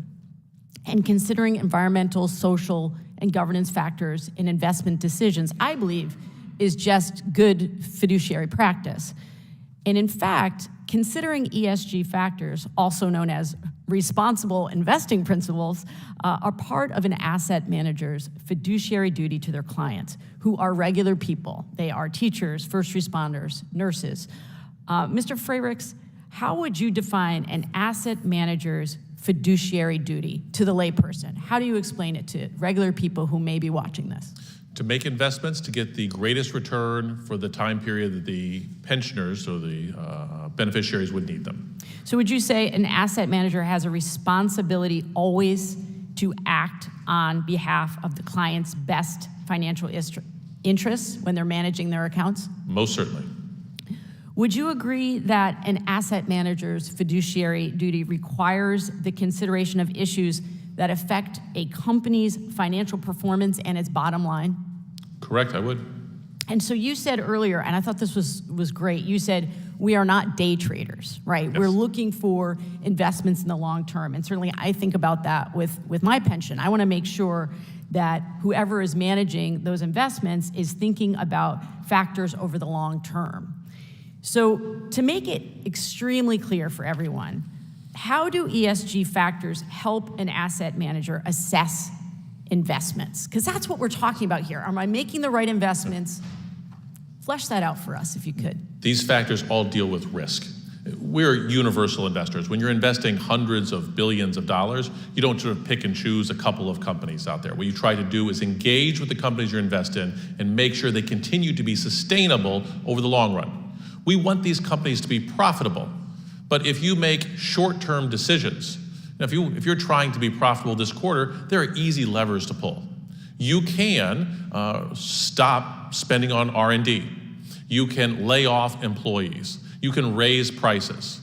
And considering environmental, social, and governance factors in investment decisions, I believe, is just good fiduciary practice. And in fact, considering ESG factors, also known as responsible investing principles, are part of an asset manager's fiduciary duty to their clients, who are regular people. They are teachers, first responders, nurses. Mr. Freyricks, how would you define an asset manager's fiduciary duty to the layperson? How do you explain it to regular people who may be watching this? To make investments to get the greatest return for the time period that the pensioners or the beneficiaries would need them. So would you say an asset manager has a responsibility always to act on behalf of the client's best financial interests when they're managing their accounts? Most certainly. Would you agree that an asset manager's fiduciary duty requires the consideration of issues that affect a company's financial performance and its bottom line? Correct, I would. And so you said earlier, and I thought this was great, you said we are not day traders, right? Yes. We're looking for investments in the long term. And certainly I think about that with my pension. I want to make sure that whoever is managing those investments is thinking about factors over the long term. So to make it extremely clear for everyone, how do ESG factors help an asset manager assess investments? Because that's what we're talking about here. Am I making the right investments? Flesh that out for us if you could. These factors all deal with risk. We're universal investors. When you're investing hundreds of billions of dollars, you don't sort of pick and choose a couple of companies out there. What you try to do is engage with the companies you invest in and make sure they continue to be sustainable over the long run. We want these companies to be profitable. But if you make short-term decisions, if you're trying to be profitable this quarter, there are easy levers to pull. You can stop spending on R&D. You can lay off employees. You can raise prices.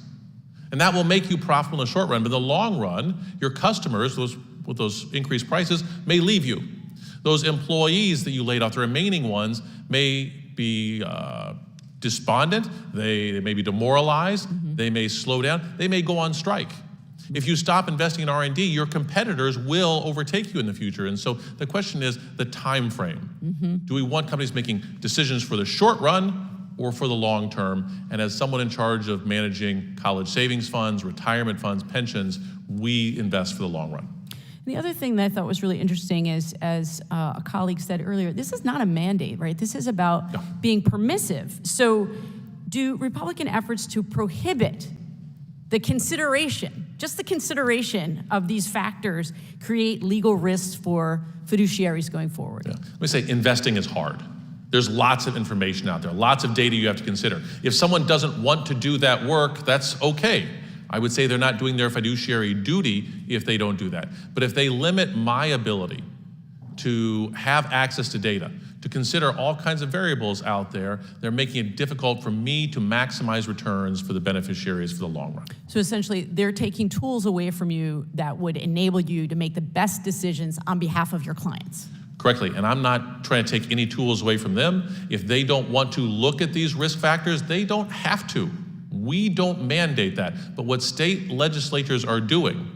And that will make you profitable in the short run, but in the long run, your customers, with those increased prices, may leave you. Those employees that you laid off, the remaining ones, may be despondent, they may be demoralized, they may slow down, they may go on strike. If you stop investing in R&D, your competitors will overtake you in the future. And so the question is the time frame. Do we want companies making decisions for the short run or for the long term? And as someone in charge of managing college savings funds, retirement funds, pensions, we invest for the long run. The other thing that I thought was really interesting is, as a colleague said earlier, this is not a mandate, right? This is about being permissive. So do Republican efforts to prohibit the consideration, just the consideration of these factors create legal risks for fiduciaries going forward? Yeah. Let me say, investing is hard. There's lots of information out there, lots of data you have to consider. If someone doesn't want to do that work, that's okay. I would say they're not doing their fiduciary duty if they don't do that. But if they limit my ability to have access to data, to consider all kinds of variables out there, they're making it difficult for me to maximize returns for the beneficiaries for the long run. So essentially, they're taking tools away from you that would enable you to make the best decisions on behalf of your clients. Correctly, and I'm not trying to take any tools away from them. If they don't want to look at these risk factors, they don't have to. We don't mandate that. But what state legislatures are doing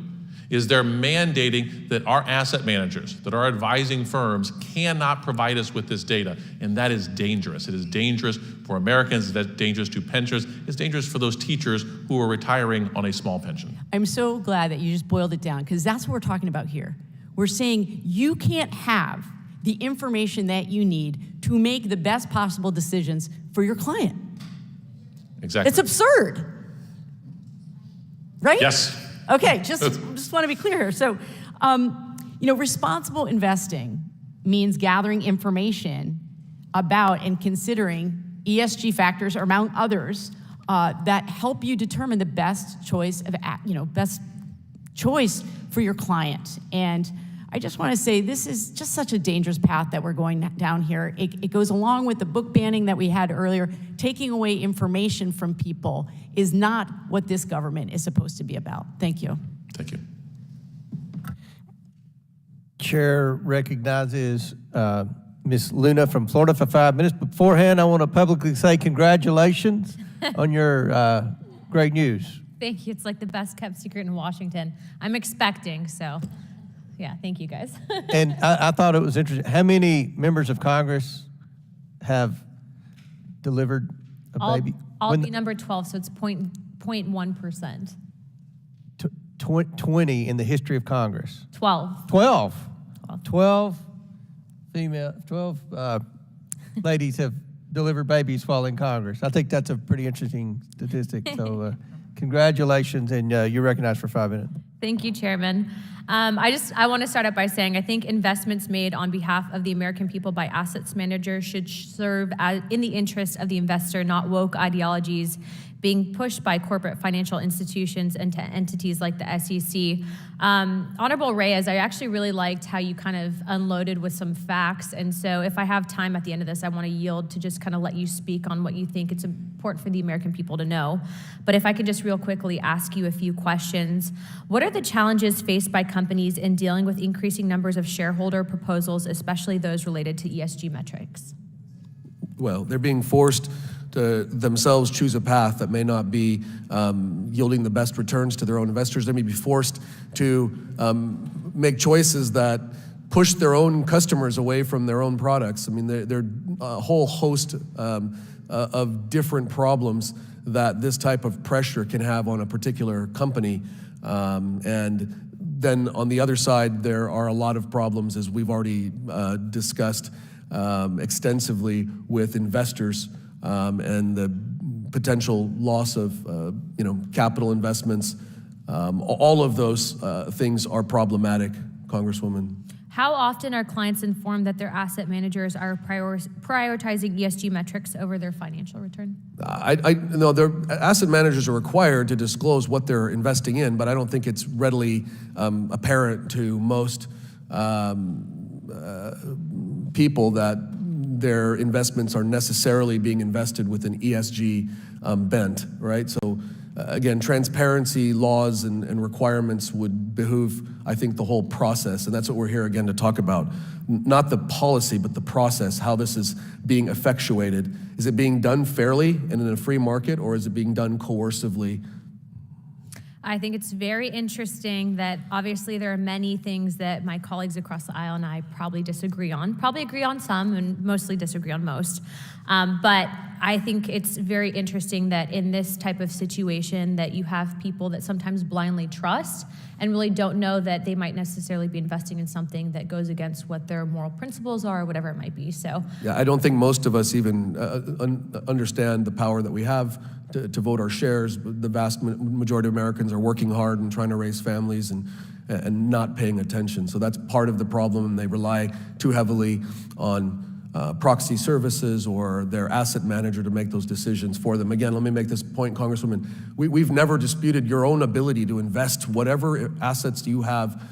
is they're mandating that our asset managers, that our advising firms cannot provide us with this data, and that is dangerous. It is dangerous for Americans, it's dangerous to pensioners, it's dangerous for those teachers who are retiring on a small pension. I'm so glad that you just boiled it down, because that's what we're talking about here. We're saying you can't have the information that you need to make the best possible decisions for your client. Exactly. It's absurd, right? Yes. Okay, just want to be clear here. So, responsible investing means gathering information about and considering ESG factors, or among others, that help you determine the best choice for your client. And I just want to say this is just such a dangerous path that we're going down here. It goes along with the book banning that we had earlier. Taking away information from people is not what this government is supposed to be about. Thank you. Thank you. Chair recognizes Ms. Luna from Florida for 5 minutes. Beforehand, I want to publicly say congratulations on your great news. Thank you. It's like the best kept secret in Washington. I'm expecting, so yeah, thank you guys. And I thought it was interesting. How many members of Congress have delivered a baby? I'll be number 12, so it's 0.1%. 20 in the history of Congress. 12. 12 female, 12 ladies have delivered babies while in Congress. I think that's a pretty interesting statistic. So congratulations, and you're recognized for 5 minutes. Thank you, Chairman. I want to start out by saying I think investments made on behalf of the American people by assets managers should serve in the interest of the investor, not woke ideologies being pushed by corporate financial institutions and to entities like the SEC. Honorable Reyes, I actually really liked how you kind of unloaded with some facts, and so if I have time at the end of this, I want to yield to just kind of let you speak on what you think it's important for the American people to know. But if I could just real quickly ask you a few questions. What are the challenges faced by companies in dealing with increasing numbers of shareholder proposals, especially those related to ESG metrics? Well, they're being forced to themselves choose a path that may not be yielding the best returns to their own investors. They may be forced to make choices that push their own customers away from their own products. I mean, there are a whole host of different problems that this type of pressure can have on a particular company. And then on the other side, there are a lot of problems, as we've already discussed extensively, with investors and the potential loss of capital investments. All of those things are problematic, Congresswoman. How often are clients informed that their asset managers are prioritizing ESG metrics over their financial return? No, their asset managers are required to disclose what they're investing in, but I don't think it's readily apparent to most people that their investments are necessarily being invested with an ESG bent, right? So again, transparency laws and requirements would behoove, I think, the whole process, and that's what we're here again to talk about. Not the policy, but the process, how this is being effectuated. Is it being done fairly and in a free market, or is it being done coercively? I think it's very interesting that obviously there are many things that my colleagues across the aisle and I probably disagree on. Probably agree on some and mostly disagree on most. But I think it's very interesting that in this type of situation that you have people that sometimes blindly trust and really don't know that they might necessarily be investing in something that goes against what their moral principles are or whatever it might be. So Yeah, I don't think most of us even understand the power that we have to vote our shares. The vast majority of Americans are working hard and trying to raise families and not paying attention. So that's part of the problem, and they rely too heavily on proxy services or their asset manager to make those decisions for them. Again, let me make this point, Congresswoman. We've never disputed your own ability to invest whatever assets you have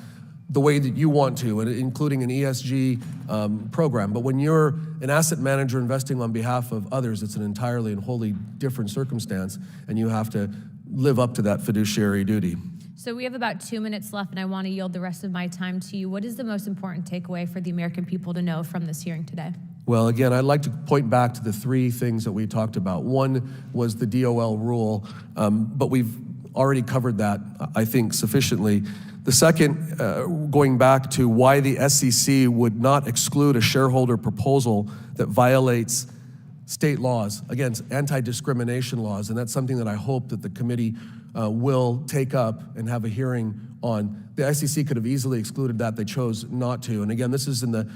the way that you want to, including an ESG program. But when you're an asset manager investing on behalf of others, it's an entirely and wholly different circumstance, and you have to live up to that fiduciary duty. So we have about 2 minutes left, and I want to yield the rest of my time to you. What is the most important takeaway for the American people to know from this hearing today? Well, again, I'd like to point back to the three things that we talked about. One was the DOL rule, but we've already covered that, I think, sufficiently. The second, going back to why the SEC would not exclude a shareholder proposal that violates state laws, against anti-discrimination laws, and that's something that I hope that the committee will take up and have a hearing on. The SEC could have easily excluded that. They chose not to. And again, this is in the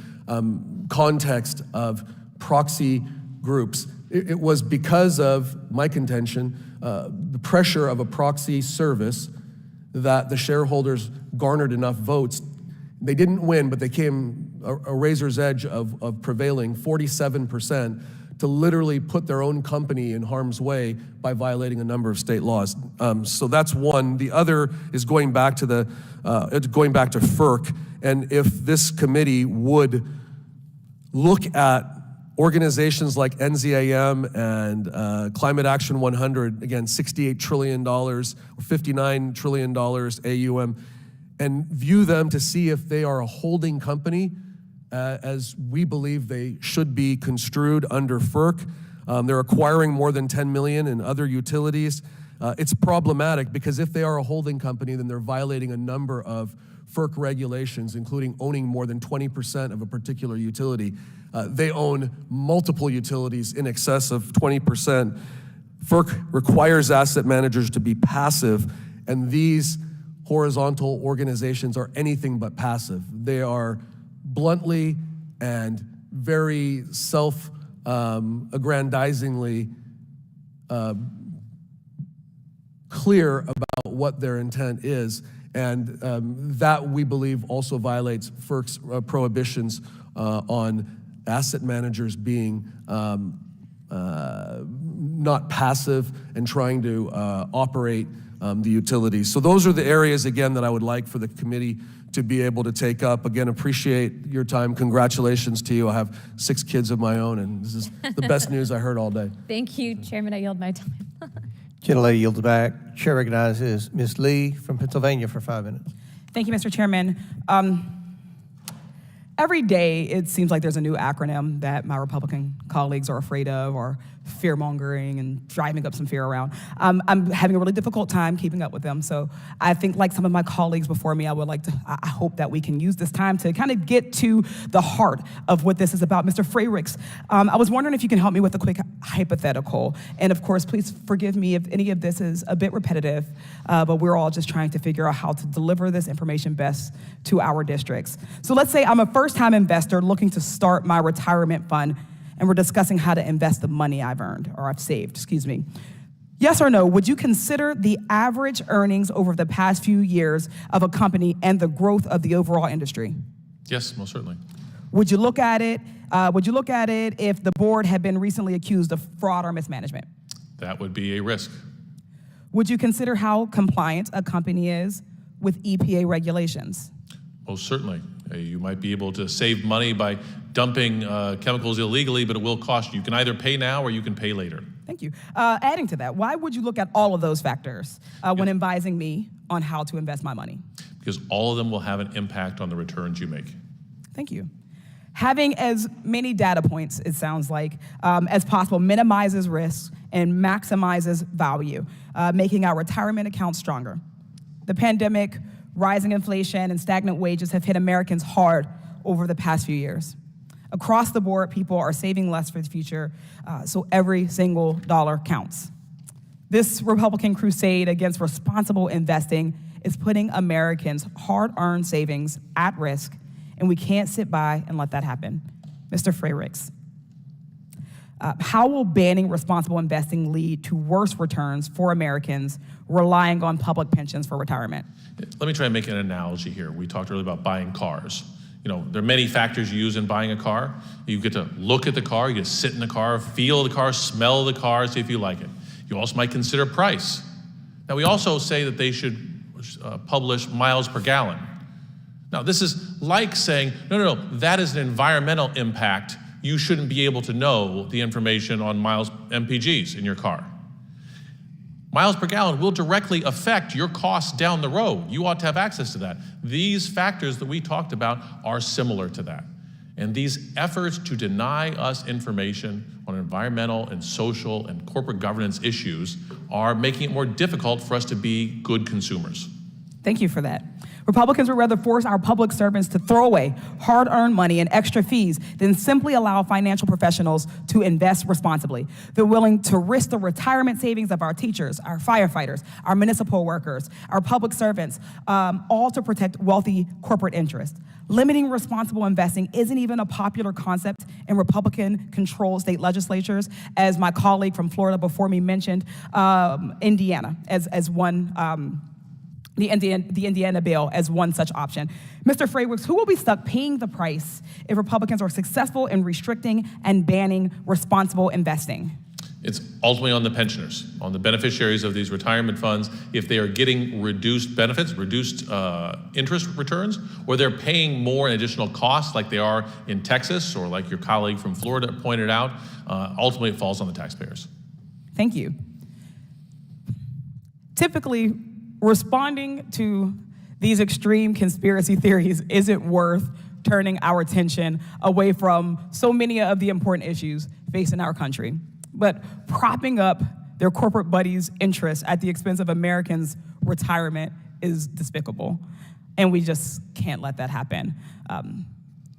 context of proxy groups. It was because of my contention, the pressure of a proxy service, that the shareholders garnered enough votes. They didn't win, but they came a razor's edge of prevailing, 47%, to literally put their own company in harm's way by violating a number of state laws. So that's one. The other is going back to FERC, and if this committee would look at organizations like NZAM and Climate Action 100, again, $68 trillion or $59 trillion AUM, and view them to see if they are a holding company, as we believe they should be construed under FERC. They're acquiring more than $10 million in other utilities. It's problematic because if they are a holding company, then they're violating a number of FERC regulations, including owning more than 20% of a particular utility. They own multiple utilities in excess of 20%. FERC requires asset managers to be passive, and these horizontal organizations are anything but passive. They are bluntly and very self-aggrandizingly clear about what their intent is, and that, we believe, also violates FERC's prohibitions on asset managers being not passive and trying to operate the utilities. So those are the areas, again, that I would like for the committee to be able to take up. Again, appreciate your time. Congratulations to you. I have 6 kids of my own, and this is the best news I heard all day. Thank you, Chairman. I yield my time. Gentlelady yields back. Chair recognizes Ms. Lee from Pennsylvania for 5 minutes. Thank you, Mr. Chairman. Every day, it seems like there's a new acronym that my Republican colleagues are afraid of, or fear-mongering and driving up some fear around. I'm having a really difficult time keeping up with them. So I think, like some of my colleagues before me, I hope that we can use this time to kind of get to the heart of what this is about. Mr. Freyricks, I was wondering if you can help me with a quick hypothetical. And of course, please forgive me if any of this is a bit repetitive, but we're all just trying to figure out how to deliver this information best to our districts. So let's say I'm a first-time investor looking to start my retirement fund, and we're discussing how to invest the money I've earned, or I've saved, excuse me. Yes or no, would you consider the average earnings over the past few years of a company and the growth of the overall industry? Yes, most certainly. Would you look at it? If the board had been recently accused of fraud or mismanagement? That would be a risk. Would you consider how compliant a company is with EPA regulations? Most certainly. You might be able to save money by dumping chemicals illegally, but it will cost you. You can either pay now or you can pay later. Thank you. Adding to that, why would you look at all of those factors when advising me on how to invest my money? Because all of them will have an impact on the returns you make. Thank you. Having as many data points, it sounds like, as possible minimizes risk and maximizes value, making our retirement accounts stronger. The pandemic, rising inflation, and stagnant wages have hit Americans hard over the past few years. Across the board, people are saving less for the future, so every single dollar counts. This Republican crusade against responsible investing is putting Americans' hard-earned savings at risk, and we can't sit by and let that happen. Mr. Freyricks, how will banning responsible investing lead to worse returns for Americans relying on public pensions for retirement? Let me try and make an analogy here. We talked earlier about buying cars. You know, there are many factors you use in buying a car. You get to look at the car, you get to sit in the car, feel the car, smell the car, see if you like it. You also might consider price. Now, we also say that they should publish miles per gallon. Now, this is like saying, no, that is an environmental impact. You shouldn't be able to know the information on miles MPGs in your car. Miles per gallon will directly affect your costs down the road. You ought to have access to that. These factors that we talked about are similar to that. And these efforts to deny us information on environmental and social and corporate governance issues are making it more difficult for us to be good consumers. Thank you for that. Republicans would rather force our public servants to throw away hard-earned money and extra fees than simply allow financial professionals to invest responsibly. They're willing to risk the retirement savings of our teachers, our firefighters, our municipal workers, our public servants, all to protect wealthy corporate interests. Limiting responsible investing isn't even a popular concept in Republican-controlled state legislatures, as my colleague from Florida before me mentioned, Indiana as one. The Indiana bill as one such option. Mr. Freyricks, who will be stuck paying the price if Republicans are successful in restricting and banning responsible investing? It's ultimately on the pensioners, on the beneficiaries of these retirement funds, if they are getting reduced benefits, reduced interest returns, or they're paying more in additional costs like they are in Texas, or like your colleague from Florida pointed out, ultimately it falls on the taxpayers. Thank you. Typically, responding to these extreme conspiracy theories isn't worth turning our attention away from so many of the important issues facing our country. But propping up their corporate buddies' interests at the expense of Americans' retirement is despicable, and we just can't let that happen.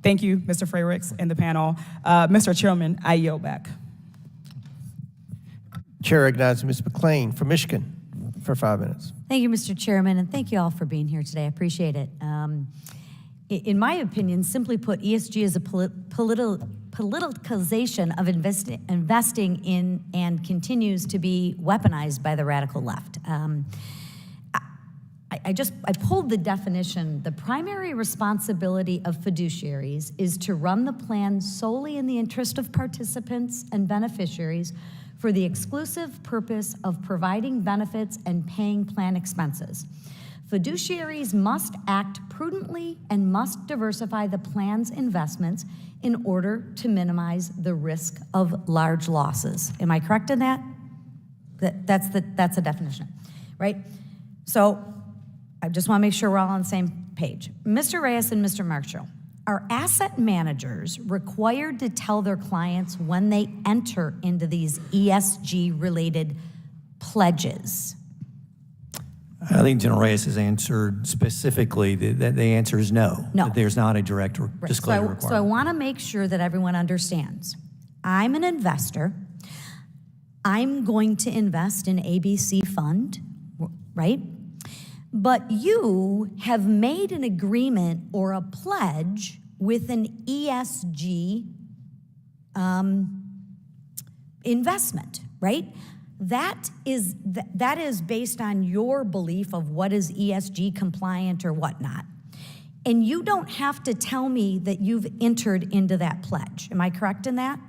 Thank you, Mr. Freyricks and the panel. Mr. Chairman, I yield back. Chair recognizes Ms. McLean from Michigan for 5 minutes. Thank you, Mr. Chairman, and thank you all for being here today. I appreciate it. In my opinion, simply put, ESG is a politicalization of investing in and continues to be weaponized by the radical left. I pulled the definition. The primary responsibility of fiduciaries is to run the plan solely in the interest of participants and beneficiaries for the exclusive purpose of providing benefits and paying plan expenses. Fiduciaries must act prudently and must diversify the plan's investments in order to minimize the risk of large losses. Am I correct in that? That's a definition, right? So I just want to make sure we're all on the same page. Mr. Reyes and Mr. Marshall, are asset managers required to tell their clients when they enter into these ESG-related pledges? I think General Reyes has answered specifically that the answer is no. No. That there's not a direct disclosure requirement. So I want to make sure that everyone understands. I'm an investor. I'm going to invest in ABC fund, right? But you have made an agreement or a pledge with an ESG investment, right? That is based on your belief of what is ESG compliant or whatnot. And you don't have to tell me that you've entered into that pledge. Am I correct in that?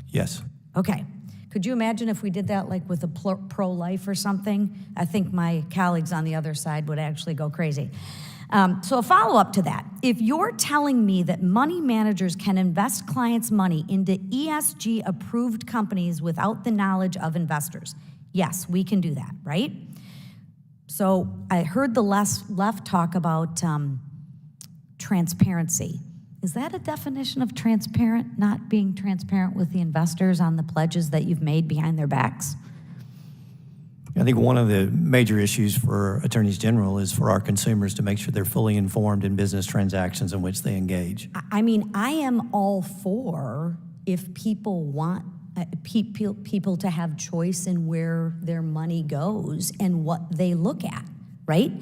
Yes. Okay. Could you imagine if we did that like with a pro-life or something? I think my colleagues on the other side would actually go crazy. So a follow-up to that. If you're telling me that money managers can invest clients' money into ESG-approved companies without the knowledge of investors, yes, we can do that, right? So I heard the left talk about transparency. Is that a definition of transparent, not being transparent with the investors on the pledges that you've made behind their backs? I think one of the major issues for attorneys general is for our consumers to make sure they're fully informed in business transactions in which they engage. I mean, I am all for if people want people to have choice in where their money goes and what they look at, right?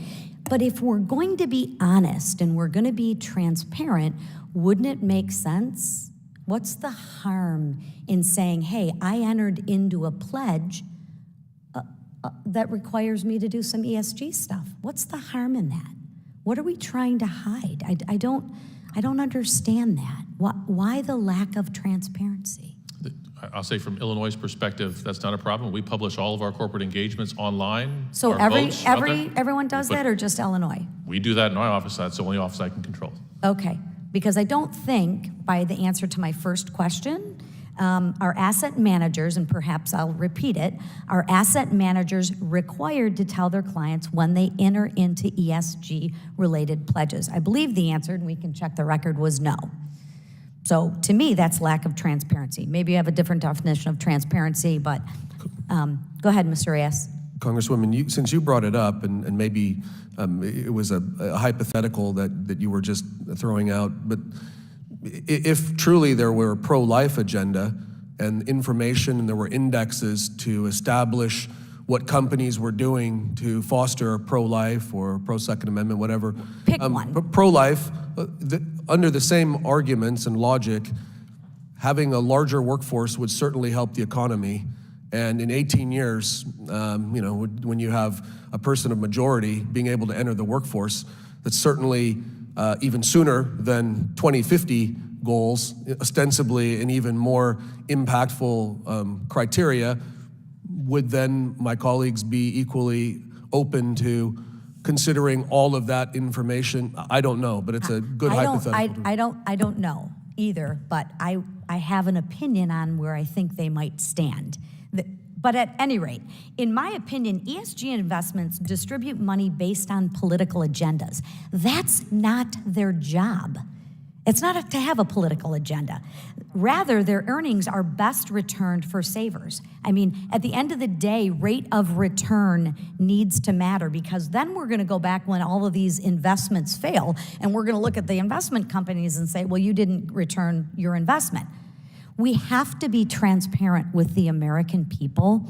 But if we're going to be honest and we're going to be transparent, wouldn't it make sense? What's the harm in saying, hey, I entered into a pledge that requires me to do some ESG stuff? What's the harm in that? What are we trying to hide? I don't understand that. Why the lack of transparency? I'll say from Illinois' perspective, that's not a problem. We publish all of our corporate engagements online. So our votes out there. everyone does that, or just Illinois? We do that in our office. That's the only office I can control. Okay, because I don't think, by the answer to my first question, our asset managers, and perhaps I'll repeat it, are asset managers required to tell their clients when they enter into ESG-related pledges? I believe the answer, and we can check the record, was no. So to me, that's lack of transparency. Maybe you have a different definition of transparency, but go ahead, Mr. Reyes. Congresswoman, since you brought it up, and maybe it was a hypothetical that you were just throwing out, but if truly there were a pro-life agenda and information and there were indexes to establish what companies were doing to foster pro-life or pro-Second Amendment, whatever. Pick one. Pro-life, under the same arguments and logic, having a larger workforce would certainly help the economy. And in 18 years, when you have a person of majority being able to enter the workforce, that's certainly even sooner than 2050 goals, ostensibly an even more impactful criteria. Would then my colleagues be equally open to considering all of that information? I don't know, but it's a good hypothetical. I don't know either, but I have an opinion on where I think they might stand. But at any rate, in my opinion, ESG investments distribute money based on political agendas. That's not their job. It's not to have a political agenda. Rather, their earnings are best returned for savers. I mean, at the end of the day, rate of return needs to matter, because then we're going to go back when all of these investments fail, and we're going to look at the investment companies and say, well, you didn't return your investment. We have to be transparent with the American people.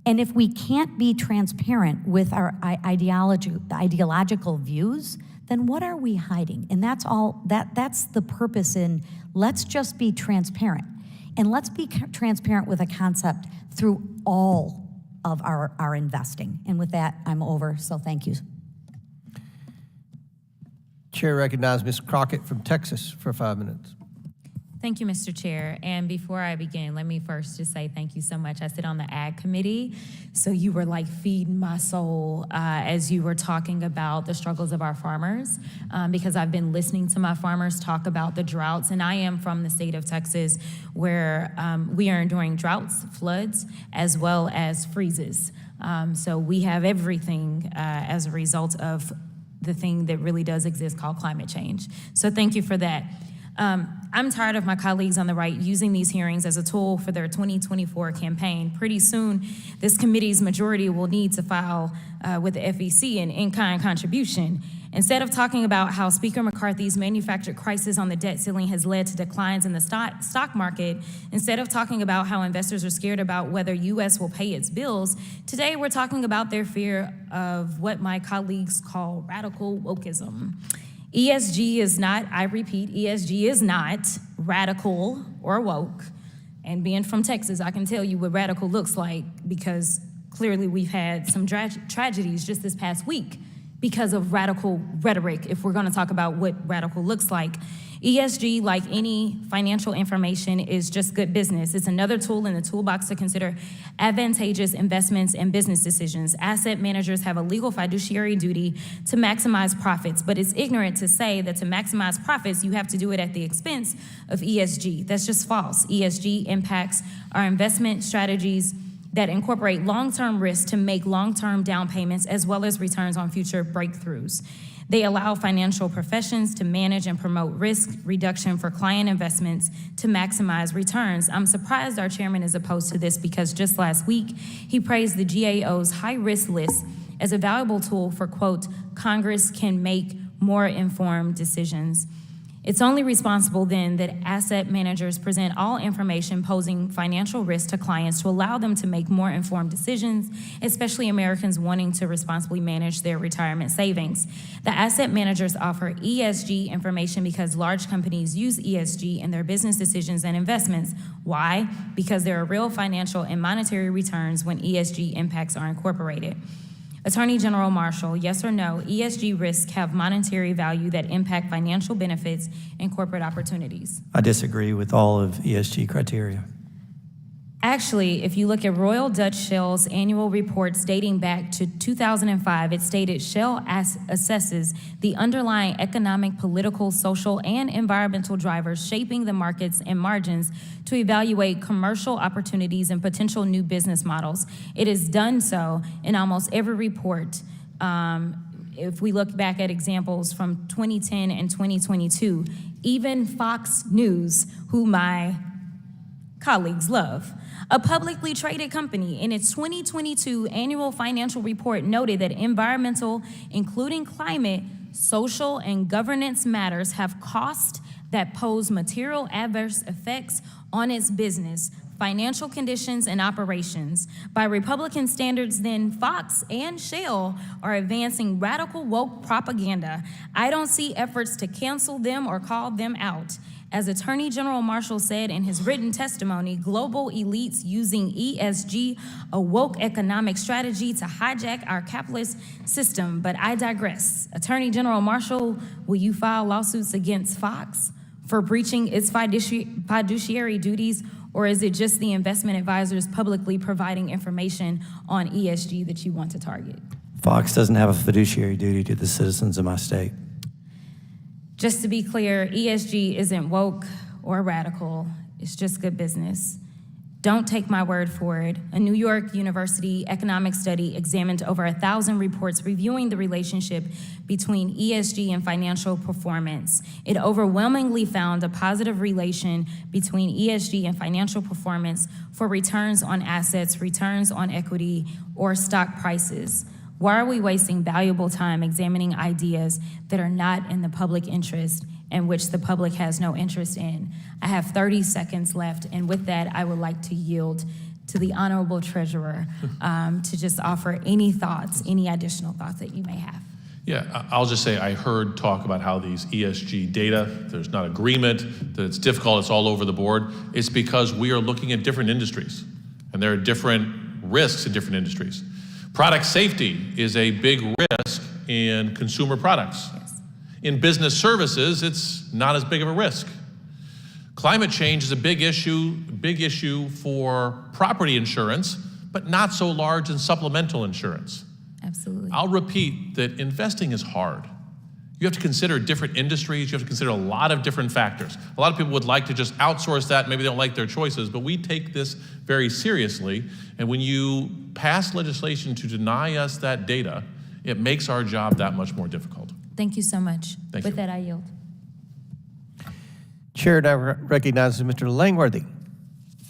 And if we can't be transparent with our ideological views, then what are we hiding? And that's all, that's the purpose in let's just be transparent. And let's be transparent with a concept through all of our investing. And with that, I'm over, so thank you. Chair recognizes Ms. Crockett from Texas for 5 minutes. Thank you, Mr. Chair. And before I begin, let me first just say thank you so much. I sit on the Ag Committee, so you were like feeding my soul as you were talking about the struggles of our farmers, because I've been listening to my farmers talk about the droughts, and I am from the state of Texas where we are enduring droughts, floods, as well as freezes. So we have everything as a result of the thing that really does exist called climate change. So thank you for that. I'm tired of my colleagues on the right using these hearings as a tool for their 2024 campaign. Pretty soon, this committee's majority will need to file with the FEC an in-kind contribution. Instead of talking about how Speaker McCarthy's manufactured crisis on the debt ceiling has led to declines in the stock market, instead of talking about how investors are scared about whether U.S. will pay its bills, today we're talking about their fear of what my colleagues call radical wokeism. ESG is not, I repeat, ESG is not radical or woke. And being from Texas, I can tell you what radical looks like, because clearly we've had some tragedies just this past week because of radical rhetoric, if we're gonna talk about what radical looks like. ESG, like any financial information, is just good business. It's another tool in the toolbox to consider advantageous investments and business decisions. Asset managers have a legal fiduciary duty to maximize profits, but it's ignorant to say that to maximize profits, you have to do it at the expense of ESG. That's just false. ESG impacts our investment strategies that incorporate long-term risks to make long-term down payments as well as returns on future breakthroughs. They allow financial professions to manage and promote risk reduction for client investments to maximize returns. I'm surprised our chairman is opposed to this because just last week, he praised the GAO's high-risk list as a valuable tool for, quote, Congress can make more informed decisions. It's only responsible then that asset managers present all information posing financial risk to clients to allow them to make more informed decisions, especially Americans wanting to responsibly manage their retirement savings. The asset managers offer ESG information because large companies use ESG in their business decisions and investments. Why? Because there are real financial and monetary returns when ESG impacts are incorporated. Attorney General Marshall, yes or no, ESG risks have monetary value that impact financial benefits and corporate opportunities? I disagree with all of ESG criteria. Actually, if you look at Royal Dutch Shell's annual reports dating back to 2005, it stated Shell assesses the underlying economic, political, social, and environmental drivers shaping the markets and margins to evaluate commercial opportunities and potential new business models. It has done so in almost every report. If we look back at examples from 2010 and 2022, even Fox News, who my colleagues love, a publicly traded company, in its 2022 annual financial report noted that environmental, including climate, social, and governance matters have costs that pose material adverse effects on its business, financial conditions, and operations. By Republican standards, then, Fox and Shell are advancing radical woke propaganda. I don't see efforts to cancel them or call them out. As Attorney General Marshall said in his written testimony, global elites using ESG, a woke economic strategy to hijack our capitalist system. But I digress. Attorney General Marshall, will you file lawsuits against Fox for breaching its fiduciary duties, or is it just the investment advisors publicly providing information on ESG that you want to target? Fox doesn't have a fiduciary duty to the citizens of my state. Just to be clear, ESG isn't woke or radical. It's just good business. Don't take my word for it. A New York University economic study examined over 1,000 reports reviewing the relationship between ESG and financial performance. It overwhelmingly found a positive relation between ESG and financial performance for returns on assets, returns on equity, or stock prices. Why are we wasting valuable time examining ideas that are not in the public interest and which the public has no interest in? I have 30 seconds left, and with that, I would like to yield to the Honorable Treasurer to just offer any thoughts, any additional thoughts that you may have. Yeah, I'll just say I heard talk about how these ESG data, there's not agreement, that it's difficult, it's all over the board. It's because we are looking at different industries, and there are different risks in different industries. Product safety is a big risk in consumer products. Yes. In business services, it's not as big of a risk. Climate change is a big issue for property insurance, but not so large in supplemental insurance. Absolutely. I'll repeat that investing is hard. You have to consider different industries. You have to consider a lot of different factors. A lot of people would like to just outsource that. Maybe they don't like their choices, but we take this very seriously. And when you pass legislation to deny us that data, it makes our job that much more difficult. Thank you so much. Thank With you. that, I yield. Chair now recognizes Mr. Langworthy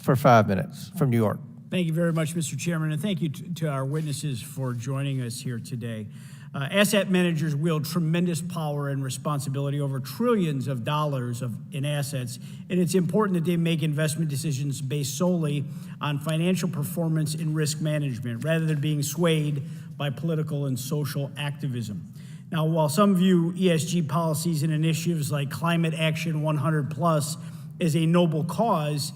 for 5 minutes from New York. Thank you very much, Mr. Chairman, and thank you to our witnesses for joining us here today. Asset managers wield tremendous power and responsibility over trillions of dollars in assets, and it's important that they make investment decisions based solely on financial performance and risk management, rather than being swayed by political and social activism. Now, while some view ESG policies and initiatives like Climate Action 100+ as a noble cause,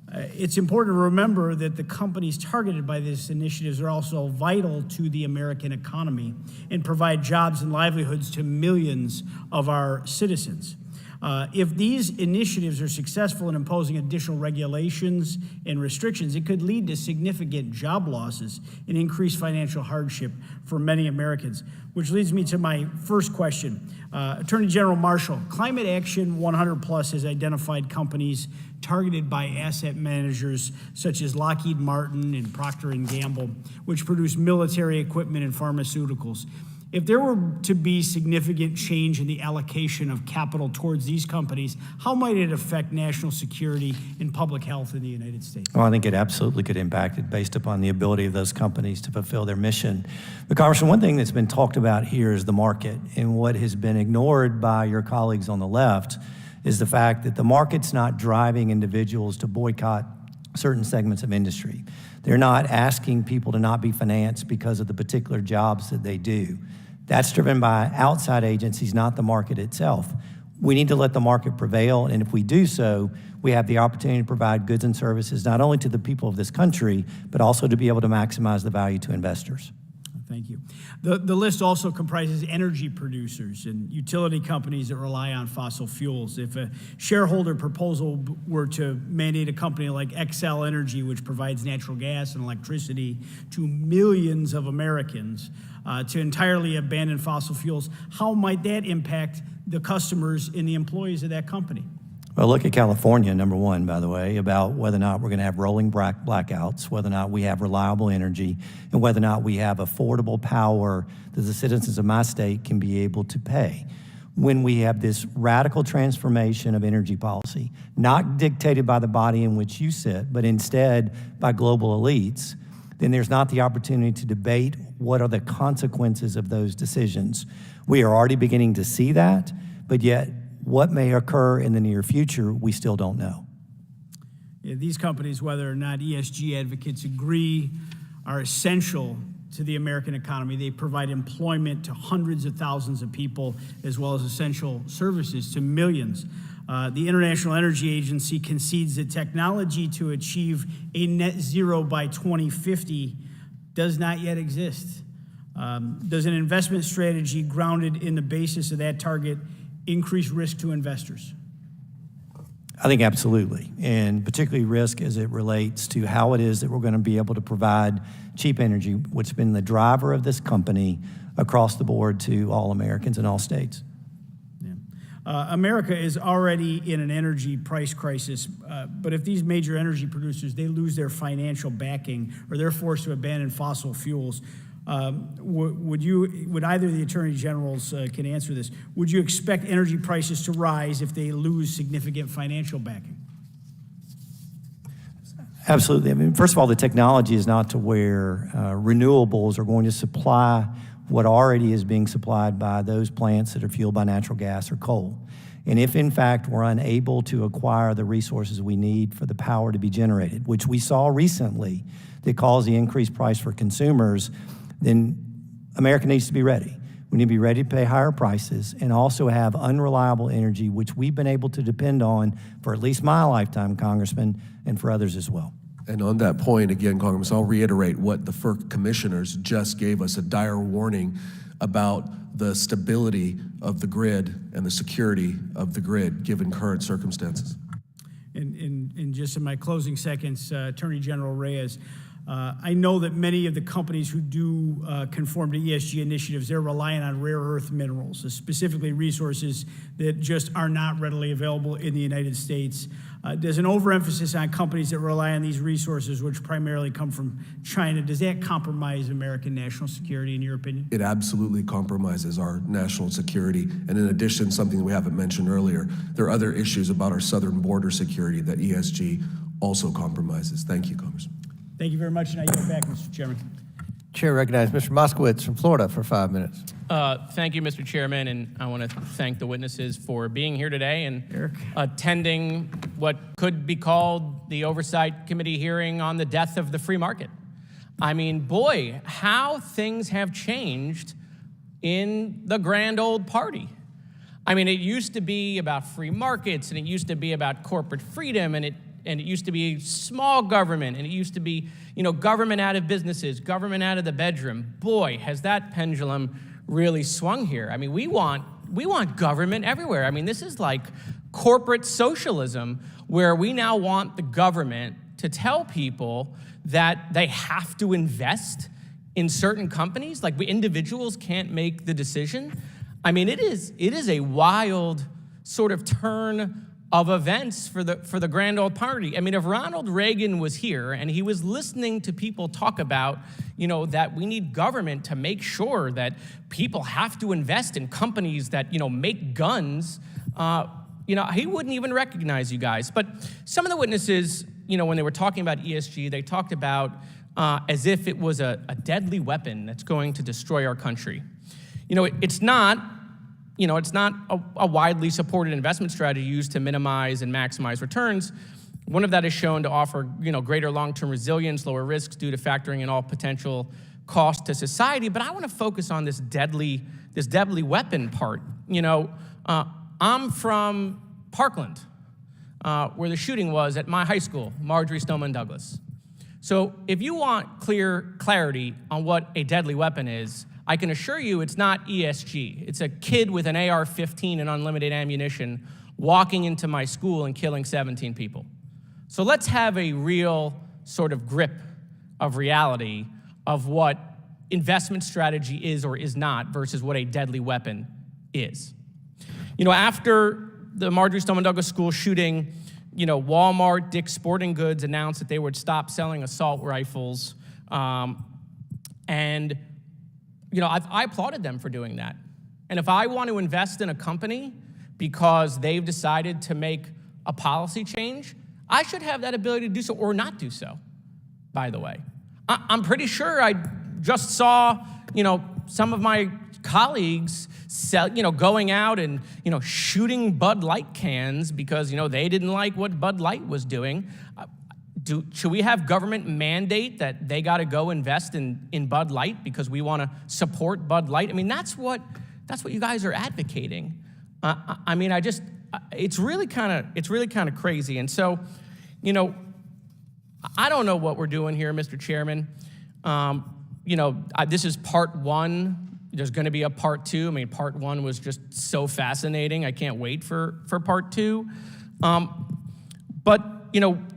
it's important to remember that the companies targeted by these initiatives are also vital to the American economy and provide jobs and livelihoods to millions of our citizens. If these initiatives are successful in imposing additional regulations and restrictions, it could lead to significant job losses and increased financial hardship for many Americans, which leads me to my first question. Attorney General Marshall, Climate Action 100+ has identified companies targeted by asset managers such as Lockheed Martin and Procter & Gamble, which produce military equipment and pharmaceuticals. If there were to be significant change in the allocation of capital towards these companies, how might it affect national security and public health in the United States? Well, I think it absolutely could impact it based upon the ability of those companies to fulfill their mission. But Congressman, one thing that's been talked about here is the market. And what has been ignored by your colleagues on the left is the fact that the market's not driving individuals to boycott certain segments of industry. They're not asking people to not be financed because of the particular jobs that they do. That's driven by outside agencies, not the market itself. We need to let the market prevail, and if we do so, we have the opportunity to provide goods and services not only to the people of this country, but also to be able to maximize the value to investors. Thank you. The list also comprises energy producers and utility companies that rely on fossil fuels. If a shareholder proposal were to mandate a company like Xcel Energy, which provides natural gas and electricity to millions of Americans, to entirely abandon fossil fuels, how might that impact the customers and the employees of that company? Well, look at California, number one, by the way, about whether or not we're going to have rolling blackouts, whether or not we have reliable energy, and whether or not we have affordable power that the citizens of my state can be able to pay. When we have this radical transformation of energy policy, not dictated by the body in which you sit, but instead by global elites, then there's not the opportunity to debate what are the consequences of those decisions. We are already beginning to see that, but yet what may occur in the near future, we still don't know. Yeah, these companies, whether or not ESG advocates agree, are essential to the American economy. They provide employment to hundreds of thousands of people, as well as essential services to millions. The International Energy Agency concedes that technology to achieve a net zero by 2050 does not yet exist. Does an investment strategy grounded in the basis of that target increase risk to investors? I think absolutely, and particularly risk as it relates to how it is that we're going to be able to provide cheap energy, which has been the driver of this company across the board to all Americans in all states. America is already in an energy price crisis, but if these major energy producers, they lose their financial backing or they're forced to abandon fossil fuels, would either of the attorney generals can answer this? Would you expect energy prices to rise if they lose significant financial backing? Absolutely. I mean, first of all, the technology is not to where renewables are going to supply what already is being supplied by those plants that are fueled by natural gas or coal. And if, in fact, we're unable to acquire the resources we need for the power to be generated, which we saw recently that caused the increased price for consumers, then America needs to be ready. We need to be ready to pay higher prices and also have unreliable energy, which we've been able to depend on for at least my lifetime, Congressman, and for others as well. And on that point, again, Congressman, I'll reiterate what the FERC commissioners just gave us, a dire warning about the stability of the grid and the security of the grid, given current circumstances. In just in my closing seconds, Attorney General Reyes, I know that many of the companies who do conform to ESG initiatives, they're relying on rare earth minerals, specifically resources that just are not readily available in the United States. Does an overemphasis on companies that rely on these resources, which primarily come from China, does that compromise American national security, in your opinion? It absolutely compromises our national security. And in addition, something that we haven't mentioned earlier, there are other issues about our southern border security that ESG also compromises. Thank you, Congressman. Thank you very much, and I yield back, Mr. Chairman. Chair recognizes Mr. Moskowitz from Florida for 5 minutes. Thank you, Mr. Chairman, and I want to thank the witnesses for being here today and attending what could be called the Oversight Committee hearing on the death of the free market. I mean, boy, how things have changed in the grand old party. I mean, it used to be about free markets, and it used to be about corporate freedom, and it used to be small government, and it used to be, government out of businesses, government out of the bedroom. Boy, has that pendulum really swung here. I mean, we want government everywhere. I mean, this is like corporate socialism, where we now want the government to tell people that they have to invest in certain companies. Like, individuals can't make the decision. I mean, it is a wild sort of turn of events for the grand old party. I mean, if Ronald Reagan was here and he was listening to people talk about, that we need government to make sure that people have to invest in companies that, make guns, he wouldn't even recognize you guys. But some of the witnesses, when they were talking about ESG, they talked about as if it was a deadly weapon that's going to destroy our country. It's not. It's not a widely supported investment strategy used to minimize and maximize returns. One of that is shown to offer, greater long-term resilience, lower risks due to factoring in all potential cost to society. But I want to focus on this deadly weapon part. I'm from Parkland, where the shooting was at my high school, Marjorie Stoneman Douglas. So if you want clarity on what a deadly weapon is, I can assure you it's not ESG. It's a kid with an AR-15 and unlimited ammunition walking into my school and killing 17 people. So let's have a real sort of grip of reality of what investment strategy is or is not versus what a deadly weapon is. After the Marjorie Stoneman Douglas school shooting, Walmart, Dick's Sporting Goods announced that they would stop selling assault rifles, I applauded them for doing that. And if I want to invest in a company because they've decided to make a policy change, I should have that ability to do so or not do so, by the way. I'm pretty sure I just saw, some of my colleagues going out and, shooting Bud Light cans because, they didn't like what Bud Light was doing. Should we have government mandate that they got to go invest in Bud Light because we want to support Bud Light? I mean, that's what you guys are advocating. It's really kind of crazy. And so, I don't know what we're doing here, Mr. Chairman. This is part one. There's going to be a part two. I mean, part one was just so fascinating. I can't wait for part two. But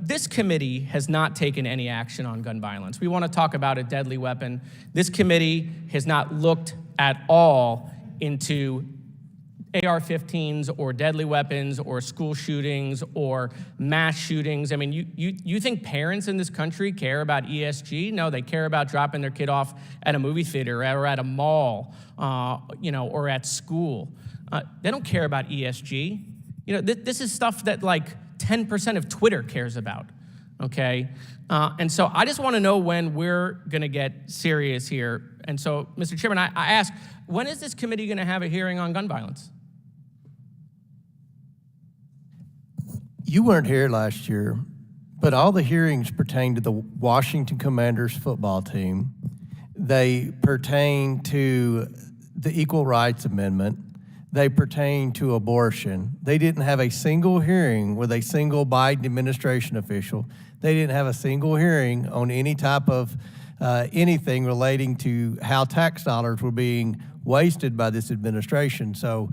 this committee has not taken any action on gun violence. We want to talk about a deadly weapon. This committee has not looked at all into AR-15s or deadly weapons or school shootings or mass shootings. I mean, you think parents in this country care about ESG? No, they care about dropping their kid off at a movie theater or at a mall, or at school. They don't care about ESG. This is stuff that 10% of Twitter cares about, okay? And so I just want to know when we're going to get serious here. And so, Mr. Chairman, I ask, when is this committee going to have a hearing on gun violence? You weren't here last year, but all the hearings pertain to the Washington Commanders football team. They pertain to the Equal Rights Amendment. They pertain to abortion. They didn't have a single hearing with a single Biden administration official. They didn't have a single hearing on any type of anything relating to how tax dollars were being wasted by this administration. So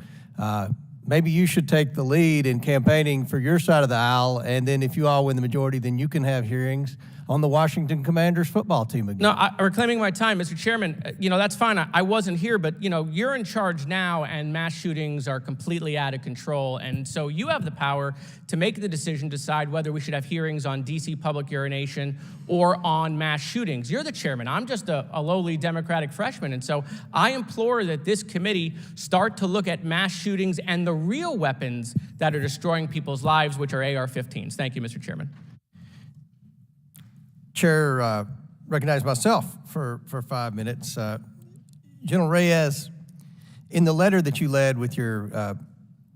maybe you should take the lead in campaigning for your side of the aisle, and then if you all win the majority, then you can have hearings on the Washington Commanders football team again. No, I'm reclaiming my time, Mr. Chairman. That's fine. I wasn't here, but you're in charge now, and mass shootings are completely out of control, and so you have the power to make the decision, decide whether we should have hearings on DC public urination or on mass shootings. You're the chairman. I'm just a lowly Democratic freshman, and so I implore that this committee start to look at mass shootings and the real weapons that are destroying people's lives, which are AR-15s. Thank you, Mr. Chairman. Chair, recognize myself for 5 minutes. General Reyes, in the letter that you led with your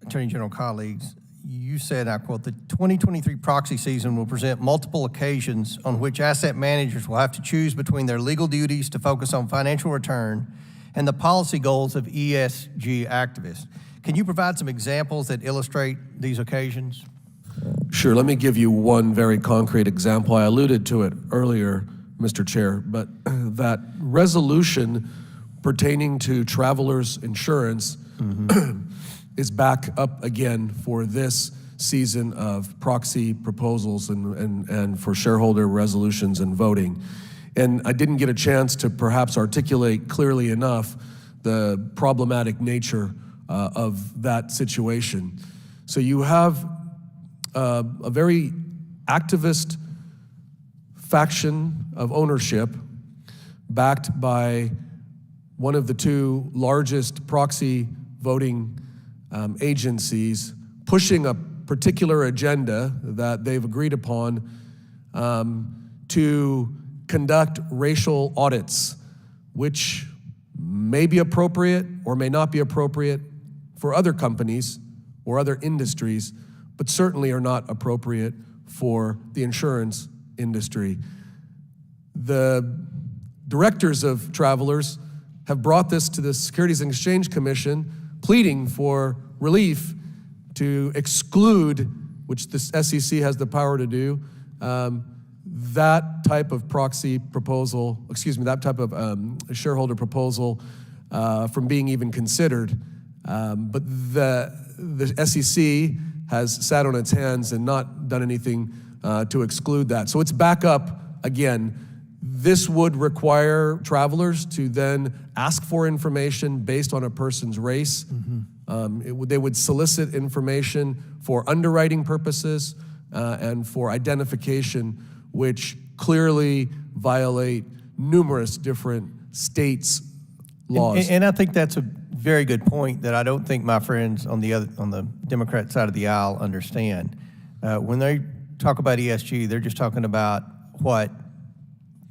Attorney General colleagues, you said, I quote, the 2023 proxy season will present multiple occasions on which asset managers will have to choose between their legal duties to focus on financial return and the policy goals of ESG activists. Can you provide some examples that illustrate these occasions? Sure, let me give you one very concrete example. I alluded to it earlier, Mr. Chair, but that resolution pertaining to travelers insurance is back up again for this season of proxy proposals and for shareholder resolutions and voting. And I didn't get a chance to perhaps articulate clearly enough the problematic nature of that situation. So you have a very activist faction of ownership backed by one of the two largest proxy voting agencies pushing a particular agenda that they've agreed upon to conduct racial audits, which may be appropriate or may not be appropriate for other companies or other industries, but certainly are not appropriate for the insurance industry. The directors of Travelers have brought this to the Securities and Exchange Commission, pleading for relief to exclude, which the SEC has the power to do, that type of proxy proposal, that type of shareholder proposal from being even considered. But the SEC has sat on its hands and not done anything to exclude that. So it's back up again. This would require Travelers to then ask for information based on a person's race. They would solicit information for underwriting purposes and for identification, which clearly violate numerous different states' laws. And I think that's a very good point that I don't think my friends on the Democrat side of the aisle understand. When they talk about ESG, they're just talking about what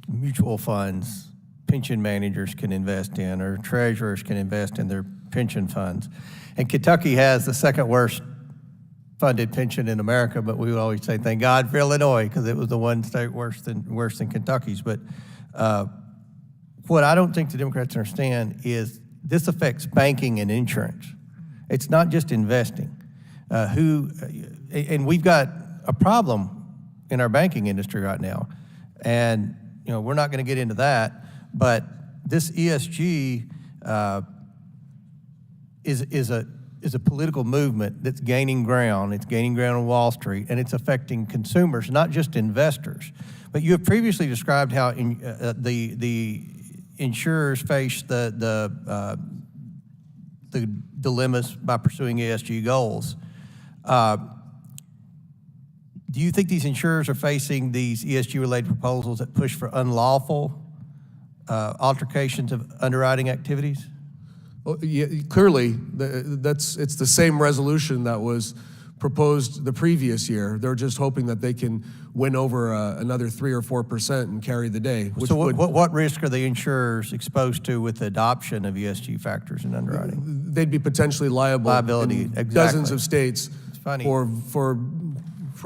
mutual funds, pension managers can invest in, or treasurers can invest in their pension funds. And Kentucky has the second worst funded pension in America, but we would always say, thank God for Illinois, because it was the one state worse than Kentucky's. But what I don't think the Democrats understand is this affects banking and insurance. It's not just investing. And we've got a problem in our banking industry right now. And we're not going to get into that, but this ESG is a political movement that's gaining ground. It's gaining ground on Wall Street, and it's affecting consumers, not just investors. But you have previously described how the insurers face the dilemmas by pursuing ESG goals. Do you think these insurers are facing these ESG-related proposals that push for unlawful altercations of underwriting activities? Well, yeah, clearly, it's the same resolution that was proposed the previous year. They're just hoping that they can win over another 3 or 4% and carry the day. So what risk are the insurers exposed to with the adoption of ESG factors in underwriting? They'd be potentially liability in dozens of states for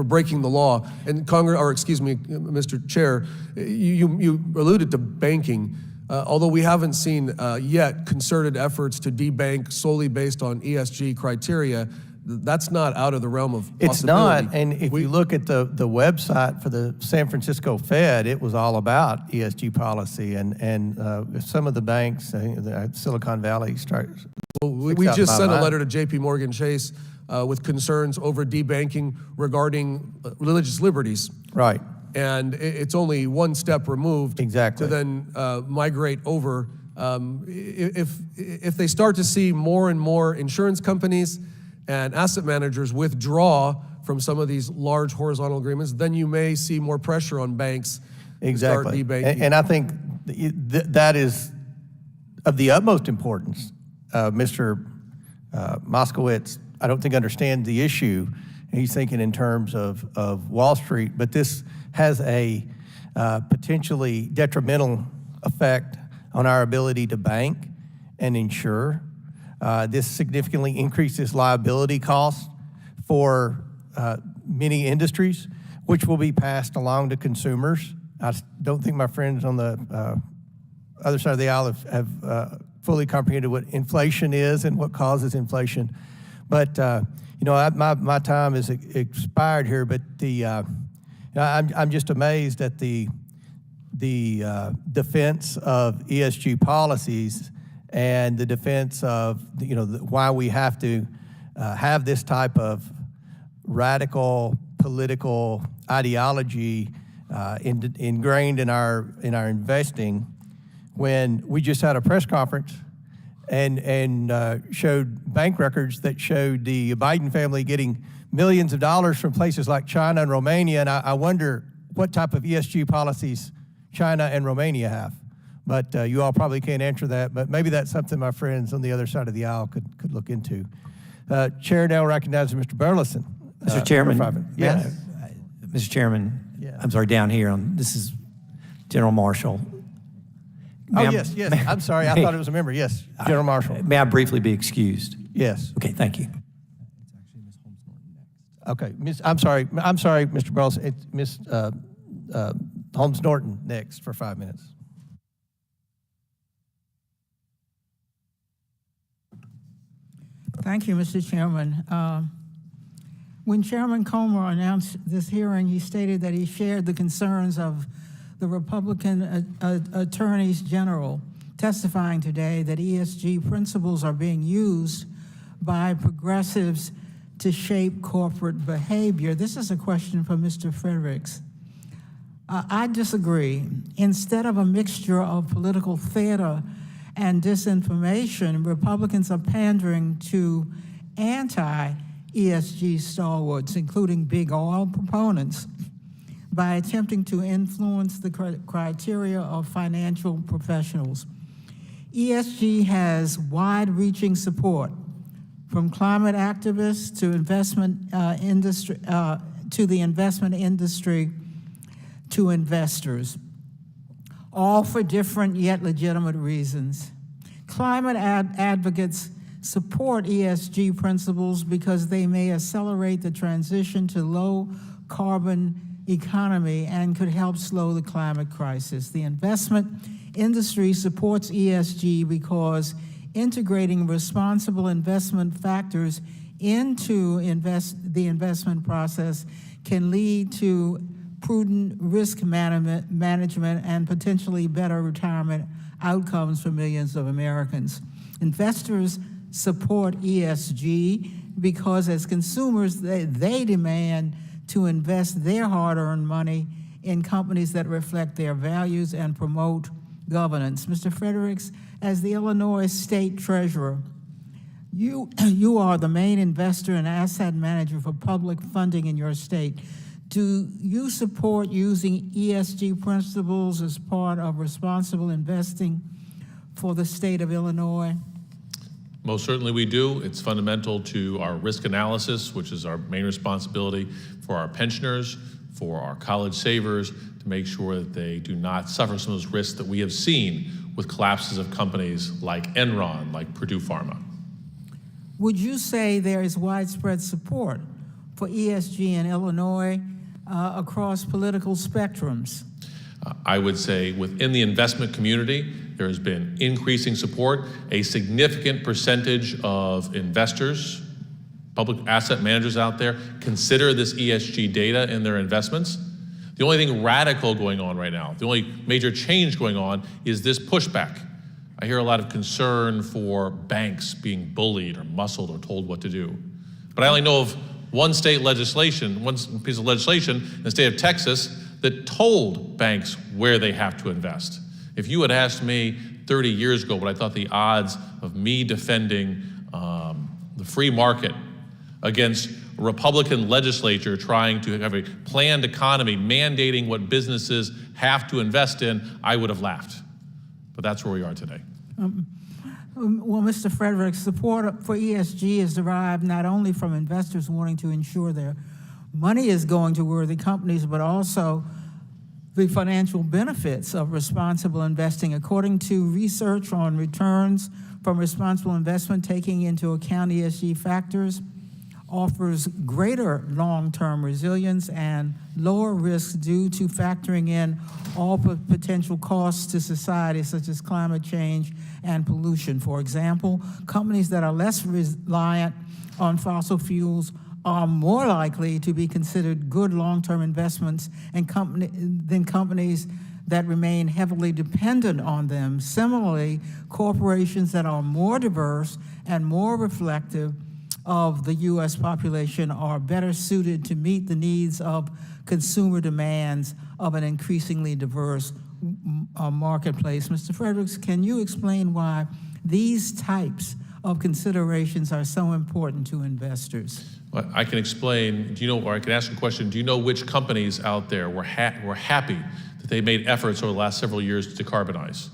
breaking the law. And Mr. Chair, you alluded to banking. Although we haven't seen yet concerted efforts to debank solely based on ESG criteria, that's not out of the realm of possibility. It's not, and if you look at the website for the San Francisco Fed, it was all about ESG policy, and some of the banks, Silicon Valley starts. Well, we just sent a letter to J.P. Morgan Chase with concerns over debanking regarding religious liberties. Right. And it's only one step removed to then migrate over. If they start to see more and more insurance companies and asset managers withdraw from some of these large horizontal agreements, then you may see more pressure on banks to start debanking. And I think that is of the utmost importance. Mr. Moskowitz, I don't think understands the issue. He's thinking in terms of Wall Street, but this has a potentially detrimental effect on our ability to bank and insure. This significantly increases liability costs for many industries, which will be passed along to consumers. I don't think my friends on the other side of the aisle have fully comprehended what inflation is and what causes inflation. But my time is expired here. But I'm just amazed at the defense of ESG policies and the defense of why we have to have this type of radical political ideology ingrained in our investing, when we just had a press conference and showed bank records that showed the Biden family getting millions of dollars from places like China and Romania, and I wonder what type of ESG policies China and Romania have. But you all probably can't answer that, but maybe that's something my friends on the other side of the aisle could look into. Chair now recognizes Mr. Burleson. Mr. Chairman, yes. Mr. Chairman, Yeah. I'm sorry, down here, this is General Marshall. Yes. I'm sorry. I thought it was a member. Yes, General Marshall. May I briefly be excused? Yes. Okay, thank you. Okay, I'm sorry, Mr. Burleson. It's Ms. Holmes Norton next for 5 minutes. Thank you, Mr. Chairman. When Chairman Comer announced this hearing, he stated that he shared the concerns of the Republican attorneys general testifying today that ESG principles are being used by progressives to shape corporate behavior. This is a question for Mr. Fredericks. I disagree. Instead of a mixture of political theater and disinformation, Republicans are pandering to anti-ESG stalwarts, including big oil proponents, by attempting to influence the criteria of financial professionals. ESG has wide-reaching support from climate activists to the investment industry to investors, all for different yet legitimate reasons. Climate advocates support ESG principles because they may accelerate the transition to low carbon economy and could help slow the climate crisis. The investment industry supports ESG because integrating responsible investment factors into the investment process can lead to prudent risk management and potentially better retirement outcomes for millions of Americans. Investors support ESG because as consumers, they demand to invest their hard-earned money in companies that reflect their values and promote governance. Mr. Fredericks, as the Illinois State Treasurer, you are the main investor and asset manager for public funding in your state. Do you support using ESG principles as part of responsible investing for the state of Illinois? Most certainly we do. It's fundamental to our risk analysis, which is our main responsibility for our pensioners, for our college savers, to make sure that they do not suffer some of those risks that we have seen with collapses of companies like Enron, like Purdue Pharma. Would you say there is widespread support for ESG in Illinois across political spectrums? I would say within the investment community, there has been increasing support. A significant percentage of investors, public asset managers out there, consider this ESG data in their investments. The only thing radical going on right now, the only major change going on is this pushback. I hear a lot of concern for banks being bullied or muscled or told what to do. But I only know of one piece of legislation in the state of Texas that told banks where they have to invest. If you had asked me 30 years ago what I thought the odds of me defending the free market against a Republican legislature trying to have a planned economy mandating what businesses have to invest in, I would have laughed. But that's where we are today. Well, Mr. Fredericks, support for ESG is derived not only from investors wanting to ensure their money is going to worthy companies, but also the financial benefits of responsible investing. According to research on returns from responsible investment, taking into account ESG factors offers greater long-term resilience and lower risks due to factoring in all potential costs to society, such as climate change and pollution. For example, companies that are less reliant on fossil fuels are more likely to be considered good long-term investments than companies that remain heavily dependent on them. Similarly, corporations that are more diverse and more reflective of the U.S. population are better suited to meet the needs of consumer demands of an increasingly diverse marketplace. Mr. Fredericks, can you explain why these types of considerations are so important to investors? Well, I can explain, do you know, or I can ask a question, do you know which companies out there were happy that they made efforts over the last several years to decarbonize?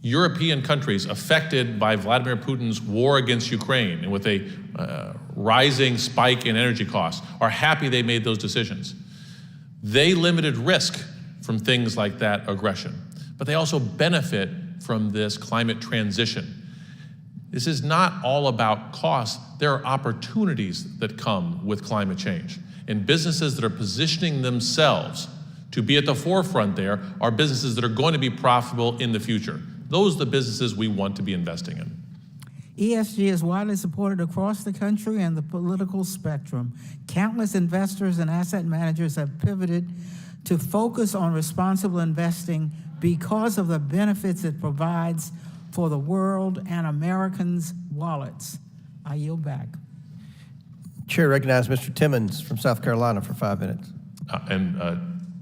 European countries affected by Vladimir Putin's war against Ukraine and with a rising spike in energy costs are happy they made those decisions. They limited risk from things like that aggression, but they also benefit from this climate transition. This is not all about costs. There are opportunities that come with climate change. And businesses that are positioning themselves to be at the forefront there are businesses that are going to be profitable in the future. Those are the businesses we want to be investing in. ESG is widely supported across the country and the political spectrum. Countless investors and asset managers have pivoted to focus on responsible investing because of the benefits it provides for the world and Americans' wallets. I yield back. Chair recognizes Mr. Timmons from South Carolina for 5 minutes.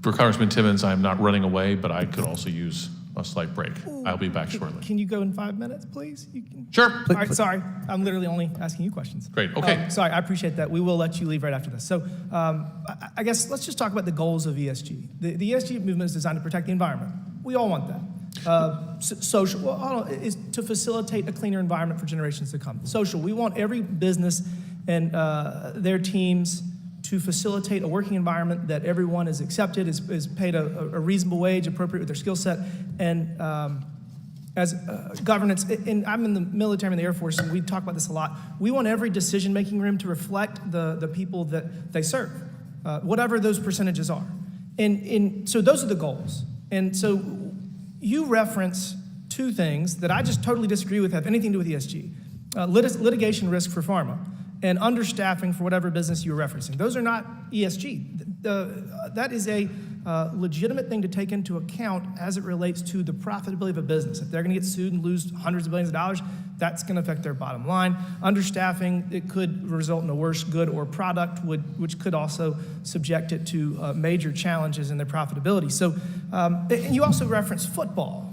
For Congressman Timmons, I'm not running away, but I could also use a slight break. I'll be back shortly. Can you go in 5 minutes, please? Sure. All right, sorry. I'm literally only asking you questions. Great, okay. Sorry, I appreciate that. We will let you leave right after this. So I guess let's just talk about the goals of ESG. The ESG movement is designed to protect the environment. We all want that. Social is to facilitate a cleaner environment for generations to come. Social, we want every business and their teams to facilitate a working environment that everyone is accepted, is paid a reasonable wage, appropriate with their skill set, and as governance. And I'm in the military, I'm in the Air Force, and we talk about this a lot. We want every decision-making room to reflect the people that they serve, whatever those percentages are. And so those are the goals. And so you reference two things that I just totally disagree with have anything to do with ESG. Litigation risk for pharma and understaffing for whatever business you're referencing. Those are not ESG. That is a legitimate thing to take into account as it relates to the profitability of a business. If they're gonna get sued and lose hundreds of billions of dollars, that's gonna affect their bottom line. Understaffing, it could result in a worse good or product, which could also subject it to major challenges in their profitability. So, and you also referenced football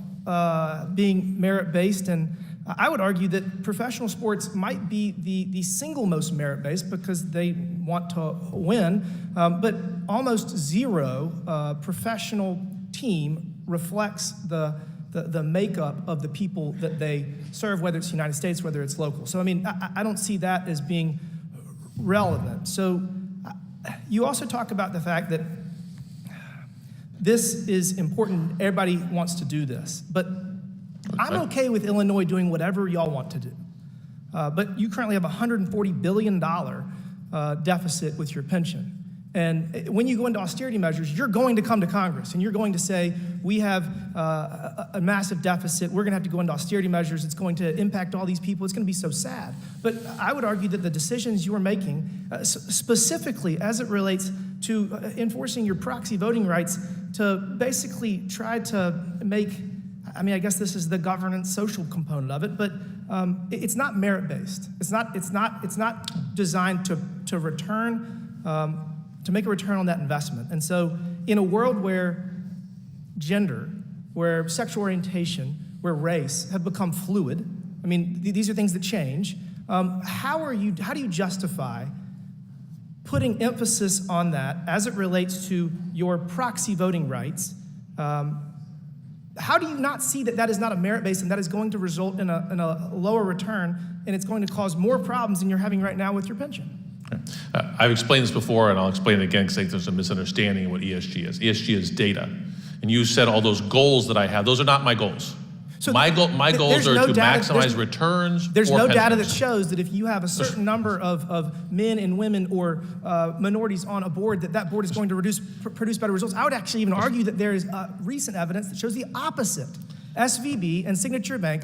being merit-based, and I would argue that professional sports might be the single most merit-based because they want to win, but almost zero professional team reflects the makeup of the people that they serve, whether it's the United States, whether it's local. So, I mean, I don't see that as being relevant. So you also talk about the fact that this is important. Everybody wants to do this, but I'm okay with Illinois doing whatever y'all want to do. But you currently have a $140 billion deficit with your pension. And when you go into austerity measures, you're going to come to Congress and you're going to say, we have a massive deficit, we're gonna have to go into austerity measures, it's going to impact all these people, it's gonna be so sad. But I would argue that the decisions you are making, specifically as it relates to enforcing your proxy voting rights to basically try to make, I mean, I guess this is the governance social component of it, but it's not merit-based. It's not designed to return, to make a return on that investment. And so in a world where gender, where sexual orientation, where race have become fluid, I mean, these are things that change, how do you justify putting emphasis on that as it relates to your proxy voting rights? How do you not see that that is not a merit-based and that is going to result in a lower return, and it's going to cause more problems than you're having right now with your pension? I've explained this before, and I'll explain it again because I think there's a misunderstanding of what ESG is. ESG is data. And you said all those goals that I have, those are not my goals. So my goals are to maximize returns. There's no data that shows that if you have a certain number of men and women or minorities on a board, that board is going to produce better results. I would actually even argue that there is recent evidence that shows the opposite. SVB and Signature Bank,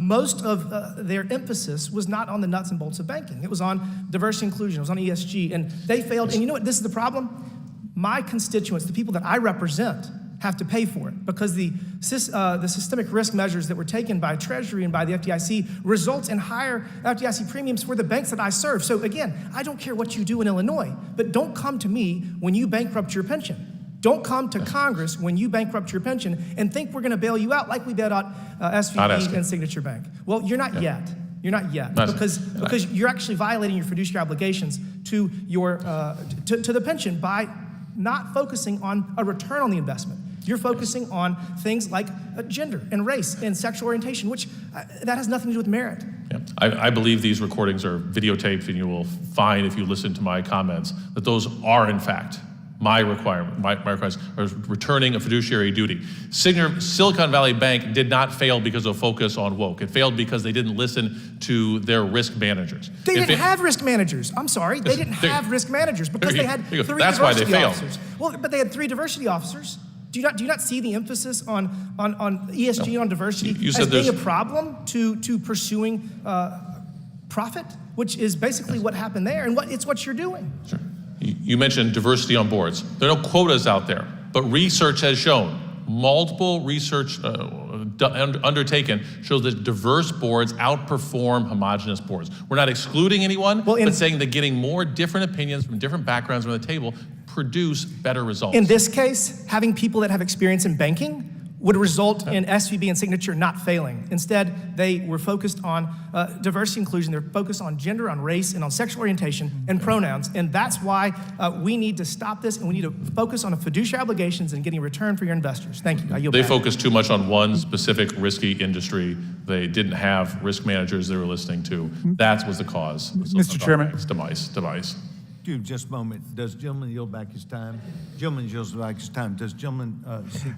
most of their emphasis was not on the nuts and bolts of banking. It was on diversity inclusion, it was on ESG, and they failed. And you know what, this is the problem? My constituents, the people that I represent, have to pay for it because the systemic risk measures that were taken by Treasury and by the FDIC results in higher FDIC premiums for the banks that I serve. So again, I don't care what you do in Illinois, but don't come to me when you bankrupt your pension. Don't come to Congress when you bankrupt your pension and think we're going to bail you out like we bailed out SVB and Signature Bank. Well, you're not yet. You're not yet, That's- because you're actually violating your fiduciary obligations to your to the pension by not focusing on a return on the investment. You're focusing on things like gender and race and sexual orientation, which that has nothing to do with merit. Yeah. I believe these recordings are videotaped, and you will find, if you listen to my comments, that those are, in fact, my requirement. My requirements are returning a fiduciary duty. Silicon Valley Bank did not fail because of focus on woke. It failed because they didn't listen to their risk managers. They didn't have risk managers. I'm sorry. They didn't have risk managers because they had 3 That's why they diversity failed. officers. Well, but they had 3 diversity officers. Do you not see the emphasis on ESG and on diversity You said as being a there's- problem to pursuing profit, which is basically what happened there, and it's what you're doing. Sure. You mentioned diversity on boards. There are no quotas out there, but research has shown, multiple research undertaken shows that diverse boards outperform homogenous boards. We're not excluding anyone, but saying that getting more different opinions from different backgrounds around the table produce better results. In this case, having people that have experience in banking would result in SVB and Signature not failing. Instead, they were focused on diversity inclusion. They're focused on gender, on race, and on sexual orientation and pronouns. And that's why we need to stop this, and we need to focus on fiduciary obligations and getting a return for your investors. Thank you. I yield They back. focused too much on one specific risky industry. They didn't have risk managers they were listening to. That was the cause of Mr. Chairman. demise. Dude, just a moment. Does gentleman yield back his time? Gentleman yields back his time. Does gentleman seek?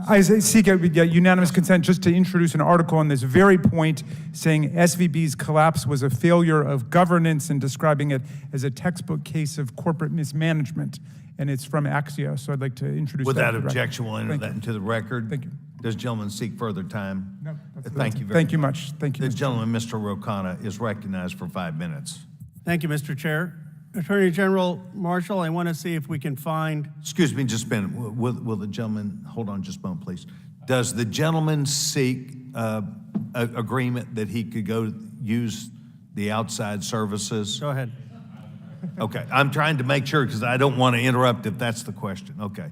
I seek a unanimous consent just to introduce an article on this very point, saying SVB's collapse was a failure of governance and describing it as a textbook case of corporate mismanagement. And it's from Axios, so I'd like to introduce that. Without to the record. objection, we'll enter Thank that you. into the record. Thank you. Does gentleman seek further time? No. Thank you very Thank you much. Thank you. The gentleman, Mr. Rokana, is recognized for 5 minutes. Thank you, Mr. Chair. Attorney General Marshall, I want to see if we can find... Excuse me just a minute. Will the gentleman, hold on just a moment, please. Does the gentleman seek agreement that he could go use the outside services? Go ahead. Okay, I'm trying to make sure because I don't want to interrupt if that's the question. Okay.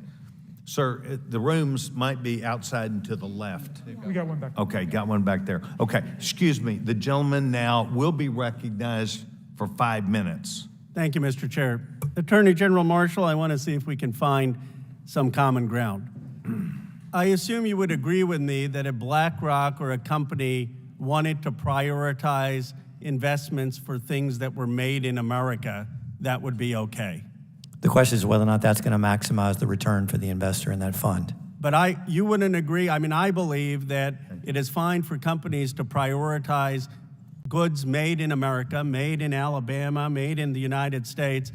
Sir, the rooms might be outside and to the left. We got one back there. Okay, got one back there. Okay, excuse me. The gentleman now will be recognized for 5 minutes. Thank you, Mr. Chair. Attorney General Marshall, I want to see if we can find some common ground. I assume you would agree with me that if BlackRock or a company wanted to prioritize investments for things that were made in America, that would be okay. The question is whether or not that's going to maximize the return for the investor in that fund. But you wouldn't agree. I mean, I believe that it is fine for companies to prioritize goods made in America, made in Alabama, made in the United States,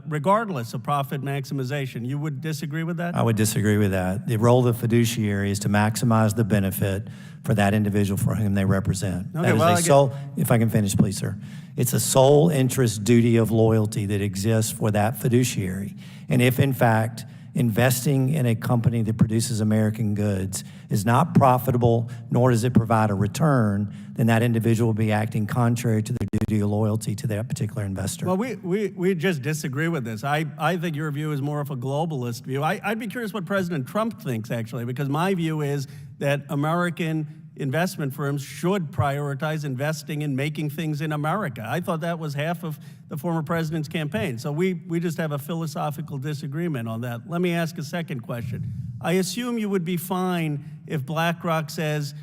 regardless of profit maximization. You would disagree with that? I would disagree with that. The role of the fiduciary is to maximize the benefit for that individual for whom they represent. Okay, That is a sole, if I can finish, please, sir. It's a sole interest duty of loyalty that exists for that fiduciary. And if, in fact, investing in a company that produces American goods is not profitable, nor does it provide a return, then that individual will be acting contrary to their duty of loyalty to that particular investor. Well, we just disagree with this. I think your view is more of a globalist view. I'd be curious what President Trump thinks, actually, because my view is that American investment firms should prioritize investing in making things in America. I thought that was half of the former president's campaign. So we just have a philosophical disagreement on that. Let me ask a second question. I assume you would be fine if BlackRock says,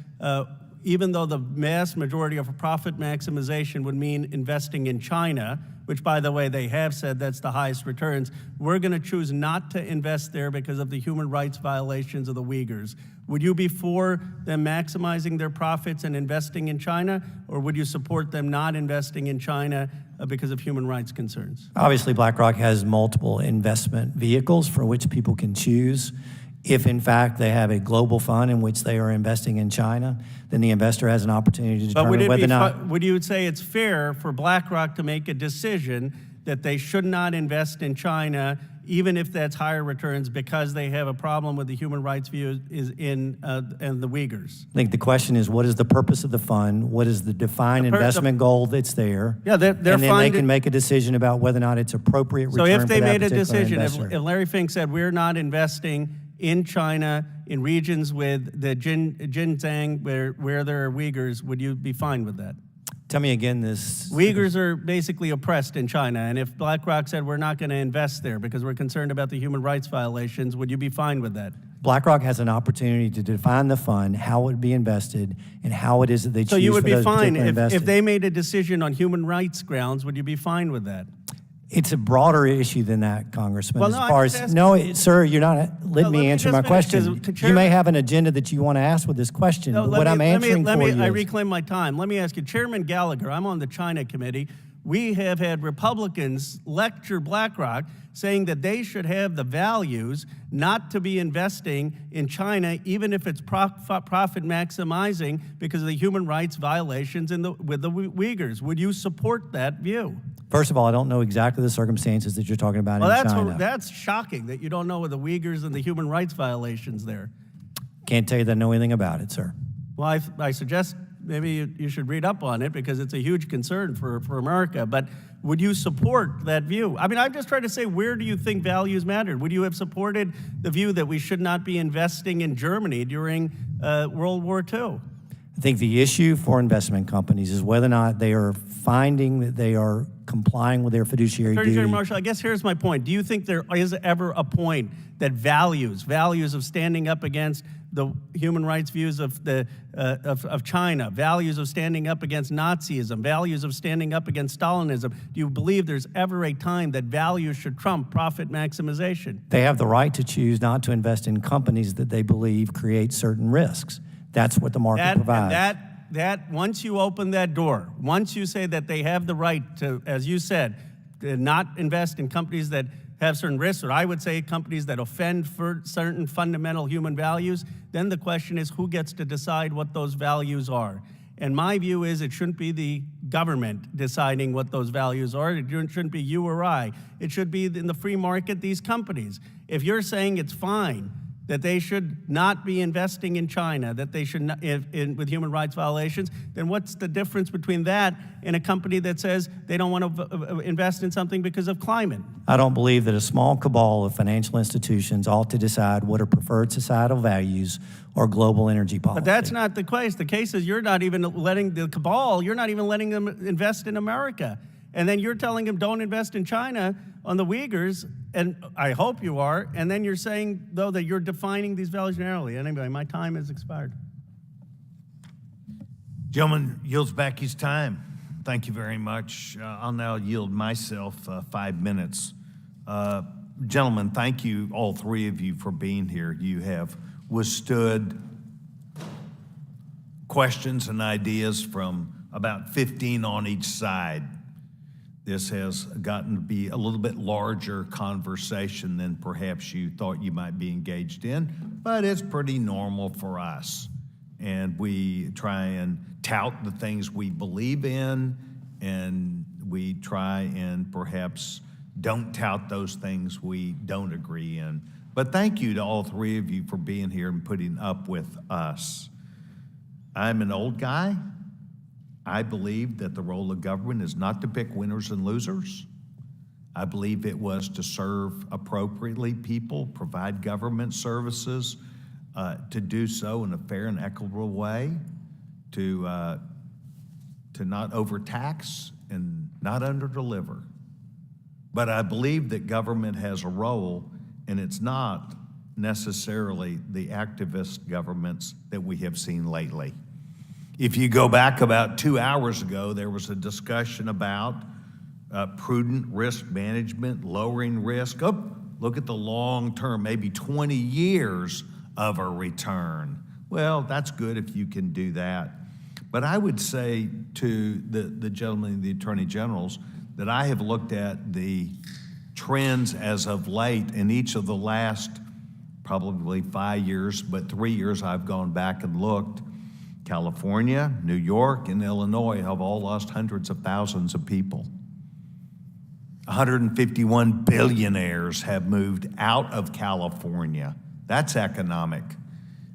even though the vast majority of profit maximization would mean investing in China, which, by the way, they have said that's the highest returns, we're going to choose not to invest there because of the human rights violations of the Uyghurs. Would you be for them maximizing their profits and investing in China, or would you support them not investing in China because of human rights concerns? Obviously, BlackRock has multiple investment vehicles for which people can choose. If, in fact, they have a global fund in which they are investing in China, then the investor has an opportunity to determine whether or not... Would you say it's fair for BlackRock to make a decision that they should not invest in China, even if that's higher returns, because they have a problem with the human rights view and the Uyghurs? I think the question is, what is the purpose of the fund? What is the defined investment goal that's there? Yeah, they're and then they fine can make a decision about whether or not it's appropriate So return if they for that made a particular decision, investor. if Larry Fink said, we're not investing in China, in regions with the Xinjiang where there are Uyghurs, would you be fine with that? Tell me again this. Uyghurs are basically oppressed in China, and if BlackRock said we're not going to invest there because we're concerned about the human rights violations, would you be fine with that? BlackRock has an opportunity to define the fund, how it would be invested, and how it is that they choose So you would for be those fine particular if investors. they made a decision on human rights grounds, would you be fine with that? It's a broader issue than that, Congressman. Well, as no, I'm far just as asking- no, sir, you're not. Let No, me let me answer just my finish, question. 'cause You may have an agenda that you want to ask with this question, No, but let what me- I'm answering let me, for you I is reclaim my time. Let me ask you, Chairman Gallagher, I'm on the China committee. We have had Republicans lecture BlackRock saying that they should have the values not to be investing in China, even if it's profit maximizing because of the human rights violations with the Uyghurs. Would you support that view? First of all, I don't know exactly the circumstances that you're talking about Well, in China. that's shocking that you don't know the Uyghurs and the human rights violations there. Can't tell you that I know anything about it, sir. Well, I suggest maybe you should read up on it because it's a huge concern for America. But would you support that view? I mean, I'm just trying to say, where do you think values matter? Would you have supported the view that we should not be investing in Germany during World War II? I think the issue for investment companies is whether or not they are finding that they are complying with their fiduciary Attorney duty. General Marshall, I guess here's my point. Do you think there is ever a point that values of standing up against the human rights views of China, values of standing up against Nazism, values of standing up against Stalinism, do you believe there's ever a time that values should trump profit maximization? They have the right to choose not to invest in companies that they believe create certain risks. That's what the market provides. That once you open that door, once you say that they have the right to, as you said, to not invest in companies that have certain risks, or I would say companies that offend for certain fundamental human values, then the question is who gets to decide what those values are? And my view is it shouldn't be the government deciding what those values are. It shouldn't be you or I. It should be in the free market, these companies. If you're saying it's fine that they should not be investing in China, that they should not, with human rights violations, then what's the difference between that and a company that says they don't want to invest in something because of climate? I don't believe that a small cabal of financial institutions ought to decide what are preferred societal values or global energy policy. But that's not the case. The case is you're not even letting the cabal, you're not even letting them invest in America. And then you're telling them don't invest in China on the Uyghurs, and I hope you are, and then you're saying, though, that you're defining these values narrowly. Anyway, my time has expired. Gentleman yields back his time. Thank you very much. I'll now yield myself 5 minutes. Gentlemen, thank you, all three of you, for being here. You have withstood questions and ideas from about 15 on each side. This has gotten to be a little bit larger conversation than perhaps you thought you might be engaged in, but it's pretty normal for us. And we try and tout the things we believe in, and we try and perhaps don't tout those things we don't agree in. But thank you to all three of you for being here and putting up with us. I'm an old guy. I believe that the role of government is not to pick winners and losers. I believe it was to serve appropriately people, provide government services, to do so in a fair and equitable way, to not overtax and not underdeliver. But I believe that government has a role, and it's not necessarily the activist governments that we have seen lately. If you go back about 2 hours ago, there was a discussion about prudent risk management, lowering risk. Oh, look at the long term, maybe 20 years of a return. Well, that's good if you can do that. But I would say to the gentlemen, the attorney generals, that I have looked at the trends as of late in each of the last probably 5 years, but 3 years I've gone back and looked. California, New York, and Illinois have all lost hundreds of thousands of people. 151 billionaires have moved out of California. That's economic.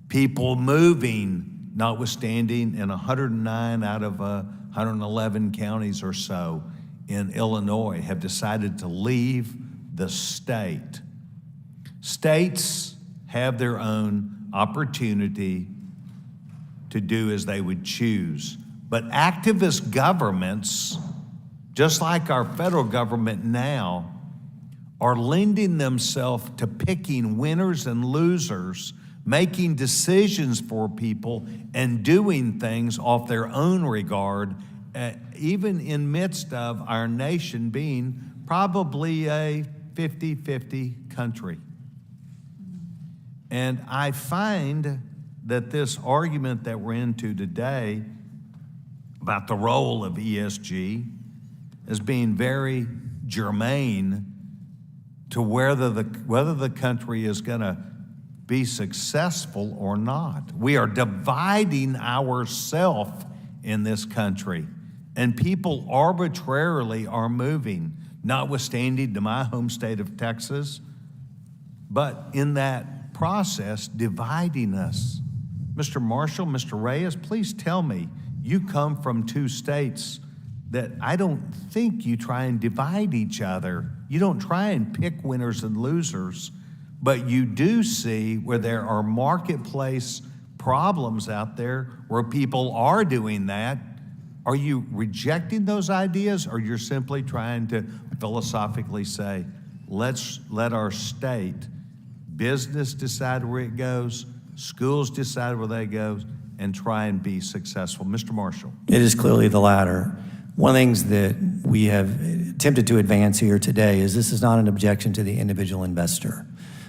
People moving, notwithstanding, in 109 out of 111 counties or so in Illinois have decided to leave the state. States have their own opportunity to do as they would choose, But activist governments, just like our federal government now, are lending themselves to picking winners and losers, making decisions for people, and doing things off their own regard, even in midst of our nation being probably a 50-50 country. And I find that this argument that we're into today about the role of ESG as being very germane to whether the country is going to be successful or not. We are dividing ourselves in this country, and people arbitrarily are moving, notwithstanding to my home state of Texas, but in that process, dividing us. Mr. Marshall, Mr. Reyes, please tell me, you come from two states that I don't think you try and divide each other. You don't try and pick winners and losers, but you do see where there are marketplace problems out there where people are doing that. Are you rejecting those ideas, or you're simply trying to philosophically say, let's let our state, business decide where it goes, schools decide where they go, and try and be successful? Mr. Marshall. It is clearly the latter. One of the things that we have attempted to advance here today is this is not an objection to the individual investor.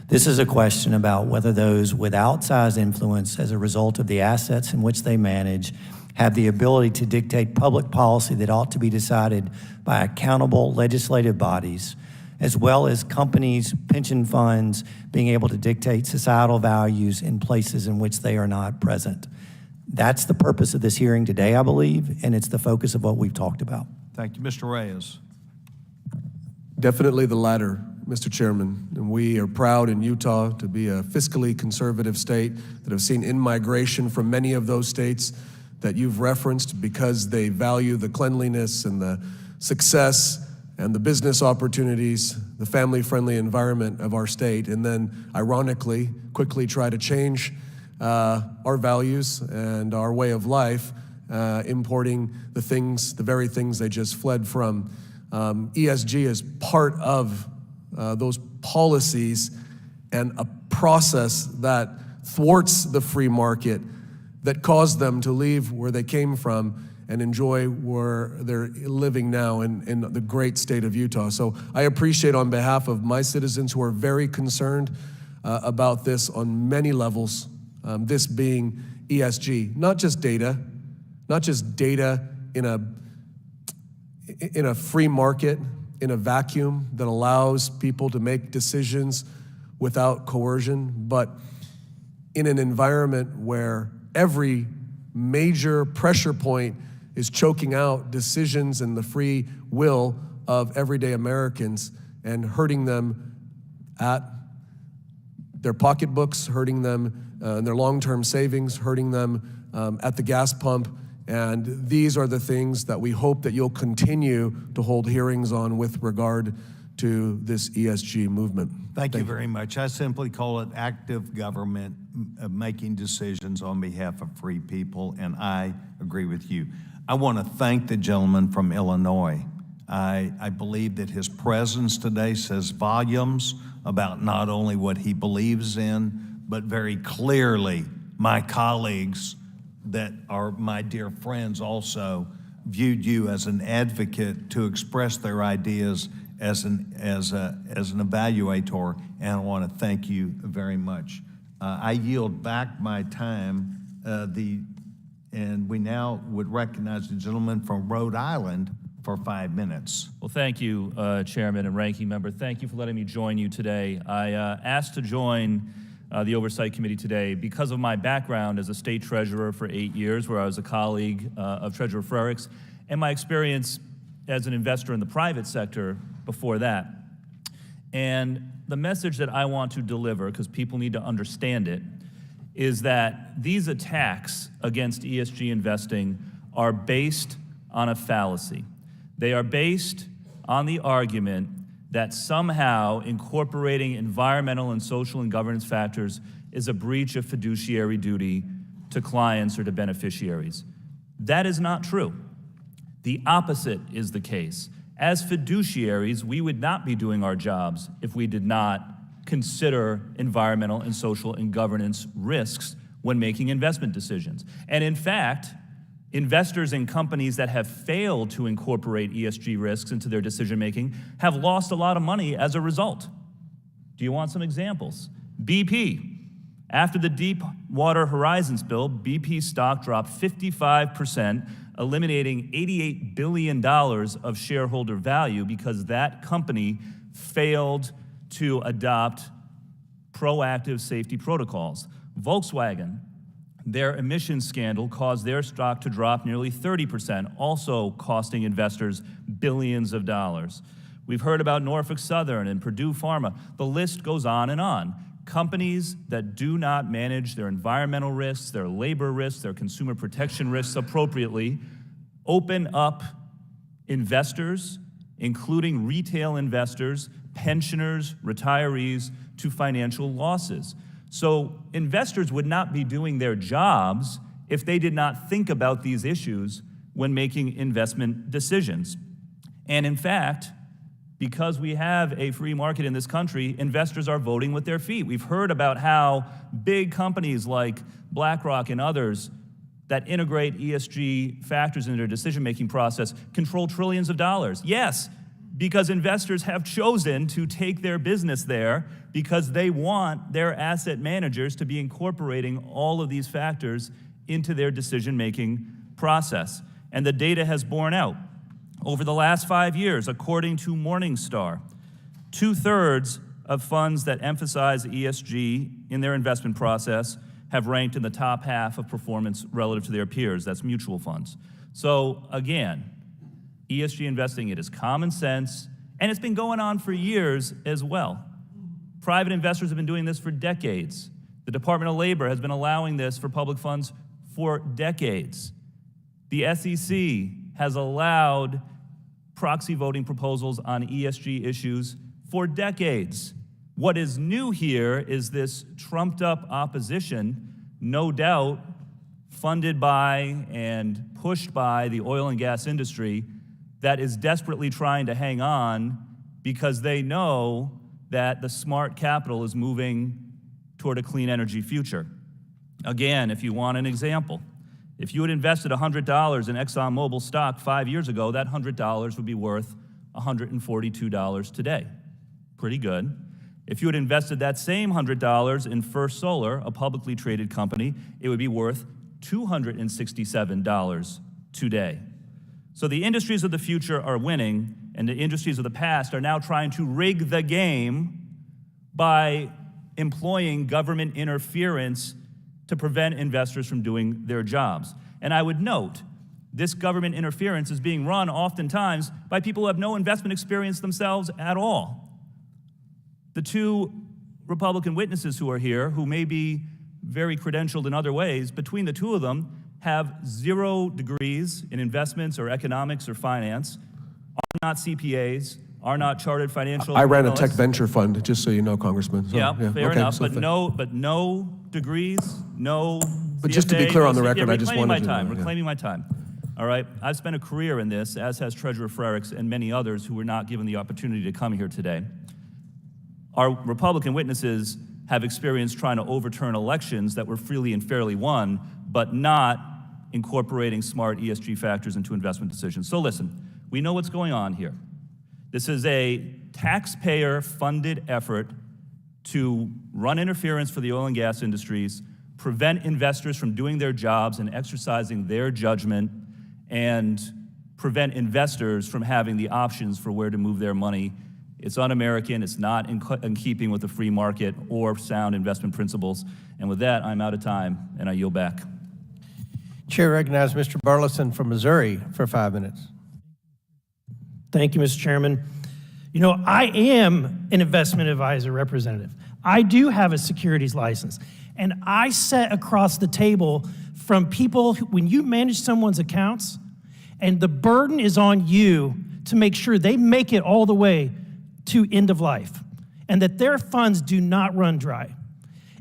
This is a question about whether those with outsized influence as a result of the assets in which they manage have the ability to dictate public policy that ought to be decided by accountable legislative bodies, as well as companies, pension funds, being able to dictate societal values in places in which they are not present. That's the purpose of this hearing today, I believe, and it's the focus of what we've talked about. Thank you. Mr. Reyes. Definitely the latter, Mr. Chairman. And we are proud in Utah to be a fiscally conservative state that have seen in-migration from many of those states that you've referenced because they value the cleanliness and the success and the business opportunities, the family-friendly environment of our state, and then, ironically, quickly try to change our values and our way of life, importing the very things they just fled from. ESG is part of those policies and a process that thwarts the free market, that caused them to leave where they came from and enjoy where they're living now in the great state of Utah. So I appreciate, on behalf of my citizens who are very concerned about this on many levels, this being ESG, not just data in a free market, in a vacuum that allows people to make decisions without coercion, but in an environment where every major pressure point is choking out decisions and the free will of everyday Americans and hurting them at their pocketbooks, hurting them in their long-term savings, hurting them at the gas pump. And these are the things that we hope that you'll continue to hold hearings on with regard to this ESG movement. Thank you very much. I simply call it active government making decisions on behalf of free people, and I agree with you. I want to thank the gentleman from Illinois. I believe that his presence today says volumes about not only what he believes in, but very clearly my colleagues that are my dear friends also viewed you as an advocate to express their ideas as an evaluator, and I want to thank you very much. I yield back my time, and we now would recognize the gentleman from Rhode Island for 5 minutes. Well, thank you, Chairman and Ranking Member. Thank you for letting me join you today. I asked to join the Oversight Committee today because of my background as a state treasurer for 8 years, where I was a colleague of Treasurer Frerichs, and my experience as an investor in the private sector before that. And the message that I want to deliver, because people need to understand it, is that these attacks against ESG investing are based on a fallacy. They are based on the argument that somehow incorporating environmental and social and governance factors is a breach of fiduciary duty to clients or to beneficiaries. That is not true. The opposite is the case. As fiduciaries, we would not be doing our jobs if we did not consider environmental and social and governance risks when making investment decisions. And in fact, investors in companies that have failed to incorporate ESG risks into their decision-making have lost a lot of money as a result. Do you want some examples? BP. After the Deepwater Horizon spill, BP stock dropped 55%, eliminating $88 billion of shareholder value because that company failed to adopt proactive safety protocols. Volkswagen, their emissions scandal caused their stock to drop nearly 30%, also costing investors billions of dollars. We've heard about Norfolk Southern and Purdue Pharma. The list goes on and on. Companies that do not manage their environmental risks, their labor risks, their consumer protection risks appropriately open up investors, including retail investors, pensioners, retirees, to financial losses. So investors would not be doing their jobs if they did not think about these issues when making investment decisions. And in fact, because we have a free market in this country, investors are voting with their feet. We've heard about how big companies like BlackRock and others that integrate ESG factors into their decision-making process control trillions of dollars. Yes, because investors have chosen to take their business there because they want their asset managers to be incorporating all of these factors into their decision-making process. And the data has borne out. Over the last 5 years, according to Morningstar, 2/3 of funds that emphasize ESG in their investment process have ranked in the top half of performance relative to their peers. That's mutual funds. So again, ESG investing, it is common sense, and it's been going on for years as well. Private investors have been doing this for decades. The Department of Labor has been allowing this for public funds for decades. The SEC has allowed proxy voting proposals on ESG issues for decades. What is new here is this trumped-up opposition, no doubt funded by and pushed by the oil and gas industry, that is desperately trying to hang on because they know that the smart capital is moving toward a clean energy future. Again, if you want an example, if you had invested $100 in ExxonMobil stock 5 years ago, that $100 would be worth $142 today. Pretty good. If you had invested that same $100 in First Solar, a publicly traded company, it would be worth $267 today. So the industries of the future are winning, and the industries of the past are now trying to rig the game by employing government interference to prevent investors from doing their jobs. And I would note, this government interference is being run oftentimes by people who have no investment experience themselves at all. The two Republican witnesses who are here, who may be very credentialed in other ways, between the two of them have 0 degrees in investments or economics or finance, are not CPAs, are not chartered financial I ran a analysts. tech venture fund, just so you know, Congressman. So, Yeah, fair okay, enough, so but no degrees, no But just to be CFA, clear on the no record, I just reclaiming wanted my to time, know, yeah. reclaiming my time. All right, I've spent a career in this, as has Treasurer Frericks and many others who were not given the opportunity to come here today. Our Republican witnesses have experienced trying to overturn elections that were freely and fairly won, but not incorporating smart ESG factors into investment decisions. So listen, we know what's going on here. This is a taxpayer-funded effort to run interference for the oil and gas industries, prevent investors from doing their jobs and exercising their judgment, and prevent investors from having the options for where to move their money. It's un-American, it's not in keeping with the free market or sound investment principles. And with that, I'm out of time, and I yield back. Chair recognizes Mr. Burleson from Missouri for 5 minutes. Thank you, Mr. Chairman. You know, I am an investment advisor representative. I do have a securities license, and I sat across the table from people when you manage someone's accounts, and the burden is on you to make sure they make it all the way to end of life, and that their funds do not run dry.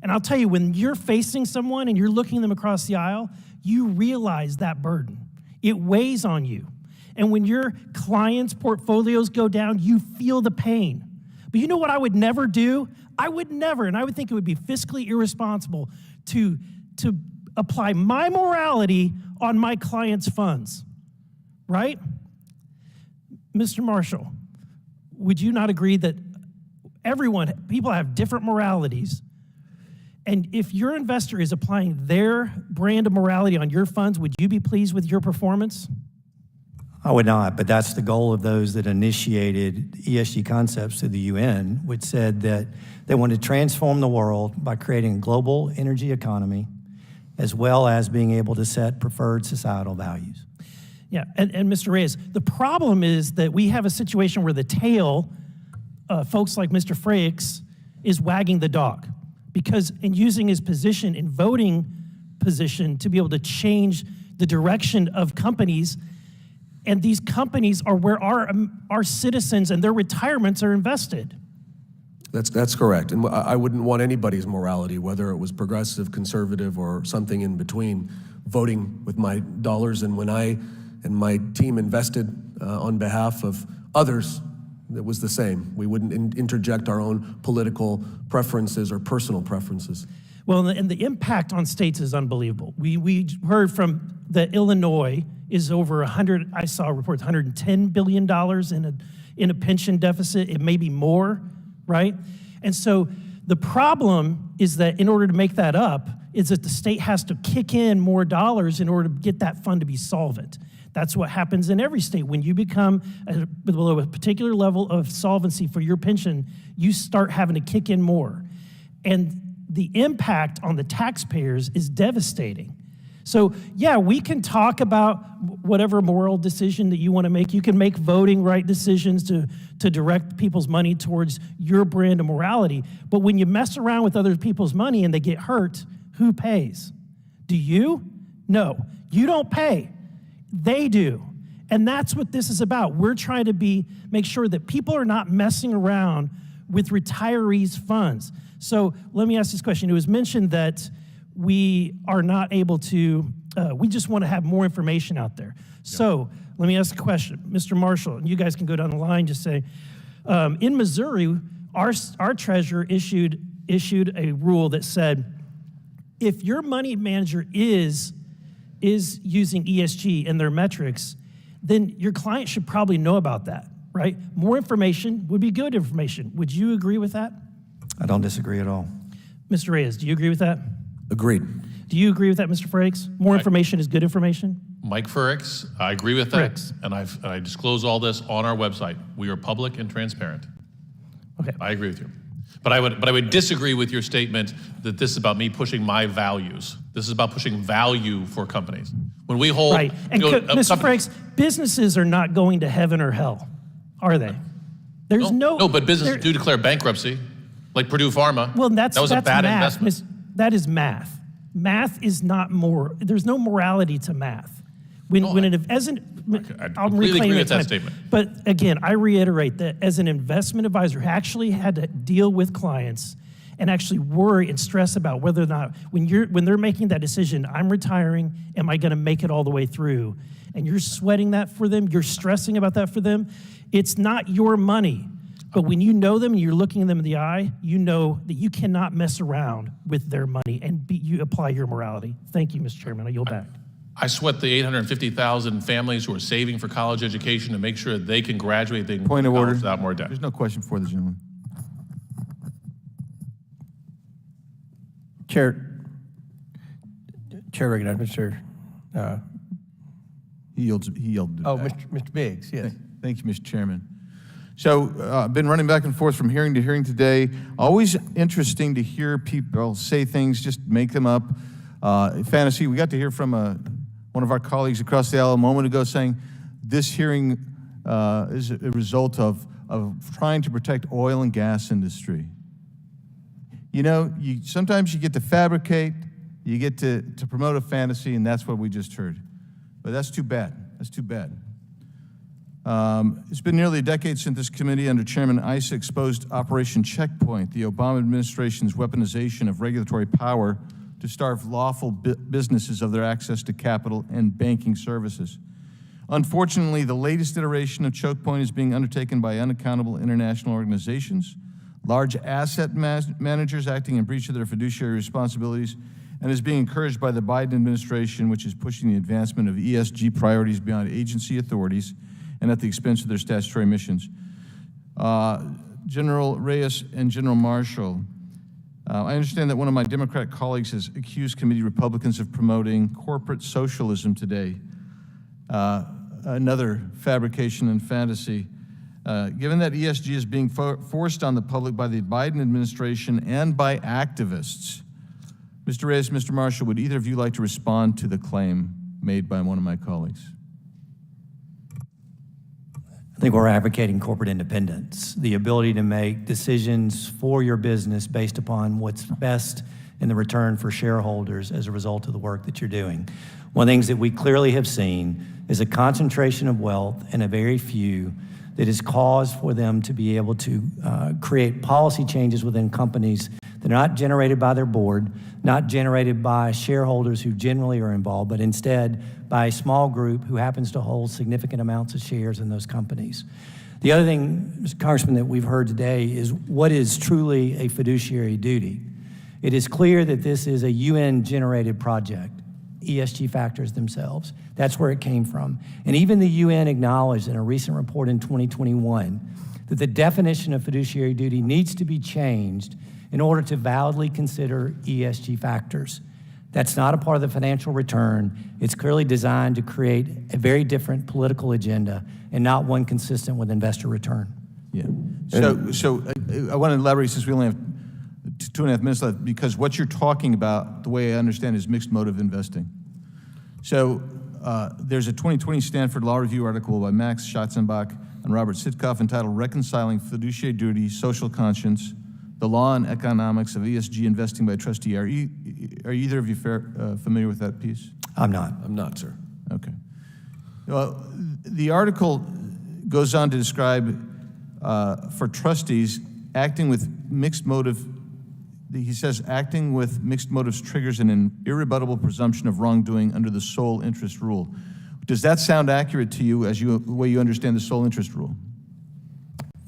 And I'll tell you, when you're facing someone and you're looking them across the aisle, you realize that burden. It weighs on you. And when your clients' portfolios go down, you feel the pain. But you know what I would never do? I would never, and I would think it would be fiscally irresponsible to apply my morality on my clients' funds, right? Mr. Marshall, would you not agree that people have different moralities, and if your investor is applying their brand of morality on your funds, would you be pleased with your performance? I would not, but that's the goal of those that initiated ESG concepts through the UN, which said that they want to transform the world by creating a global energy economy, as well as being able to set preferred societal values. Yeah, and Mr. Reyes, the problem is that we have a situation where the tail, folks like Mr. Frakes, is wagging the dog, because in using his position in voting position to be able to change the direction of companies, and these companies are where our citizens and their retirements are invested. That's correct. And I wouldn't want anybody's morality, whether it was progressive, conservative, or something in between, voting with my dollars. And when I and my team invested on behalf of others, it was the same. We wouldn't interject our own political preferences or personal preferences. Well, and the impact on states is unbelievable. We heard from that Illinois is over 100, I saw reports, $110 billion in a pension deficit. It may be more, right? And so the problem is that in order to make that up, is that the state has to kick in more dollars in order to get that fund to be solvent. That's what happens in every state. When you become below a particular level of solvency for your pension, you start having to kick in more. And the impact on the taxpayers is devastating. So yeah, we can talk about whatever moral decision that you want to make. You can make voting right decisions to direct people's money towards your brand of morality. But when you mess around with other people's money and they get hurt, who pays? Do you? No, you don't pay. They do. And that's what this is about. We're trying to make sure that people are not messing around with retirees' funds. So let me ask this question. It was mentioned that we are not able to, we just want to have more information out there. Yeah. So let me ask a question. Mr. Marshall, and you guys can go down the line, just say, in Missouri, our treasurer issued a rule that said, if your money manager is using ESG in their metrics, then your client should probably know about that, right? More information would be good information. Would you agree with that? I don't disagree at all. Mr. Reyes, do you agree with that? Agreed. Do you agree with that, Mr. Frakes? More information is good information? Mike Frakes, I agree with that. And I disclose all this on our website. We are public and transparent. Okay. I agree with you. But I would disagree with your statement that this is about me pushing my values. This is about pushing value for companies. When we hold... Right. And Mr. Frakes, businesses are not going to heaven or hell, are they? There's no, but businesses do declare bankruptcy, like Purdue Pharma. Well, that was a bad math. investment. That is math. Math is not more. There's no morality to math. I'll completely agree with that statement. But again, I reiterate that as an investment advisor who actually had to deal with clients and actually worry and stress about whether or not, when they're making that decision, I'm retiring, am I going to make it all the way through? And you're sweating that for them, you're stressing about that for them. It's not your money. But when you know them and you're looking them in the eye, you know that you cannot mess around with their money and you apply your morality. Thank you, Mr. Chairman. I yield back. I sweat the 850,000 families who are saving for college education to make sure they can graduate, they can Point of order. without more debt. There's no question for the gentleman. Chair recognized Mr. He yielded. Oh, back. Mr. Biggs, yes. Thank you, Mr. Chairman. So I've been running back and forth from hearing to hearing today. Always interesting to hear people say things, just make them up. Fantasy, we got to hear from one of our colleagues across the aisle a moment ago saying this hearing is a result of trying to protect oil and gas industry. You know, sometimes you get to fabricate, you get to promote a fantasy, and that's what we just heard. But that's too bad. That's too bad. It's been nearly a decade since this committee under Chairman Issa exposed Operation Checkpoint, the Obama administration's weaponization of regulatory power to starve lawful businesses of their access to capital and banking services. Unfortunately, the latest iteration of choke point is being undertaken by unaccountable international organizations, large asset managers acting in breach of their fiduciary responsibilities, and is being encouraged by the Biden administration, which is pushing the advancement of ESG priorities beyond agency authorities and at the expense of their statutory missions. General Reyes and General Marshall, I understand that one of my Democrat colleagues has accused committee Republicans of promoting corporate socialism today. Another fabrication and fantasy. Given that ESG is being forced on the public by the Biden administration and by activists, Mr. Reyes, Mr. Marshall, would either of you like to respond to the claim made by one of my colleagues? I think we're advocating corporate independence, the ability to make decisions for your business based upon what's best in the return for shareholders as a result of the work that you're doing. One of the things that we clearly have seen is a concentration of wealth in a very few that is cause for them to be able to create policy changes within companies that are not generated by their board, not generated by shareholders who generally are involved, but instead by a small group who happens to hold significant amounts of shares in those companies. The other thing, Mr. Congressman, that we've heard today is what is truly a fiduciary duty. It is clear that this is a UN-generated project, ESG factors themselves. That's where it came from. And even the UN acknowledged in a recent report in 2021 that the definition of fiduciary duty needs to be changed in order to validly consider ESG factors. That's not a part of the financial return. It's clearly designed to create a very different political agenda and not one consistent with investor return. Yeah. So I want to elaborate since we only have 2.5 minutes left, because what you're talking about, the way I understand, is mixed motive investing. So there's a 2020 Stanford Law Review article by Max Schatzenbach and Robert Sitkoff entitled Reconciling Fiduciary Duty, Social Conscience, the Law and Economics of ESG Investing by Trustee. Are either of you familiar with that piece? I'm not. I'm not, sir. Okay. Well, the article goes on to describe for trustees acting with mixed motive. He says acting with mixed motives triggers an irrebuttable presumption of wrongdoing under the sole interest rule. Does that sound accurate to you as the way you understand the sole interest rule?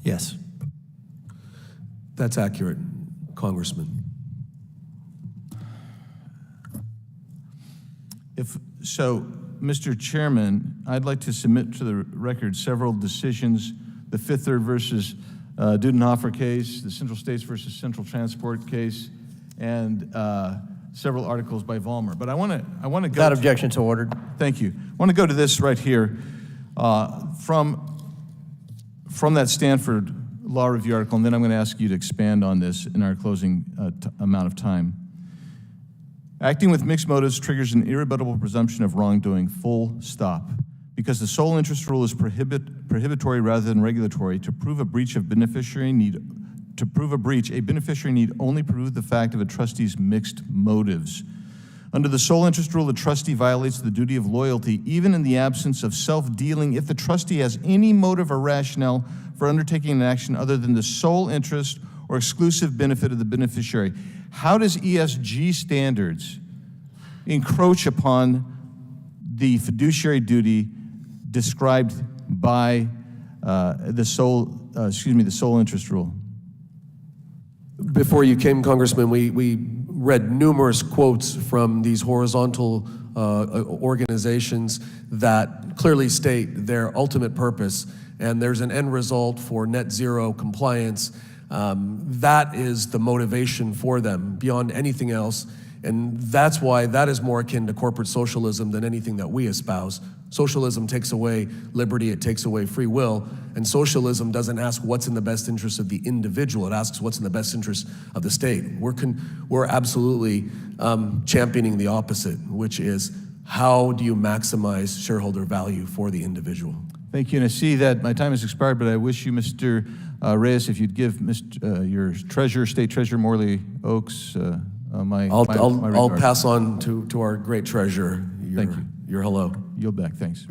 Yes. That's accurate, Congressman. If so, Mr. Chairman, I'd like to submit to the record several decisions: the Fifth Third versus Dudenhofer case, the Central States versus Central Transport case, and several articles by Vollmer. But I want to go. Without objection, so ordered. Thank you. I want to go to this right here from that Stanford Law Review article, and then I'm going to ask you to expand on this in our closing amount of time. Acting with mixed motives triggers an irrebuttable presumption of wrongdoing, full stop. Because the sole interest rule is prohibitory rather than regulatory, to prove a breach, a beneficiary need only prove the fact of a trustee's mixed motives. Under the sole interest rule, the trustee violates the duty of loyalty, even in the absence of self-dealing, if the trustee has any motive or rationale for undertaking an action other than the sole interest or exclusive benefit of the beneficiary. How does ESG standards encroach upon the fiduciary duty described by the sole interest rule? Before you came, Congressman, we read numerous quotes from these horizontal organizations that clearly state their ultimate purpose, and there's an end result for net zero compliance. That is the motivation for them beyond anything else, and that's why that is more akin to corporate socialism than anything that we espouse. Socialism takes away liberty, it takes away free will, and socialism doesn't ask what's in the best interest of the individual, it asks what's in the best interest of the state. We're absolutely championing the opposite, which is how do you maximize shareholder value for the individual? Thank you, and I see that my time has expired, but I wish you, Mr. Reyes, if you'd give your treasurer, State Treasurer Morley Oaks, I'll pass on to our great treasurer. Thank you. Your hello. Yield back, thanks.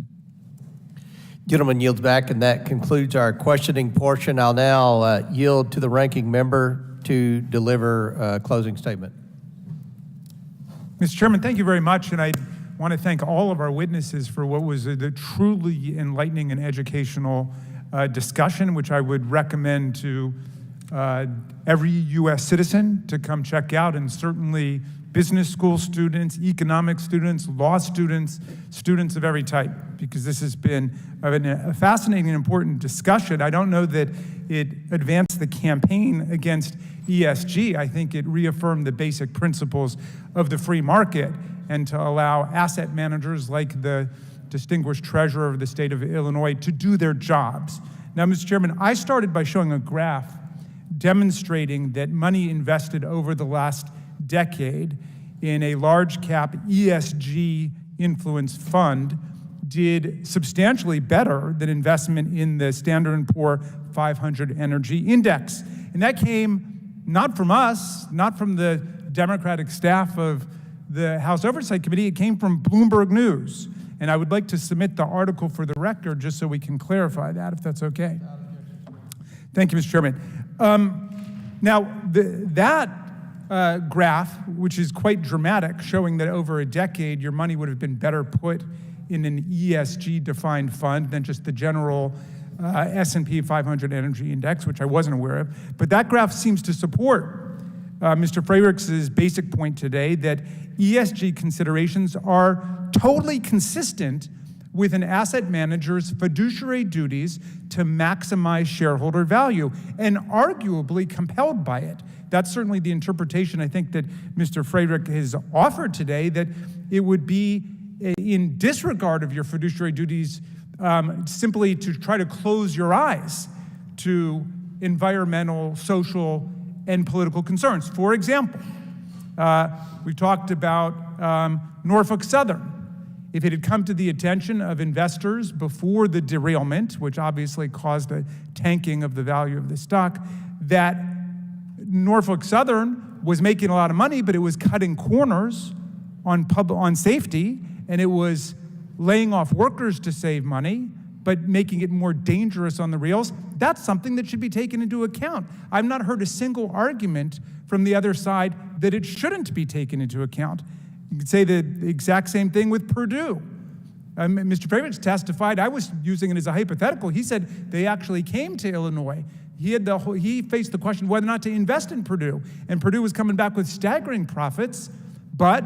Gentleman yields back, and that concludes our questioning portion. I'll now yield to the ranking member to deliver a closing statement. Mr. Chairman, thank you very much, and I want to thank all of our witnesses for what was a truly enlightening and educational discussion, which I would recommend to every U.S. citizen to come check out, and certainly business school students, economics students, law students, students of every type, because this has been a fascinating and important discussion. I don't know that it advanced the campaign against ESG. I think it reaffirmed the basic principles of the free market, and to allow asset managers like the distinguished treasurer of the state of Illinois to do their jobs. Now, Mr. Chairman, I started by showing a graph demonstrating that money invested over the last decade in a large cap ESG influenced fund did substantially better than investment in the Standard & Poor 500 Energy Index. And that came not from us, not from the Democratic staff of the House Oversight Committee, it came from Bloomberg News. And I would like to submit the article for the record just so we can clarify that, if that's okay. Thank you, Mr. Chairman. Now, that graph, which is quite dramatic, showing that over a decade your money would have been better put in an ESG-defined fund than just the general S&P 500 Energy Index, which I wasn't aware of. But that graph seems to support Mr. Frerichs' basic point today that ESG considerations are totally consistent with an asset manager's fiduciary duties to maximize shareholder value, and arguably compelled by it. That's certainly the interpretation I think that Mr. Frerich has offered today, that it would be in disregard of your fiduciary duties simply to try to close your eyes to environmental, social, and political concerns. For example, we talked about Norfolk Southern. If it had come to the attention of investors before the derailment, which obviously caused a tanking of the value of the stock, that Norfolk Southern was making a lot of money, but it was cutting corners on safety, and it was laying off workers to save money, but making it more dangerous on the rails, that's something that should be taken into account. I've not heard a single argument from the other side that it shouldn't be taken into account. You could say the exact same thing with Purdue. Mr. Frerich testified, I was using it as a hypothetical. He said they actually came to Illinois. He faced the question whether or not to invest in Purdue, and Purdue was coming back with staggering profits, but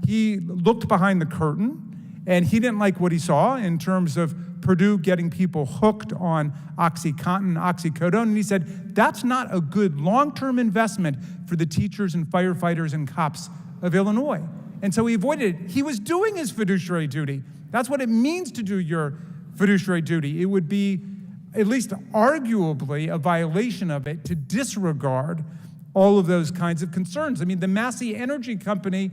he looked behind the curtain, and he didn't like what he saw in terms of Purdue getting people hooked on OxyContin, oxycodone, and he said, that's not a good long-term investment for the teachers and firefighters and cops of Illinois. And so he avoided it. He was doing his fiduciary duty. That's what it means to do your fiduciary duty. It would be, at least arguably, a violation of it to disregard all of those kinds of concerns. I mean, the Massey Energy Company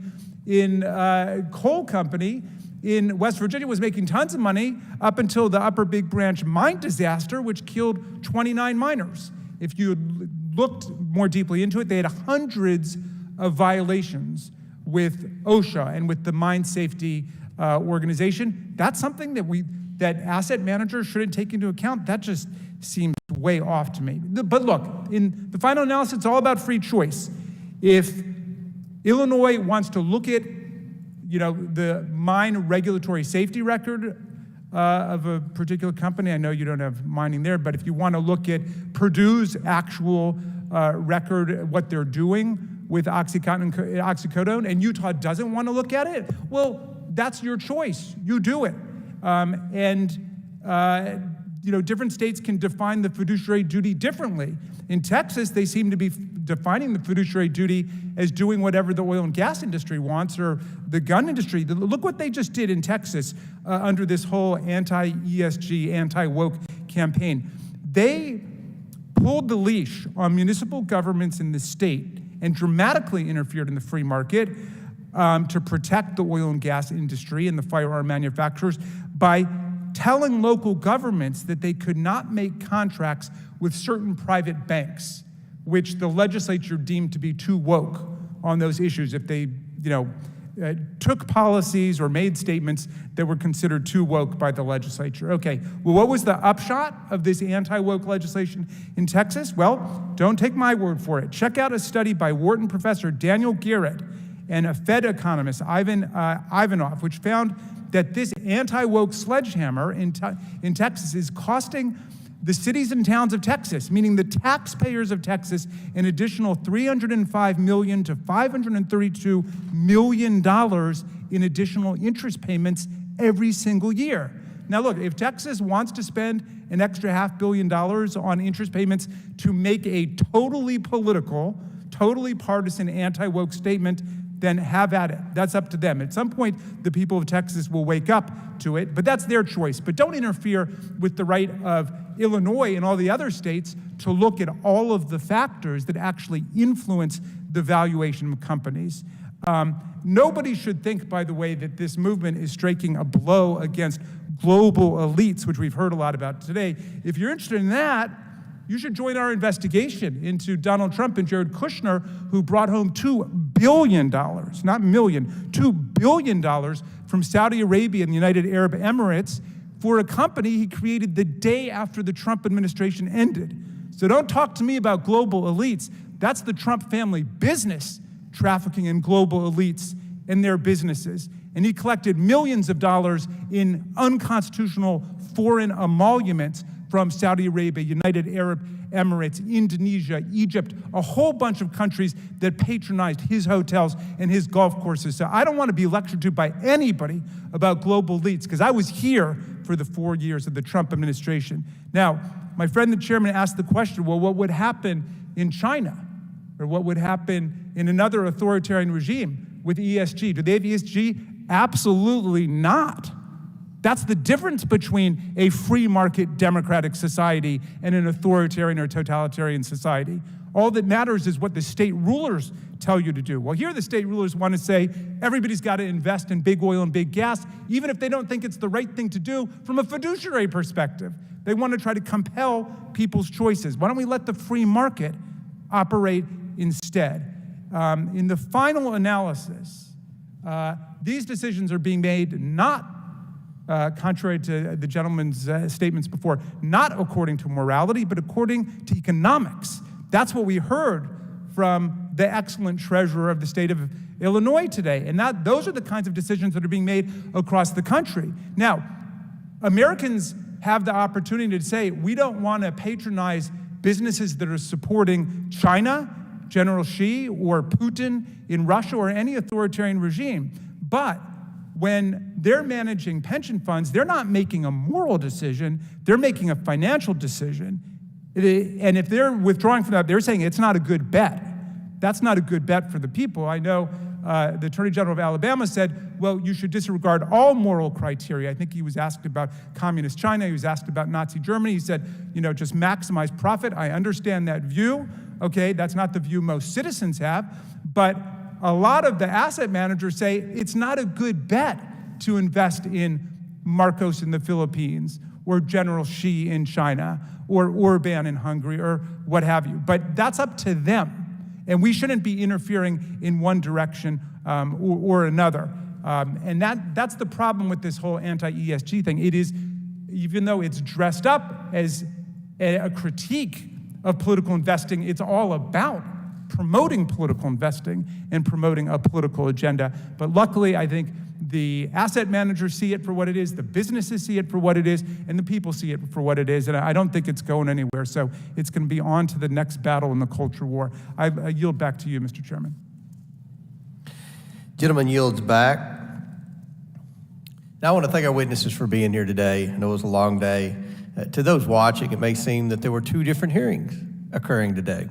coal company in West Virginia was making tons of money up until the Upper Big Branch mine disaster, which killed 29 miners. If you looked more deeply into it, they had hundreds of violations with OSHA and with the Mine Safety Organization. That's something that asset managers shouldn't take into account. That just seems way off to me. But look, in the final analysis, it's all about free choice. If Illinois wants to look at the mine regulatory safety record of a particular company, I know you don't have mining there, but if you want to look at Purdue's actual record, what they're doing with OxyContin and oxycodone, and Utah doesn't want to look at it, well, that's your choice. You do it. Different states can define the fiduciary duty differently. In Texas, they seem to be defining the fiduciary duty as doing whatever the oil and gas industry wants, or the gun industry. Look what they just did in Texas under this whole anti-ESG, anti-woke campaign. They pulled the leash on municipal governments in the state and dramatically interfered in the free market to protect the oil and gas industry and the firearm manufacturers by telling local governments that they could not make contracts with certain private banks, which the legislature deemed to be too woke on those issues if they, took policies or made statements that were considered too woke by the legislature. Okay, well, what was the upshot of this anti-woke legislation in Texas? Well, don't take my word for it. Check out a study by Wharton professor Daniel Garrett and a Fed economist, Ivan Ivanov, which found that this anti-woke sledgehammer in Texas is costing the cities and towns of Texas, meaning the taxpayers of Texas, an additional $305 million to $532 million in additional interest payments every single year. Now look, if Texas wants to spend an extra $500 million on interest payments to make a totally political, totally partisan anti-woke statement, then have at it. That's up to them. At some point, the people of Texas will wake up to it, but that's their choice. But don't interfere with the right of Illinois and all the other states to look at all of the factors that actually influence the valuation of companies. Nobody should think, by the way, that this movement is striking a blow against global elites, which we've heard a lot about today. If you're interested in that, you should join our investigation into Donald Trump and Jared Kushner, who brought home $2 billion, not million, $2 billion from Saudi Arabia and the United Arab Emirates for a company he created the day after the Trump administration ended. So don't talk to me about global elites. That's the Trump family business, trafficking in global elites and their businesses. And he collected millions of dollars in unconstitutional foreign emoluments from Saudi Arabia, United Arab Emirates, Indonesia, Egypt, a whole bunch of countries that patronized his hotels and his golf courses. So I don't want to be lectured to by anybody about global elites, because I was here for the 4 years of the Trump administration. Now, my friend the chairman asked the question, well, what would happen in China? Or what would happen in another authoritarian regime with ESG? Do they have ESG? Absolutely not. That's the difference between a free market democratic society and an authoritarian or totalitarian society. All that matters is what the state rulers tell you to do. Well, here the state rulers want to say everybody's got to invest in big oil and big gas, even if they don't think it's the right thing to do from a fiduciary perspective. They want to try to compel people's choices. Why don't we let the free market operate instead? In the final analysis, these decisions are being made not contrary to the gentleman's statements before, not according to morality, but according to economics. That's what we heard from the excellent treasurer of the state of Illinois today. And those are the kinds of decisions that are being made across the country. Now, Americans have the opportunity to say, we don't want to patronize businesses that are supporting China, General Xi, or Putin in Russia, or any authoritarian regime. But when they're managing pension funds, they're not making a moral decision, they're making a financial decision. And if they're withdrawing from that, they're saying it's not a good bet. That's not a good bet for the people. I know the Attorney General of Alabama said, well, you should disregard all moral criteria. I think he was asked about communist China, he was asked about Nazi Germany. He said, just maximize profit. I understand that view. Okay, that's not the view most citizens have, but a lot of the asset managers say it's not a good bet to invest in Marcos in the Philippines or General Xi in China or Orban in Hungary or what have you. But that's up to them. And we shouldn't be interfering in one direction or another. And that's the problem with this whole anti-ESG thing. It is, even though it's dressed up as a critique of political investing, it's all about promoting political investing and promoting a political agenda. But luckily, I think the asset managers see it for what it is, the businesses see it for what it is, and the people see it for what it is. And I don't think it's going anywhere. So it's going to be on to the next battle in the culture war. I yield back to you, Mr. Chairman. Gentleman yields back. Now I want to thank our witnesses for being here today. I know it was a long day. To those watching, it may seem that there were two different hearings occurring today.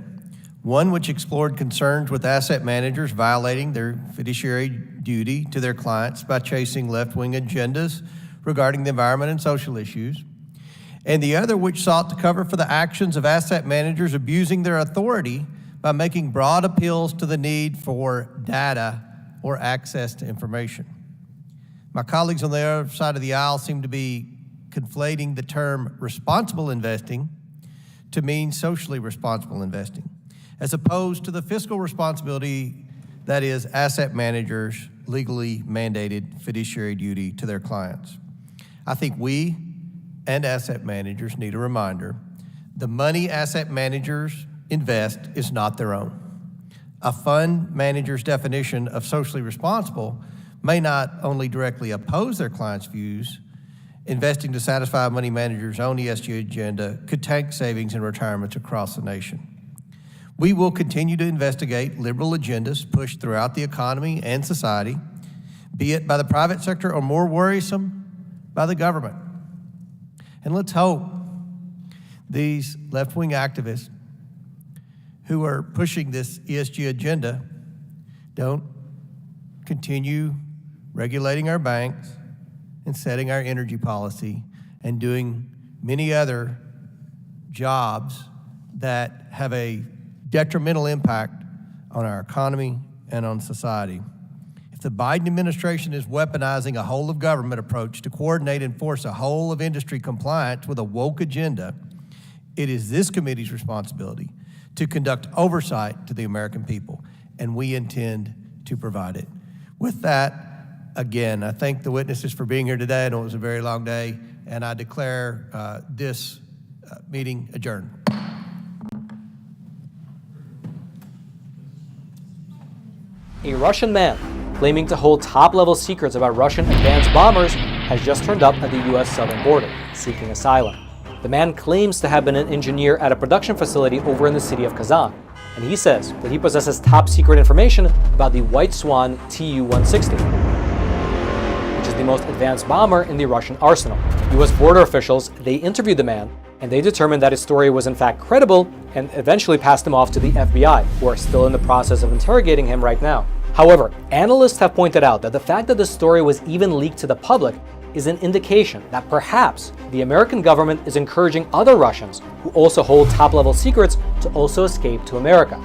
One which explored concerns with asset managers violating their fiduciary duty to their clients by chasing left-wing agendas regarding the environment and social issues, and the other which sought to cover for the actions of asset managers abusing their authority by making broad appeals to the need for data or access to information. My colleagues on the other side of the aisle seem to be conflating the term responsible investing to mean socially responsible investing, as opposed to the fiscal responsibility that is asset managers' legally mandated fiduciary duty to their clients. I think we and asset managers need a reminder: the money asset managers invest is not their own. A fund manager's definition of socially responsible may not only directly oppose their clients' views, investing to satisfy a money manager's own ESG agenda could tank savings and retirements across the nation. We will continue to investigate liberal agendas pushed throughout the economy and society, be it by the private sector or more worrisome, by the government. And let's hope these left-wing activists who are pushing this ESG agenda don't continue regulating our banks and setting our energy policy and doing many other jobs that have a detrimental impact on our economy and on society. If the Biden administration is weaponizing a whole-of-government approach to coordinate and force a whole-of-industry compliance with a woke agenda, it is this committee's responsibility to conduct oversight to the American people, and we intend to provide it. With that, again, I thank the witnesses for being here today. I know it was a very long day, and I declare this meeting adjourned. A Russian man claiming to hold top-level secrets about Russian advanced bombers has just turned up at the U.S. southern border, seeking asylum. The man claims to have been an engineer at a production facility over in the city of Kazan, and he says that he possesses top-secret information about the White Swan Tu-160, which is the most advanced bomber in the Russian arsenal. U.S. border officials, they interviewed the man, and they determined that his story was in fact credible and eventually passed him off to the FBI, who are still in the process of interrogating him right now. However, analysts have pointed out that the fact that the story was even leaked to the public is an indication that perhaps the American government is encouraging other Russians who also hold top-level secrets to also escape to America.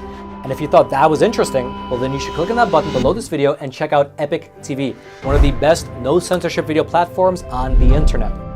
And if you thought that was interesting, well then you should click on that button below this video and check out Epoch TV, one of the best no-censorship video platforms on the internet.